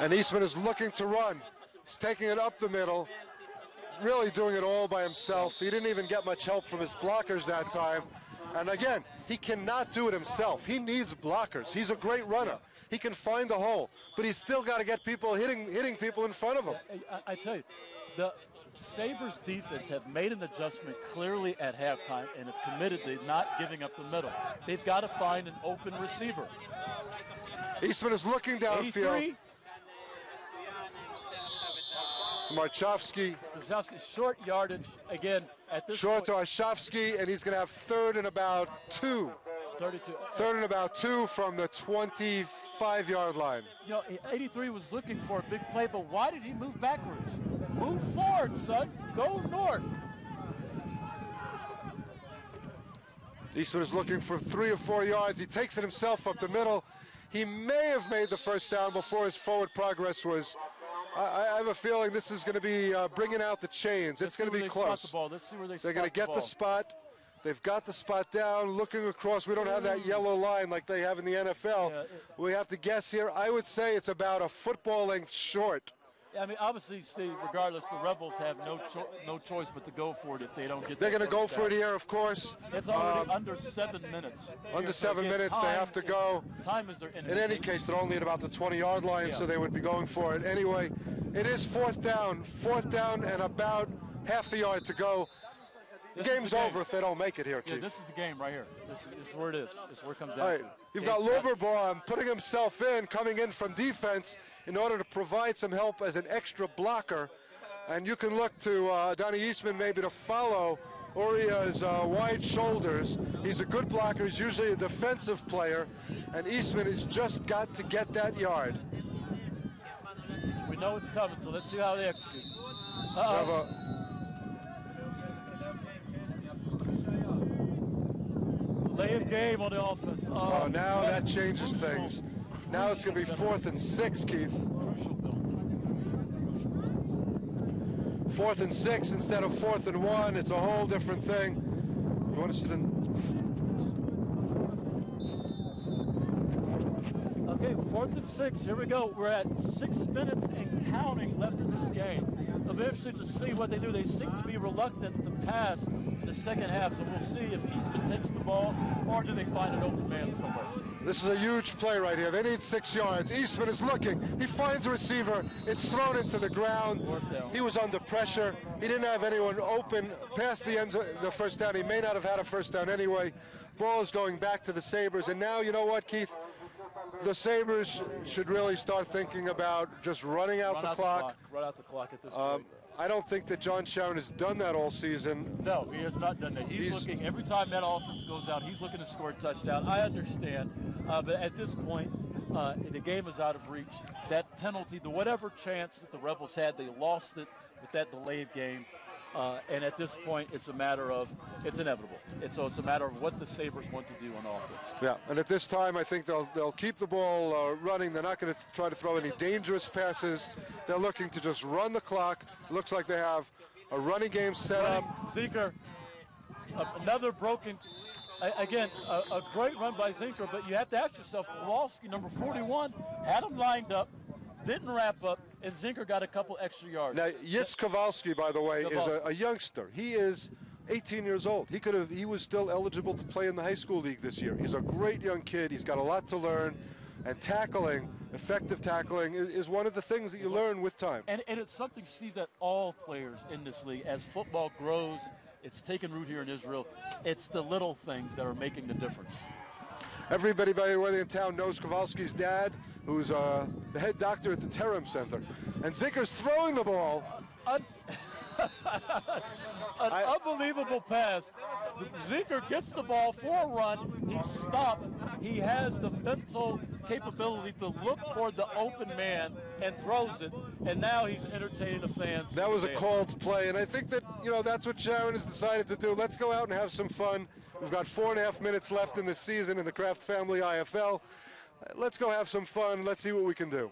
Speaker 3: And Eastman is looking to run. He's taking it up the middle, really doing it all by himself. He didn't even get much help from his blockers that time. And again, he cannot do it himself. He needs blockers. He's a great runner. He can find the hole, but he's still got to get people hitting people in front of him.
Speaker 4: I tell you, the Sabres defense have made an adjustment clearly at halftime and have committed to not giving up the middle. They've got to find an open receiver.
Speaker 3: Eastman is looking downfield. Marchovsky.
Speaker 4: Short yardage again at this
Speaker 3: short
Speaker 4: point.
Speaker 3: to Arshofsky, and he's going to have third and about 2.
Speaker 4: 32.
Speaker 3: Third and about 2 from the 25-yard line.
Speaker 4: 83 was looking for a big play, but why did he move backwards? Move forward, son. Go north.
Speaker 3: Eastman is looking for 3 or 4 yards. He takes it himself up the middle. He may have made the first down before his forward progress was. I have a feeling this is going to be bringing out the chains. It's going to be close.
Speaker 4: Let's see where
Speaker 3: They're going to get the spot. They've got the spot down, looking across. We don't have that yellow line like they have in the NFL. Yeah, we have to guess here. I would say it's about a football length short.
Speaker 4: I mean, obviously, Steve, regardless, the Rebels have no choice but to go for it if they don't get.
Speaker 3: They're going to go for it here, of course.
Speaker 4: It's already under 7 minutes.
Speaker 3: Under 7 minutes, they have to go.
Speaker 4: Time is their enemy.
Speaker 3: In any case, they're only at about the 20-yard line, so they would be going for it. Anyway, it is fourth down and about half a yard to go. The game's over if they don't make it here, Keith.
Speaker 4: Yeah, this is the game right here. This is where it is. This is where it comes down to.
Speaker 3: You've got Luberbaum putting himself in, coming in from defense in order to provide some help as an extra blocker. And you can look to Donnie Eastman maybe to follow Uriah's wide shoulders. He's a good blocker. He's usually a defensive player. And Eastman has just got to get that yard.
Speaker 4: We know it's coming, so let's see how they execute. Delay of game on the offense.
Speaker 3: Now that changes things. Now it's going to be 4th and 6, Keith. 4th and 6 instead of 4th and 1. It's a whole different thing. You want to sit in?
Speaker 4: Okay, 4th and 6. Here we go. We're at 6 minutes and counting left in this game. It'll be interesting to see what they do. They seem to be reluctant to pass in the second half, so we'll see if Eastman takes the ball or do they find an open man somewhere.
Speaker 3: This is a huge play right here. They need 6 yards. Eastman is looking. He finds a receiver. It's thrown into the ground. He was under pressure. He didn't have anyone open past the end of the first down. He may not have had a first down anyway, ball is going back to the Sabres, and now, you know what, Keith? The Sabres should really start thinking about just running out the clock.
Speaker 4: Run out the clock at this point.
Speaker 3: I don't think that John Sharon has done that all season.
Speaker 4: No, he has not done that. He's looking, every time that offense goes out, he's looking to score a touchdown. I understand, but at this point, the game is out of reach. That penalty, the whatever chance that the Rebels had, they lost it with that delayed game. And at this point, it's a matter of, it's inevitable. So it's a matter of what the Sabres want to do on offense.
Speaker 3: Yeah, and at this time, I think they'll keep the ball running. They're not going to try to throw any dangerous passes. They're looking to just run the clock. Looks like they have a running game set up.
Speaker 4: Zinker, another broken, again, a great run by Zinker, but you have to ask yourself, Kowalski, number 41, had him lined up, didn't wrap up, and Zinker got a couple extra yards.
Speaker 3: Now, Yitz Kowalski, by the way, is a youngster. He is 18 years old. He was still eligible to play in the high school league this year. He's a great young kid. He's got a lot to learn, and tackling, effective tackling, is one of the things that you learn with time.
Speaker 4: And it's something, Steve, that all players in this league, as football grows, it's taken root here in Israel, it's the little things that are making the difference.
Speaker 3: Everybody, by the way, in town knows Kowalski's dad, who's the head doctor at the Terem Center. And Zinker's throwing the ball.
Speaker 4: An unbelievable pass. Zinker gets the ball for a run. He's stopped. He has the mental capability to look for the open man and throws it. And now he's entertaining the fans.
Speaker 3: That was a called play. And I think that, that's what Sharon has decided to do. Let's go out and have some fun. We've got 4.5 minutes left in the season in the Kraft Family IFL. Let's go have some fun. Let's see what we can do.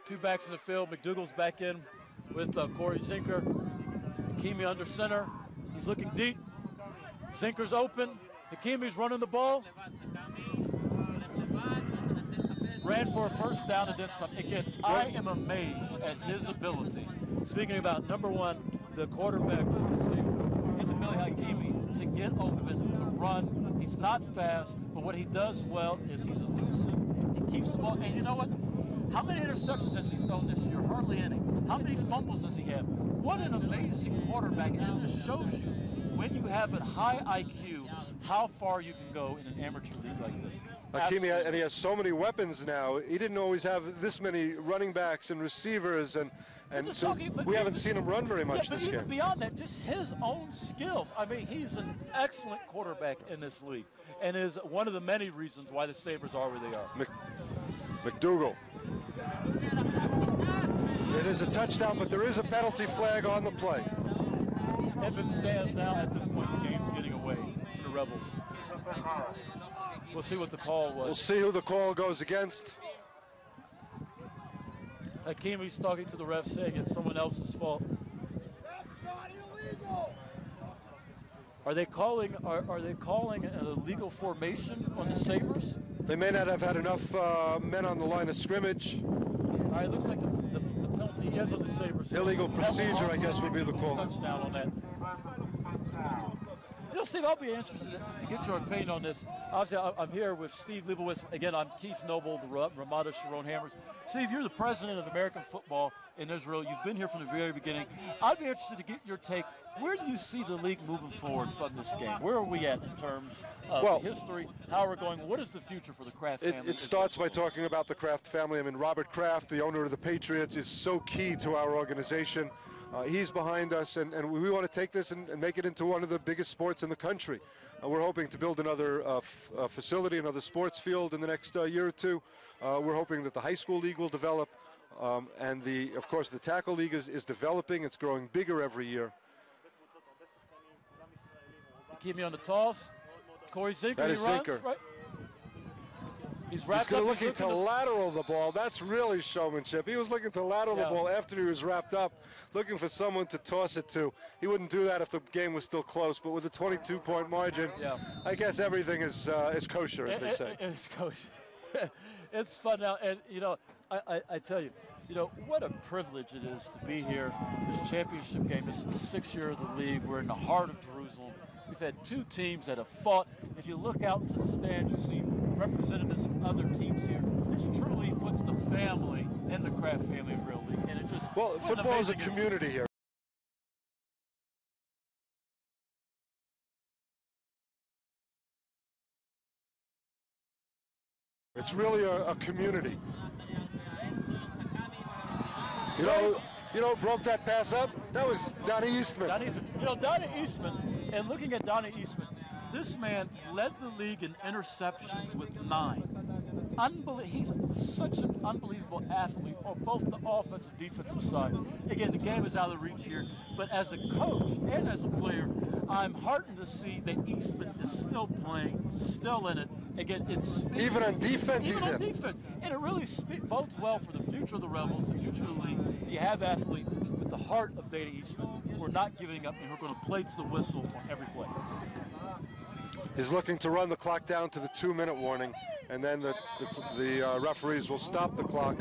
Speaker 4: Two backs in the field. McDougal's back in with Corey Zinker. Hakimi under center. He's looking deep. Zinker's open. Hakimi's running the ball. Ran for a first down and then something. Again, I am amazed at his ability. Speaking about number one, the quarterback for the Sabres, his ability, Hakimi, to get open, to run. He's not fast, but what he does well is he's elusive. He keeps the ball. And you know what? How many interceptions has he thrown this year? Hardly any. How many fumbles does he have? What an amazing quarterback. And it just shows you when you have a high IQ, how far you can go in an amateur league like this.
Speaker 3: Hakimi, and he has so many weapons now. He didn't always have this many running backs and receivers, and so we haven't seen him run very much this game.
Speaker 4: Even beyond that, just his own skills. I mean, he's an excellent quarterback in this league, and is one of the many reasons why the Sabres are where they are.
Speaker 3: McDougal. It is a touchdown, but there is a penalty flag on the play.
Speaker 4: If it stands now, at this point, the game's getting away from the Rebels. We'll see what the call was.
Speaker 3: We'll see who the call goes against.
Speaker 4: Hakimi's talking to the ref, saying it's someone else's fault. Are they calling? Are they calling an illegal formation on the Sabres?
Speaker 3: They may not have had enough men on the line of scrimmage.
Speaker 4: All right, it looks like the penalty is on the Sabres.
Speaker 3: Illegal procedure, I guess, would be the call.
Speaker 4: Touchdown on that. You know, Steve, I'll be interested to get your opinion on this. Obviously, I'm here with Steve Leibowitz. Again, I'm Keith Noble, the Ramada Sharon Hammers. Steve, you're the president of American football in Israel. You've been here from the very beginning. I'd be interested to get your take. Where do you see the league moving forward from this game? Where are we at in terms of history, how we're going? What is the future for the Kraft family?
Speaker 3: It starts by talking about the Kraft family. I mean, Robert Kraft, the owner of the Patriots, is so key to our organization. He's behind us, and we want to take this and make it into one of the biggest sports in the country. We're hoping to build another facility, another sports field in the next year or two. We're hoping that the high school league will develop, and of course, the tackle league is developing. It's growing bigger every year.
Speaker 4: Keep me on the toss. Corey Zinker.
Speaker 3: That is Zinker.
Speaker 4: Right? He's
Speaker 3: looking to lateral the ball. That's really showmanship. He was looking to lateral the ball after he was wrapped up, looking for someone to toss it to. He wouldn't do that if the game was still close, but with a 22-point margin, I guess everything is kosher, as they say.
Speaker 4: It's kosher. It's fun now, and I tell you, what a privilege it is to be here. This championship game. This is the 6th year of the league. We're in the heart of Jerusalem. We've had two teams that have fought. If you look out to the stands, you see representatives from other teams here. This truly puts the family in the Kraft family of Real League. And it just
Speaker 3: football is a community here. It's really a community. You know who broke that pass up? That was Donnie Eastman.
Speaker 4: Donnie Eastman. You know, Donnie Eastman, and looking at Donnie Eastman, this man led the league in interceptions with 9. He's such an unbelievable athlete on both the offensive and defensive side. Again, the game is out of reach here, but as a coach and as a player, I'm heartened to see that Eastman is still playing, still in it. Again, it's
Speaker 3: even on defense.
Speaker 4: Even on defense, and it really bodes well for the future of the Rebels, the future of the league. You have athletes with the heart of Donnie Eastman who are not giving up and who are going to play to the whistle on every play.
Speaker 3: He's looking to run the clock down to the 2-minute warning, and then the referees will stop the clock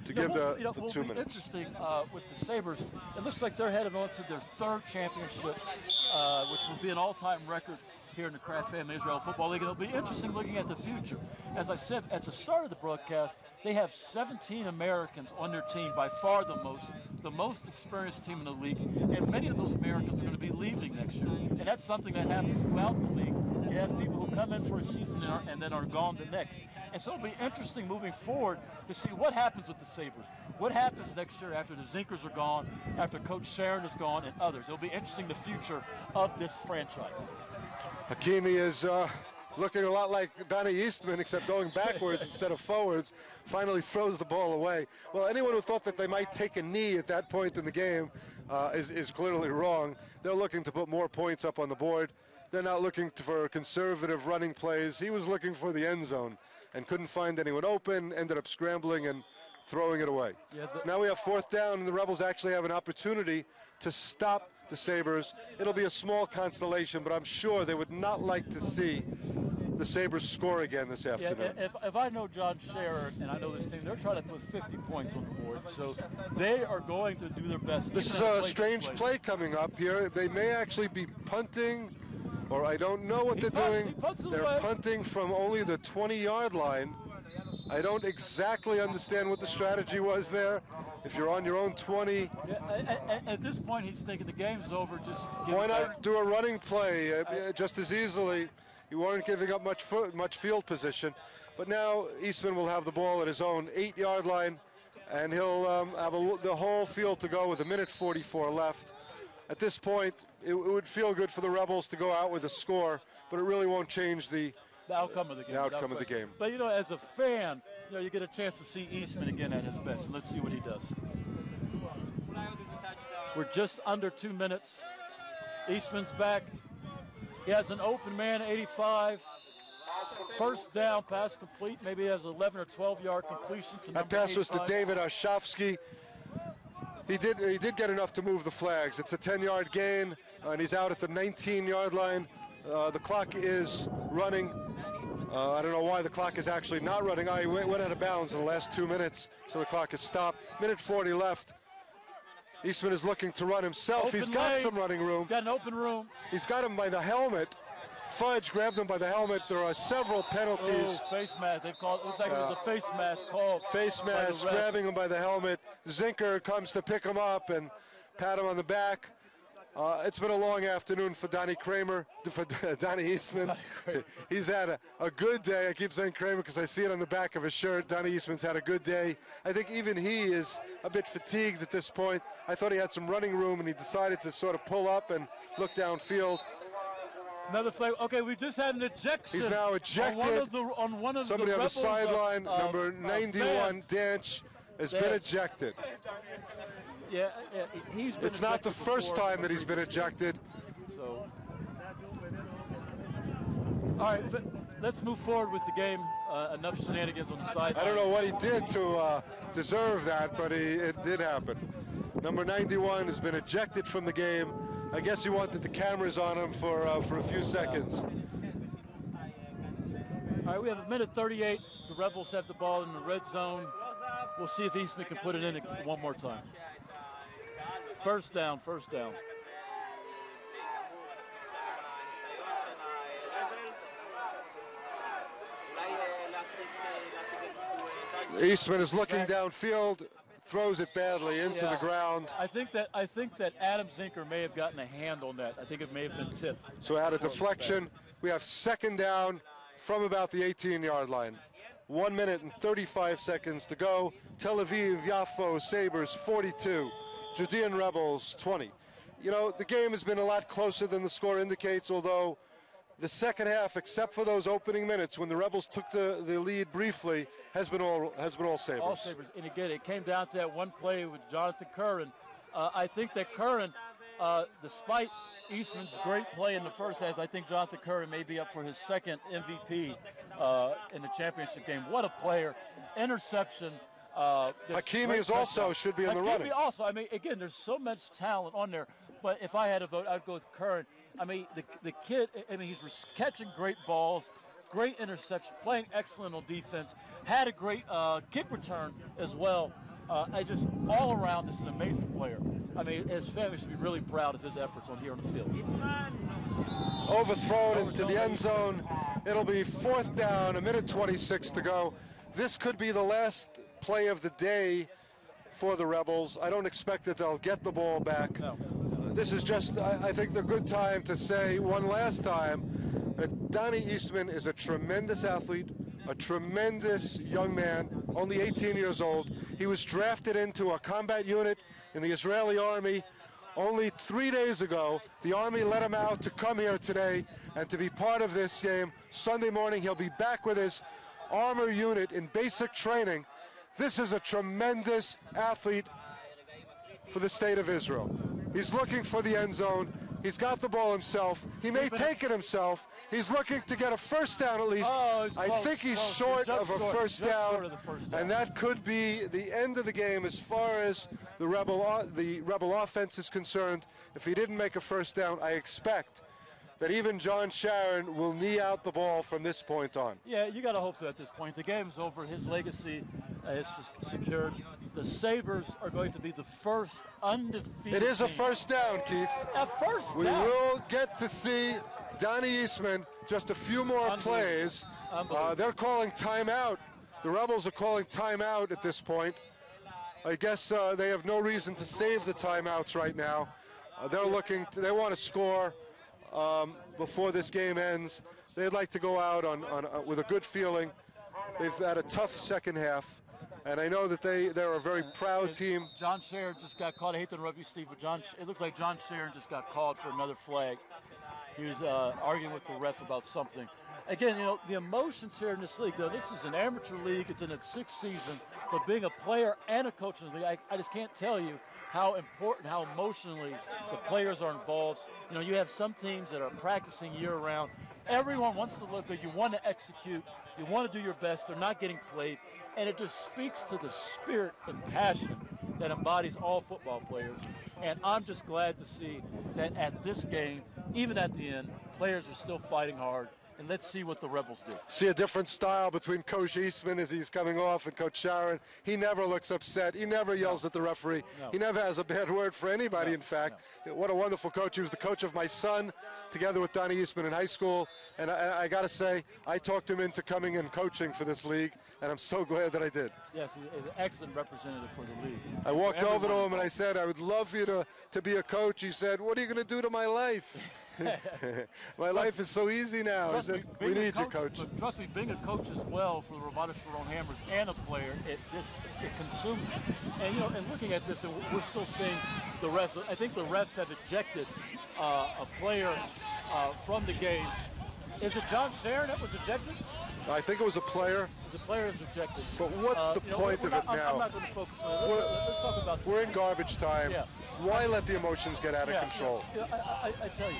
Speaker 3: to give the 2 minutes.
Speaker 4: Interesting with the Sabres, it looks like they're headed on to their 3rd championship, which will be an all-time record here in the Kraft Family Israel Football League. And it'll be interesting looking at the future. As I said at the start of the broadcast, they have 17 Americans on their team, by far the most experienced team in the league, and many of those Americans are going to be leaving next year. And that's something that happens throughout the league. You have people who come in for a season and then are gone the next. And so it'll be interesting moving forward to see what happens with the Sabres. What happens next year after the Zinkers are gone, after Coach Sharon is gone, and others. It'll be interesting the future of this franchise.
Speaker 3: Hakimi is looking a lot like Donnie Eastman, except going backwards instead of forwards. Finally throws the ball away. Well, anyone who thought that they might take a knee at that point in the game is clearly wrong. They're looking to put more points up on the board. They're not looking for conservative running plays. He was looking for the end zone and couldn't find anyone open, ended up scrambling and throwing it away. Yeah, so now we have 4th down, and the Rebels actually have an opportunity to stop the Sabres. It'll be a small consolation, but I'm sure they would not like to see the Sabres score again this afternoon.
Speaker 4: Yeah, if I know John Scherer and I know this team, they're trying to put 50 points on the board, so they are going to do their best.
Speaker 3: This is a strange play coming up here. They may actually be punting, or I don't know what they're doing. They're punting from only the 20-yard line. I don't exactly understand what the strategy was there. If you're on your own 20.
Speaker 4: Yeah, at this point, he's thinking the game's over. Just
Speaker 3: why not do a running play just as easily? You weren't giving up much field position. But now Eastman will have the ball at his own 8-yard line, and he'll have the whole field to go with 1:44 left. At this point, it would feel good for the Rebels to go out with a score, but it really won't change the
Speaker 4: outcome of the game.
Speaker 3: The outcome of the game.
Speaker 4: But, you know, as a fan, you know, you get a chance to see Eastman again at his best. And let's see what he does. We're just under 2 minutes. Eastman's back. He has an open man, 85. First down, pass complete. Maybe he has 11 or 12-yard completion.
Speaker 3: That pass was to David Arshavsky. He did get enough to move the flags. It's a 10-yard gain, and he's out at the 19-yard line. The clock is running. I don't know why the clock is actually not running. He went out of bounds in the last 2 minutes, so the clock is stopped. 1:40 left. Eastman is looking to run himself. He's got some running room.
Speaker 4: He's got an open room.
Speaker 3: He's got him by the helmet. Fudge grabbed him by the helmet. There are several penalties.
Speaker 4: Oh, face mask. They've called. It looks like it was a face mask called.
Speaker 3: Face mask, grabbing him by the helmet. Zinker comes to pick him up and pat him on the back. It's been a long afternoon for Donnie Eastman. He's had a good day. I keep saying Kramer because I see it on the back of his shirt. Donnie Eastman's had a good day. I think even he is a bit fatigued at this point. I thought he had some running room, and he decided to sort of pull up and look downfield.
Speaker 4: Another flag. Okay, we just had an ejection.
Speaker 3: He's now ejected.
Speaker 4: On one of
Speaker 3: Somebody
Speaker 4: the
Speaker 3: on the sideline, number 91, Danch, has been ejected.
Speaker 4: Yeah, he's been
Speaker 3: It's not the first time that he's been ejected.
Speaker 4: So, all right, let's move forward with the game. Enough shenanigans on the side.
Speaker 3: I don't know what he did to deserve that, but it did happen. Number 91 has been ejected from the game. I guess he wanted the cameras on him for a few seconds.
Speaker 4: All right, we have 1:38. The Rebels have the ball in the red zone. We'll see if Eastman can put it in one more time. First down, first down.
Speaker 3: Eastman is looking downfield, throws it badly into the ground.
Speaker 4: I think that Adam Zinker may have gotten a hand on that. I think it may have been tipped.
Speaker 3: So out of deflection, we have second down from about the 18-yard line. 1 minute and 35 seconds to go. Tel Aviv, Yafo, Sabres 42, Judean Rebels 20. You know, the game has been a lot closer than the score indicates, although the second half, except for those opening minutes when the Rebels took the lead briefly, has been all Sabres.
Speaker 4: All Sabres. And again, it came down to that one play with Jonathan Curran. I think that Curran, despite Eastman's great play in the first half, I think Jonathan Curran may be up for his second MVP in the championship game. What a player. Interception.
Speaker 3: Hakimi is also should be in the running.
Speaker 4: Hakimi also. I mean, again, there's so much talent on there. But if I had to vote, I'd go with Curran. I mean, the kid, I mean, he's catching great balls, great interception, playing excellent on defense, had a great kick return as well. I just, all around, this is an amazing player. I mean, his family should be really proud of his efforts on here on the field.
Speaker 3: Overthrown into the end zone. It'll be 4th down, 1:26 to go. This could be the last play of the day for the Rebels. I don't expect that they'll get the ball back.
Speaker 4: No.
Speaker 3: This is just, I think, the good time to say one last time that Donnie Eastman is a tremendous athlete, a tremendous young man, only 18 years old. He was drafted into a combat unit in the Israeli army only 3 days ago. The army let him out to come here today and to be part of this game. Sunday morning, he'll be back with his armor unit in basic training. This is a tremendous athlete for the state of Israel. He's looking for the end zone. He's got the ball himself. He may take it himself. He's looking to get a first down at least. I think he's short of a first down, and that could be the end of the game as far as the Rebel offense is concerned. If he didn't make a first down, I expect that even John Sharon will knee out the ball from this point on.
Speaker 4: Yeah, you got to hope so at this point. The game's over. His legacy is secured. The Sabres are going to be the first undefeated
Speaker 3: It is a
Speaker 4: team.
Speaker 3: first down, Keith.
Speaker 4: A first
Speaker 3: We
Speaker 4: down.
Speaker 3: will get to see Donnie Eastman just a few more plays. They're calling timeout. The Rebels are calling timeout at this point. I guess they have no reason to save the timeouts right now. They're looking, they want to score before this game ends. They'd like to go out with a good feeling. They've had a tough second half, and I know that they're a very proud team.
Speaker 4: John Sharon just got called. I hate to interrupt you, Steve, but it looks like John Sharon just got called for another flag. He was arguing with the ref about something. Again, you know, the emotions here in this league, though, this is an amateur league. It's in its 6th season, but being a player and a coach in the league, I just can't tell you how important, how emotionally the players are involved. You know, you have some teams that are practicing year-round. Everyone wants to look good. You want to execute. You want to do your best. They're not getting played. And it just speaks to the spirit and passion that embodies all football players. And I'm just glad to see that at this game, even at the end, players are still fighting hard. And let's see what the Rebels do.
Speaker 3: See a different style between Coach Eastman as he's coming off and Coach Sharon. He never looks upset. He never yells at the referee. He never has a bad word for anybody, in fact. What a wonderful coach. He was the coach of my son together with Donnie Eastman in high school. And I got to say, I talked him into coming and coaching for this league, and I'm so glad that I did.
Speaker 4: Yes, he's an excellent representative for the league.
Speaker 3: I walked over to him and I said, I would love for you to be a coach. He said, what are you going to do to my life? My life is so easy now. I said, we need you, coach.
Speaker 4: But trust me, being a coach as well for the Ramada Sharon Hammers and a player, it consumes you. And, you know, and looking at this, and we're still seeing the refs. I think the refs have ejected a player from the game. Is it John Sharon that was ejected?
Speaker 3: I think it was a player.
Speaker 4: The player is ejected.
Speaker 3: But what's the point of it now?
Speaker 4: I'm not going to focus on it. Let's talk about
Speaker 3: We're in garbage time.
Speaker 4: Yeah.
Speaker 3: Why let the emotions get out of control?
Speaker 4: Yeah. I tell you,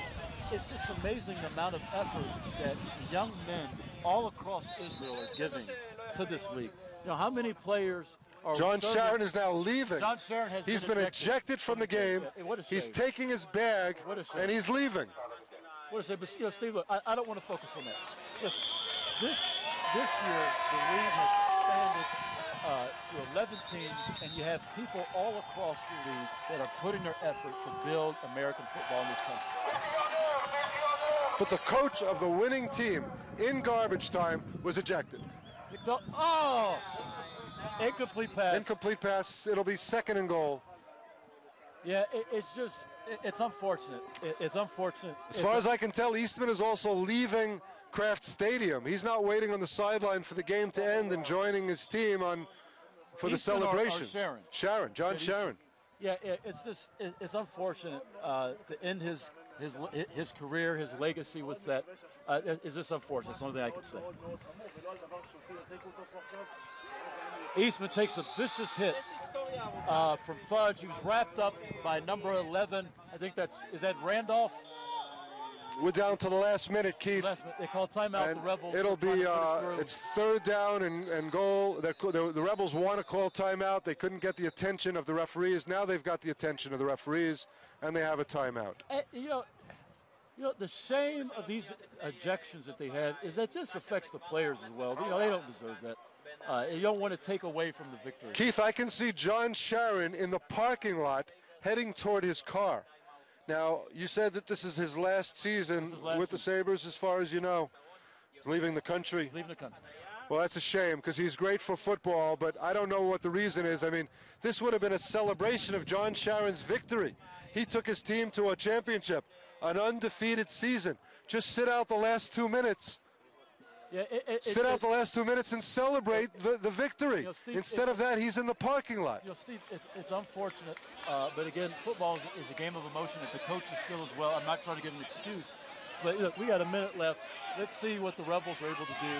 Speaker 4: it's just amazing the amount of effort that young men all across Israel are giving to this league. You know, how many players are...
Speaker 3: John Sharon is now leaving.
Speaker 4: John Sharon has
Speaker 3: He's been ejected from the game. He's taking his bag, and he's leaving.
Speaker 4: What a shame. But, you know, Steve, look, I don't want to focus on that. Listen, this year, the league has expanded to 11 teams, and you have people all across the league that are putting their effort to build American football in this country.
Speaker 3: But the coach of the winning team in garbage time was ejected.
Speaker 4: Oh! Incomplete pass.
Speaker 3: Incomplete pass. It'll be 2nd and goal.
Speaker 4: Yeah, it's just, it's unfortunate. It's unfortunate.
Speaker 3: As far as I can tell, Eastman is also leaving Kraft Stadium. He's not waiting on the sideline for the game to end and joining his team for the celebration. John Sharon.
Speaker 4: Yeah, it's unfortunate to end his career, his legacy with that. It's just unfortunate. It's the only thing I can say. Eastman takes a vicious hit from Fudge. He was wrapped up by number 11. I think is that Randolph?
Speaker 3: We're down to the last minute, Keith.
Speaker 4: They call timeout.
Speaker 3: And
Speaker 4: the Rebels.
Speaker 3: It'll be it's 3rd down and goal. The Rebels want to call timeout. They couldn't get the attention of the referees. Now they've got the attention of the referees, and they have a timeout.
Speaker 4: You know, the shame of these ejections that they had is that this affects the players as well. You know, they don't deserve that. You don't want to take away from the victory.
Speaker 3: Keith, I can see John Sharon in the parking lot heading toward his car. Now, you said that this is his last season with the Sabres, as far as you know. He's leaving the country.
Speaker 4: He's leaving the country.
Speaker 3: Well, that's a shame because he's great for football, but I don't know what the reason is. I mean, this would have been a celebration of John Sharon's victory. He took his team to a championship, an undefeated season. Just sit out the last 2 minutes.
Speaker 4: Yeah,
Speaker 3: sit out the last 2 minutes and celebrate the victory.
Speaker 4: You know, Steve,
Speaker 3: Instead of that, he's in the parking lot.
Speaker 4: You know, Steve, it's unfortunate, but again, football is a game of emotion, and the coaches feel as well. I'm not trying to give an excuse, but look, we got a minute left. Let's see what the Rebels are able to do.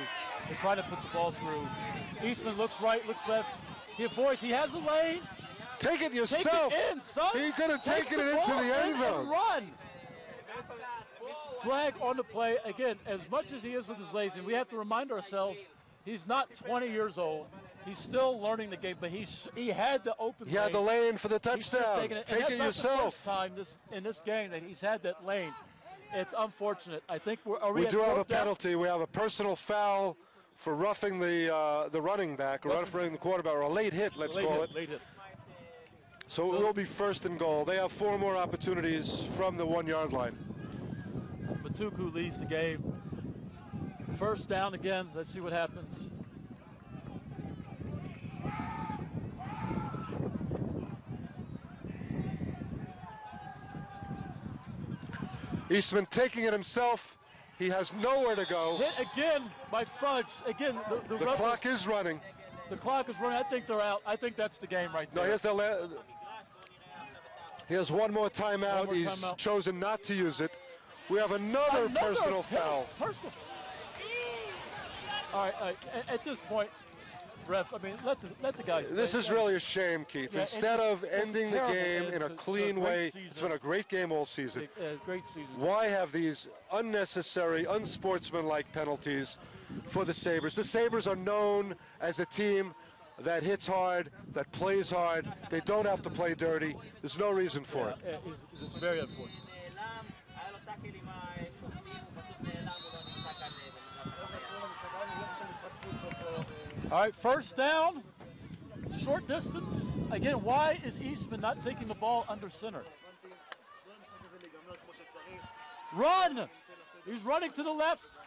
Speaker 4: They're trying to put the ball through. Eastman looks right, looks left. He avoids. He has the lane.
Speaker 3: Take it yourself.
Speaker 4: Take it in, son.
Speaker 3: He could have taken it into the end zone.
Speaker 4: Run. Flag on the play. Again, as much as he is with his legs, and we have to remind ourselves, he's not 20 years old. He's still learning the game, but he had the open lane.
Speaker 3: He had the lane for the touchdown. Take it yourself.
Speaker 4: That's not the first time in this game that he's had that lane. It's unfortunate. I think
Speaker 3: we do have a penalty. We have a personal foul for roughing the running back, or roughing the quarterback, or a late hit, let's call it.
Speaker 4: Late hit.
Speaker 3: So it will be 1st and goal. They have 4 more opportunities from the 1-yard line.
Speaker 4: Matuku leads the game. 1st down again. Let's see what happens.
Speaker 3: Eastman taking it himself. He has nowhere to go.
Speaker 4: Hit again by Fudge. Again, the
Speaker 3: clock is running.
Speaker 4: The clock is running. I think they're out. I think that's the game right there.
Speaker 3: No, he has one more timeout. He's chosen not to use it. We have another personal foul.
Speaker 4: All right, at this point, ref, I mean, let the guys.
Speaker 3: This is really a shame, Keith.
Speaker 4: Yeah,
Speaker 3: Instead of ending the game in a clean way, it's been a great game all season.
Speaker 4: Great season.
Speaker 3: Why have these unnecessary, unsportsmanlike penalties for the Sabres? The Sabres are known as a team that hits hard, that plays hard. They don't have to play dirty. There's no reason for it.
Speaker 4: It's very unfortunate. All right, 1st down, short distance. Again, why is Eastman not taking the ball under center? Run! He's running to the left.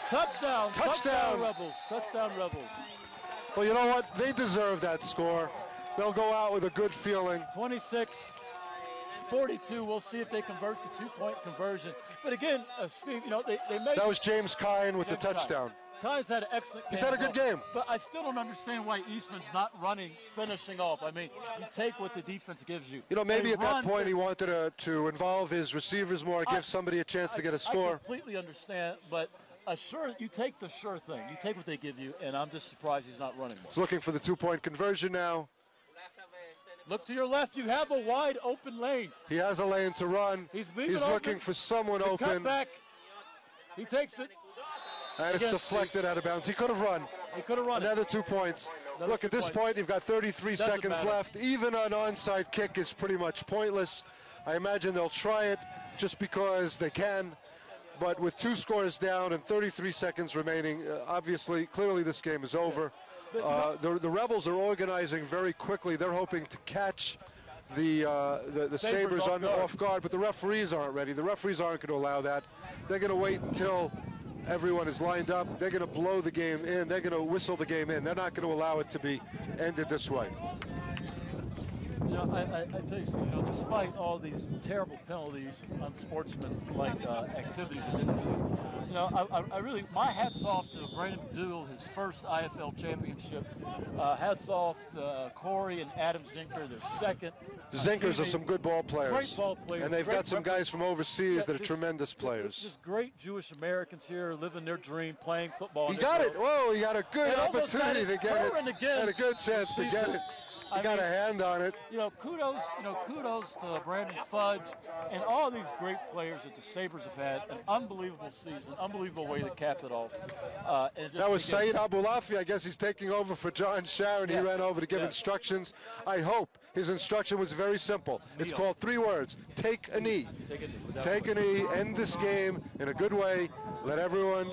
Speaker 4: Touchdown. Touchdown, Rebels. Touchdown, Rebels.
Speaker 3: Well, you know what? They deserve that score. They'll go out with a good feeling.
Speaker 4: 26-42. We'll see if they convert the 2-point conversion. But again, Steve, you know, they made.
Speaker 3: That was James Kine with the touchdown.
Speaker 4: Kine's had an excellent game.
Speaker 3: He's had a good game.
Speaker 4: But I still don't understand why Eastman's not running, finishing off. I mean, you take what the defense gives you.
Speaker 3: You know, maybe at that point he wanted to involve his receivers more, give somebody a chance to get a score.
Speaker 4: I completely understand, but you take the sure thing. You take what they give you, and I'm just surprised he's not running more.
Speaker 3: He's looking for the 2-point conversion now.
Speaker 4: Look to your left. You have a wide open lane.
Speaker 3: He has a lane to run.
Speaker 4: He's
Speaker 3: looking for someone open.
Speaker 4: Cut back. He takes it.
Speaker 3: And it's deflected out of bounds. He could have run.
Speaker 4: He could have run.
Speaker 3: Another 2 points. Look, at this point, you've got 33 seconds left. Even an onside kick is pretty much pointless. I imagine they'll try it just because they can. But with 2 scores down and 33 seconds remaining, clearly this game is over. The Rebels are organizing very quickly. They're hoping to catch the Sabres off guard, but the referees aren't ready. The referees aren't going to allow that. They're going to wait until everyone is lined up. They're going to blow the game in. They're going to whistle the game in. They're not going to allow it to be ended this way.
Speaker 4: John, I tell you, Steve, despite all these terrible penalties on sportsman-like activities in the season, I really, my hat's off to Brandon Dool, his first IFL championship. Hats off to Corey and Adam Zinker, their second.
Speaker 3: Zinkers are some good ball players.
Speaker 4: Great ball players.
Speaker 3: And they've got some guys from overseas that are tremendous players.
Speaker 4: Just great Jewish Americans here living their dream, playing football.
Speaker 3: He got it. Whoa, he got a good opportunity to get it. Had a good chance to get it. He got a hand on it.
Speaker 4: Kudos to Brandon Fudge and all these great players that the Sabres have had. An unbelievable season, unbelievable way to cap it off.
Speaker 3: That was Saeed Abulafi. I guess he's taking over for John Sharon. He ran over to give instructions. I hope his instruction was very simple. It's called 3 words. Take a knee. Take a knee. End this game in a good way. Let everyone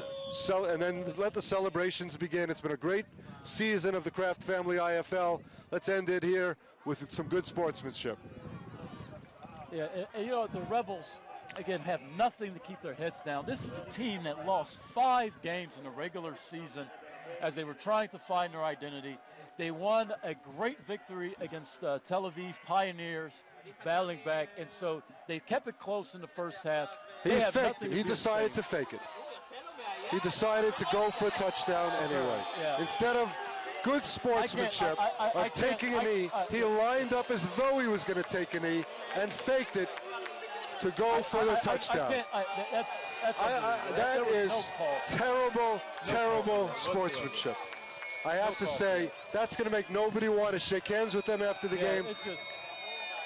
Speaker 3: and then let the celebrations begin. It's been a great season of the Kraft Family IFL. Let's end it here with some good sportsmanship.
Speaker 4: Yeah, and the Rebels, again, have nothing to keep their heads down. This is a team that lost 5 games in the regular season as they were trying to find their identity. They won a great victory against Tel Aviv Pioneers, battling back, and so they kept it close in the first half.
Speaker 3: He decided to fake it. He decided to go for a touchdown anyway. Instead of good sportsmanship of taking a knee, he lined up as though he was going to take a knee and faked it to go for the touchdown. That is terrible, terrible sportsmanship. I have to say, that's going to make nobody want to shake hands with them after the game.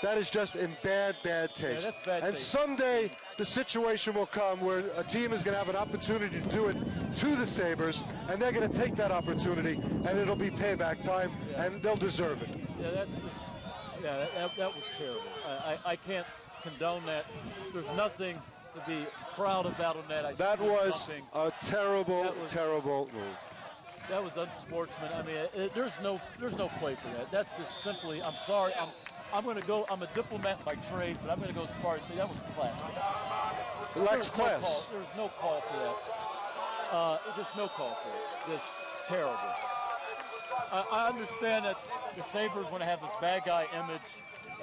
Speaker 3: That is just in bad, bad taste. And someday the situation will come where a team is going to have an opportunity to do it to the Sabres, and they're going to take that opportunity, and it'll be payback time, and they'll deserve it.
Speaker 4: That was terrible. I can't condone that. There's nothing to be proud about on that.
Speaker 3: That was a terrible, terrible move.
Speaker 4: That was unsportsman. I mean, there's no play for that. That's just simply, I'm sorry, I'm going to go, I'm a diplomat by trade, but I'm going to go as far as say that was classless.
Speaker 3: It lacks class.
Speaker 4: There's no call for that. Just no call for it. Just terrible. I understand that the Sabres want to have this bad guy image.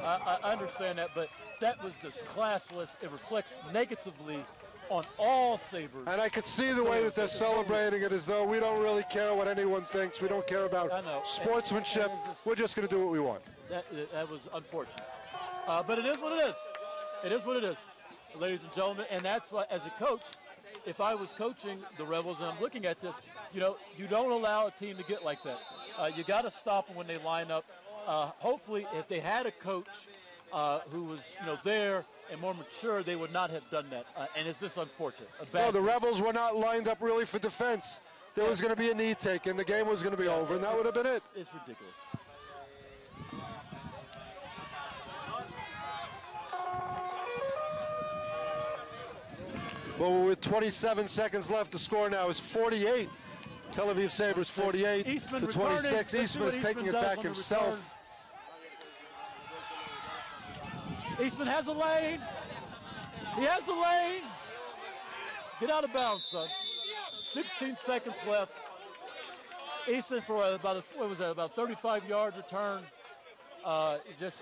Speaker 4: I understand that, but that was just classless. It reflects negatively on all Sabres.
Speaker 3: And I could see the way that they're celebrating it as though we don't really care what anyone thinks. We don't care about sportsmanship. We're just going to do what we want.
Speaker 4: That was unfortunate. But it is what it is. It is what it is, ladies and gentlemen. And that's why, as a coach, if I was coaching the Rebels and I'm looking at this, you don't allow a team to get like that. You got to stop them when they line up. Hopefully, if they had a coach who was, there and more mature, they would not have done that. And it's just unfortunate.
Speaker 3: No, the Rebels were not lined up really for defense. There was going to be a knee taken. The game was going to be over, and that would have been it.
Speaker 4: It's ridiculous.
Speaker 3: Well, with 27 seconds left, the score now is 48. Tel Aviv Sabres 48 to 26. Eastman is taking it back himself.
Speaker 4: Eastman has a lane. He has a lane. Get out of bounds, son. 16 seconds left. Eastman for about 35-yard return.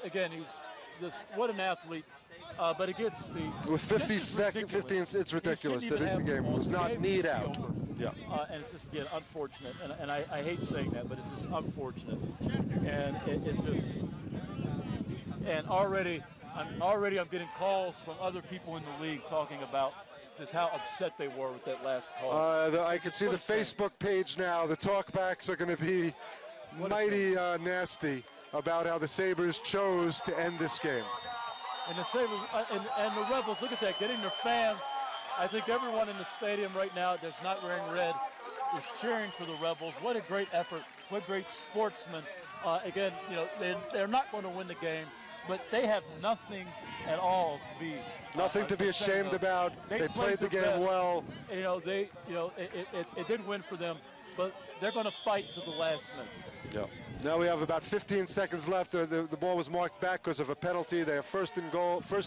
Speaker 4: Again, he's just what an athlete. But it gets the
Speaker 3: with 50 seconds, 15. It's ridiculous that the game was not kneed out. Yeah.
Speaker 4: And it's just again unfortunate, and I hate saying that, but it's just unfortunate, and it's just, and already I'm getting calls from other people in the league talking about just how upset they were with that last call.
Speaker 3: I can see the Facebook page now. The talkbacks are going to be mighty nasty about how the Sabres chose to end this game.
Speaker 4: And the Sabres and the Rebels, look at that, getting their fans. I think everyone in the stadium right now that's not wearing red is cheering for the Rebels. What a great effort. What great sportsmen. Again, they're not going to win the game, but they have nothing at all to be.
Speaker 3: Nothing to be ashamed about. They played the game well.
Speaker 4: It did win for them, but they're going to fight to the last minute.
Speaker 3: Yeah. Now we have about 15 seconds left. The ball was marked back because of a penalty. They have first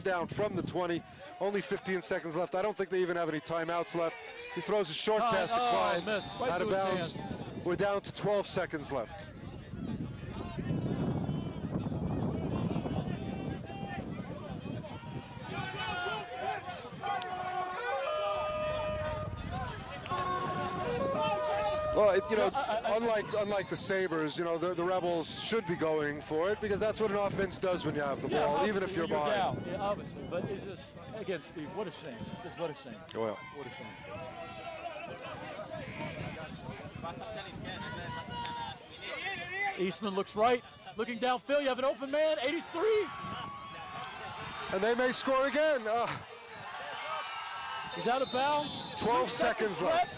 Speaker 3: down from the 20. Only 15 seconds left. I don't think they even have any timeouts left. He throws a short pass to Klein, out of bounds. We're down to 12 seconds left. Well, unlike the Sabres, the Rebels should be going for it because that's what an offense does when you have the ball, even if you're behind.
Speaker 4: Down. Yeah, obviously, but it's just, again, Steve, what a shame. Just what a shame.
Speaker 3: Well.
Speaker 4: What a shame. Eastman looks right, looking downfield. You have an open man, 83.
Speaker 3: And they may score again.
Speaker 4: He's out of bounds.
Speaker 3: 12 seconds left.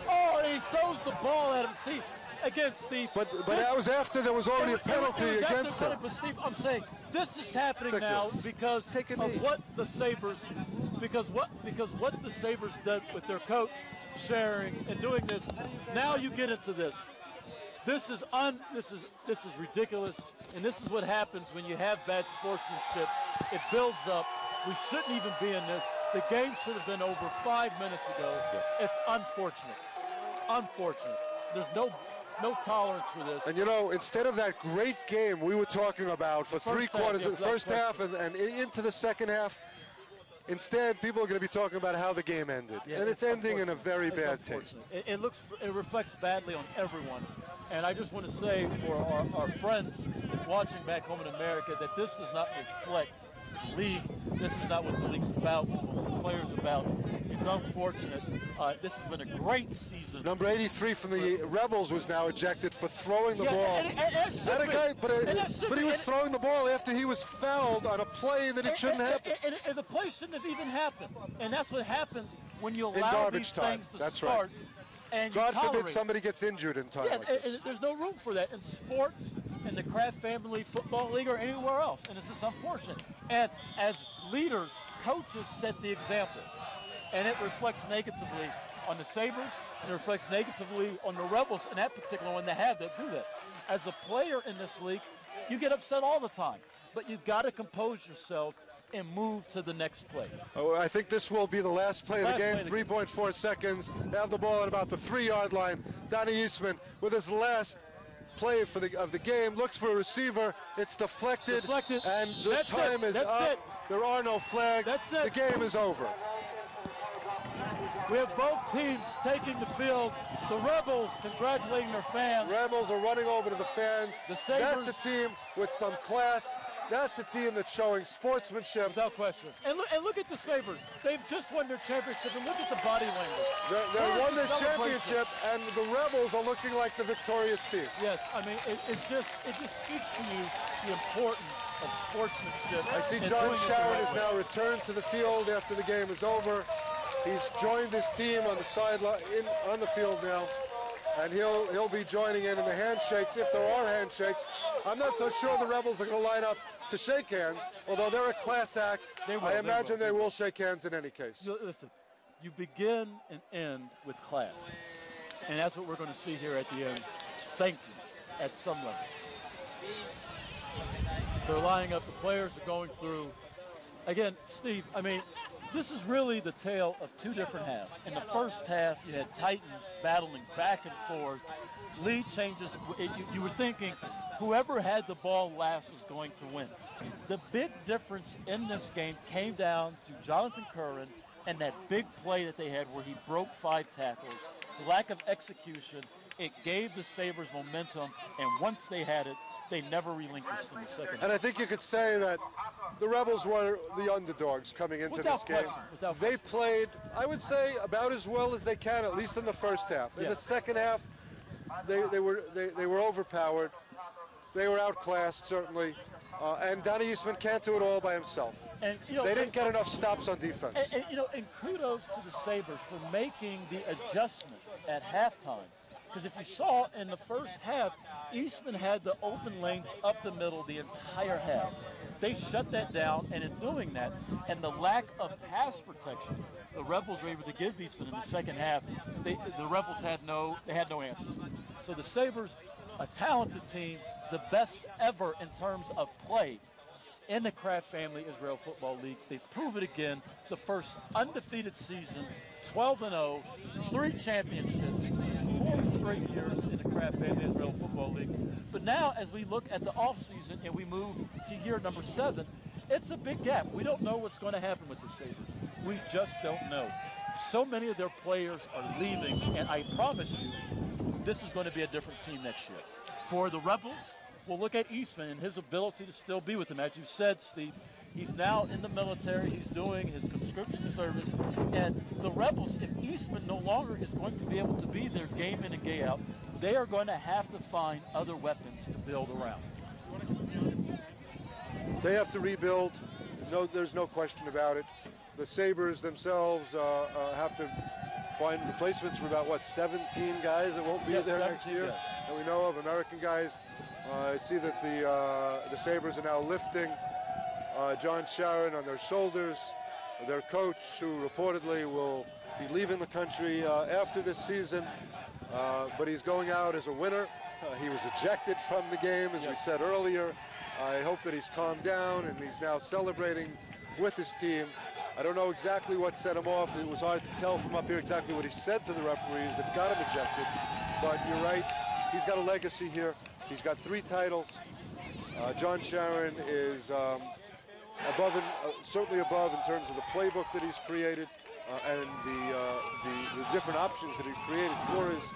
Speaker 4: Oh, and he throws the ball at him. See, again, Steve.
Speaker 3: But that was after there was already a penalty against him.
Speaker 4: But Steve, I'm saying this is happening now because of what the Sabres, because what the Sabres did with their coach sharing and doing this. Now you get into this. This is ridiculous, and this is what happens when you have bad sportsmanship. It builds up. We shouldn't even be in this. The game should have been over 5 minutes ago. Yeah. It's unfortunate. Unfortunate. There's no tolerance for this.
Speaker 3: And instead of that great game we were talking about for 3 quarters, the first half and into the second half, instead people are going to be talking about how the game ended. Yeah, and it's ending in a very bad taste.
Speaker 4: It reflects badly on everyone. And I just want to say for our friends watching back home in America that this does not reflect the league. This is not what the league's about, what the players about. It's unfortunate. This has been a great season.
Speaker 3: Number 83 from the Rebels was now ejected for throwing the ball. But he was throwing the ball after he was fouled on a play that it shouldn't happen.
Speaker 4: And the play shouldn't have even happened. And that's what happens when you allow these things to start.
Speaker 3: Right.
Speaker 4: And
Speaker 3: God forbid somebody gets injured in time like this.
Speaker 4: And there's no room for that in sports, in the Kraft Family Football League, or anywhere else. And it's just unfortunate. And as leaders, coaches set the example. And it reflects negatively on the Sabres, and it reflects negatively on the Rebels, and that particular one they have that do that. As a player in this league, you get upset all the time. But you've got to compose yourself and move to the next play.
Speaker 3: Oh, I think this will be the last play of the game. 3.4 seconds. They have the ball at about the 3-yard line. Donnie Eastman with his last play of the game looks for a receiver. It's deflected. And the time is up. There are no flags. The game is over.
Speaker 4: We have both teams taking the field. The Rebels congratulating their fans.
Speaker 3: Rebels are running over to the fans.
Speaker 4: The Sabres.
Speaker 3: That's a team with some class. That's a team that's showing sportsmanship.
Speaker 4: Without question. And look at the Sabres. They've just won their championship, and look at the body language.
Speaker 3: They won their championship, and the Rebels are looking like the victorious team.
Speaker 4: Yes, I mean, it just speaks to you the importance of sportsmanship.
Speaker 3: I see John Sharon has now returned to the field after the game is over. He's joined his team on the sideline, on the field now, and he'll be joining in the handshakes if there are handshakes. I'm not so sure the Rebels are going to line up to shake hands, although they're a class act. I imagine they will shake hands in any case.
Speaker 4: Listen, you begin and end with class, and that's what we're going to see here at the end. Thank you at some level. So they're lining up. The players are going through. Again, Steve, I mean, this is really the tale of 2 different halves. In the first half, you had Titans battling back and forth. Lead changes. You were thinking whoever had the ball last was going to win. The big difference in this game came down to Jonathan Curran and that big play that they had where he broke 5 tackles. The lack of execution, it gave the Sabres momentum, and once they had it, they never relinquished in the second half.
Speaker 3: And I think you could say that the Rebels were the underdogs coming into this game. They played, I would say, about as well as they can, at least in the first half. In the second half, they were overpowered. They were outclassed, certainly. And Donnie Eastman can't do it all by himself.
Speaker 4: And,
Speaker 3: they didn't get enough stops on defense.
Speaker 4: And kudos to the Sabres for making the adjustment at halftime. Because if you saw in the first half, Eastman had the open lanes up the middle the entire half. They shut that down, and in doing that, and the lack of pass protection, the Rebels were able to give Eastman in the second half. The Rebels had no answers. So the Sabres, a talented team, the best ever in terms of play in the Kraft Family Israel Football League. They prove it again. The first undefeated season, 12-0, 3 championships, 4 straight years in the Kraft Family Israel Football League. But now, as we look at the offseason and we move to year number 7, it's a big gap. We don't know what's going to happen with the Sabres. We just don't know. so many of their players are leaving, and I promise you, this is going to be a different team next year. For the Rebels, we'll look at Eastman and his ability to still be with them. As you said, Steve, he's now in the military. He's doing his conscription service. And the Rebels, if Eastman no longer is going to be able to be there game in and game out, they are going to have to find other weapons to build around.
Speaker 3: They have to rebuild. No, there's no question about it. The Sabres themselves have to find replacements for about, what, 17 guys that won't be there next year that we know of, American guys. I see that the Sabres are now lifting John Sharon on their shoulders. Their coach, who reportedly will be leaving the country after this season, but he's going out as a winner. He was ejected from the game, as we said earlier. I hope that he's calmed down and he's now celebrating with his team. I don't know exactly what set him off. It was hard to tell from up here exactly what he said to the referees that got him ejected. But you're right, he's got a legacy here. He's got 3 titles. John Sharon is certainly above in terms of the playbook that he's created and the different options that he created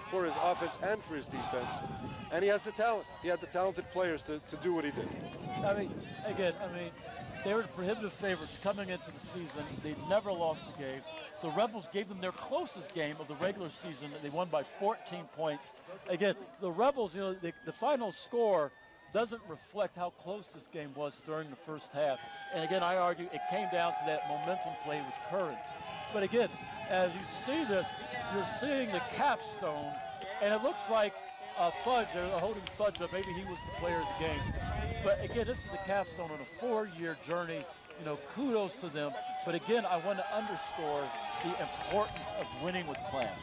Speaker 3: for his offense and for his defense. And he has the talent. He had the talented players to do what he did.
Speaker 4: I mean, again, they were the prohibitive favorites coming into the season. They never lost a game. The Rebels gave them their closest game of the regular season. They won by 14 points. Again, the Rebels, the final score doesn't reflect how close this game was during the first half. And again, I argue it came down to that momentum play with courage. But again, as you see this, you're seeing the capstone, and it looks like Fudge, they're holding Fudge up. Maybe he was the player of the game. But again, this is the capstone on a 4-year journey. Kudos to them. But again, I want to underscore the importance of winning with class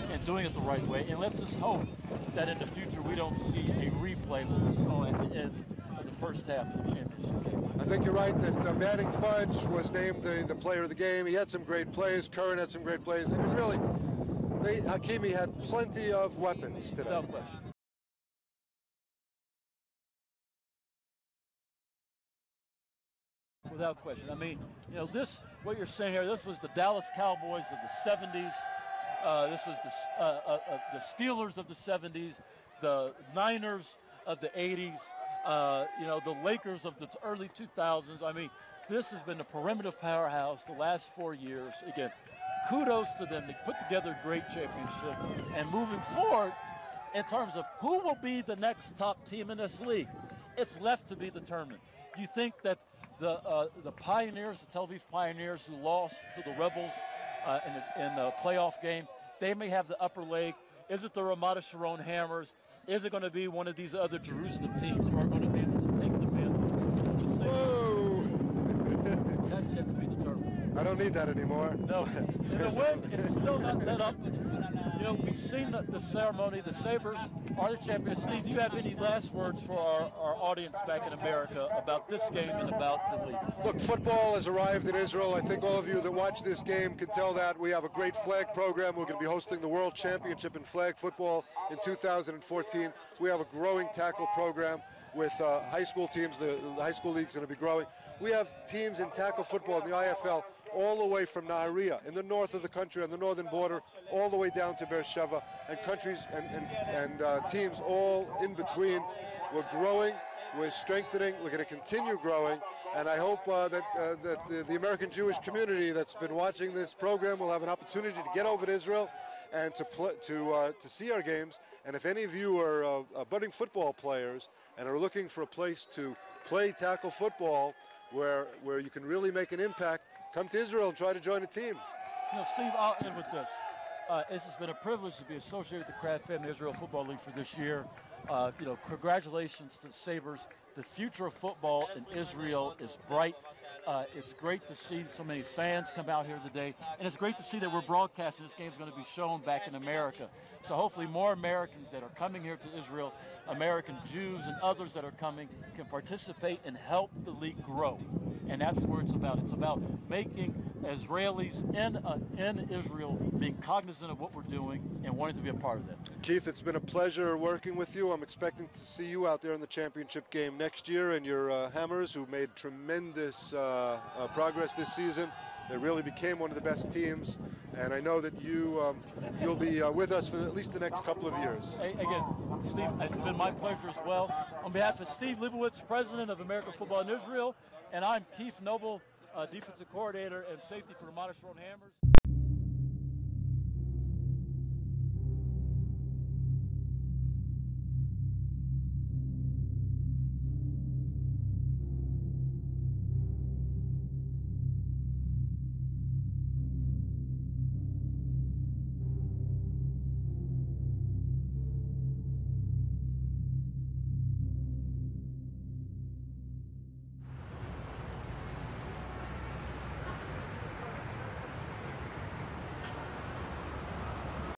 Speaker 4: and doing it the right way. And let's just hope that in the future we don't see a replay of what we saw at the end of the first half of the championship game.
Speaker 3: I think you're right that Manning Fudge was named the player of the game. He had some great plays. Curran had some great plays. I mean, really, Hakimi had plenty of weapons today.
Speaker 4: Without question. Without question. I mean, what you're saying here, this was the Dallas Cowboys of the 70s. This was the Steelers of the 70s, the Niners of the 80s, the Lakers of the early 2000s. I mean, this has been a perimeter powerhouse the last 4 years. Again, kudos to them. They put together a great championship. And moving forward, in terms of who will be the next top team in this league, it's left to be determined. You think that the Pioneers, the Tel Aviv Pioneers, who lost to the Rebels in the playoff game, they may have the upper leg. Is it the Ramat Sharon Hammers? Is it going to be one of these other Jerusalem teams who are going to be able to take the mantle?
Speaker 3: Whoa!
Speaker 4: That's yet to be determined.
Speaker 3: I don't need that anymore.
Speaker 4: No. In the win, it's still not let up. We've seen the ceremony. The Sabres are the champions. Steve, do you have any last words for our audience back in America about this game and about the league?
Speaker 3: Look, football has arrived in Israel. I think all of you that watch this game can tell that. We have a great flag program. We're going to be hosting the World Championship in flag football in 2014. We have a growing tackle program with high school teams. The high school league's going to be growing. We have teams in tackle football in the IFL all the way from Nahariya in the north of the country on the northern border, all the way down to Beersheba, and countries and teams all in between. We're growing, we're strengthening, we're going to continue growing, and I hope that the American Jewish community that's been watching this program will have an opportunity to get over to Israel and to see our games. And if any of you are budding football players and are looking for a place to play tackle football where you can really make an impact, come to Israel and try to join a team.
Speaker 4: Steve, I'll end with this. This has been a privilege to be associated with the Kraft Family Israel Football League for this year. Congratulations to the Sabres. The future of football in Israel is bright. It's great to see so many fans come out here today, and it's great to see that we're broadcasting. This game's going to be shown back in America. So hopefully more Americans that are coming here to Israel, American Jews and others that are coming, can participate and help the league grow. And that's what it's about. It's about making Israelis in Israel being cognizant of what we're doing and wanting to be a part of that.
Speaker 3: Keith, it's been a pleasure working with you. I'm expecting to see you out there in the championship game next year, and your Hammers, who made tremendous progress this season. They really became one of the best teams, and I know that you'll be with us for at least the next couple of years.
Speaker 4: Hey, again, Steve, it's been my pleasure as well. On behalf of Steve Leibowitz, President of American Football in Israel, and I'm Keith Noble, Defensive Coordinator and Safety for the Modest Road Hammers.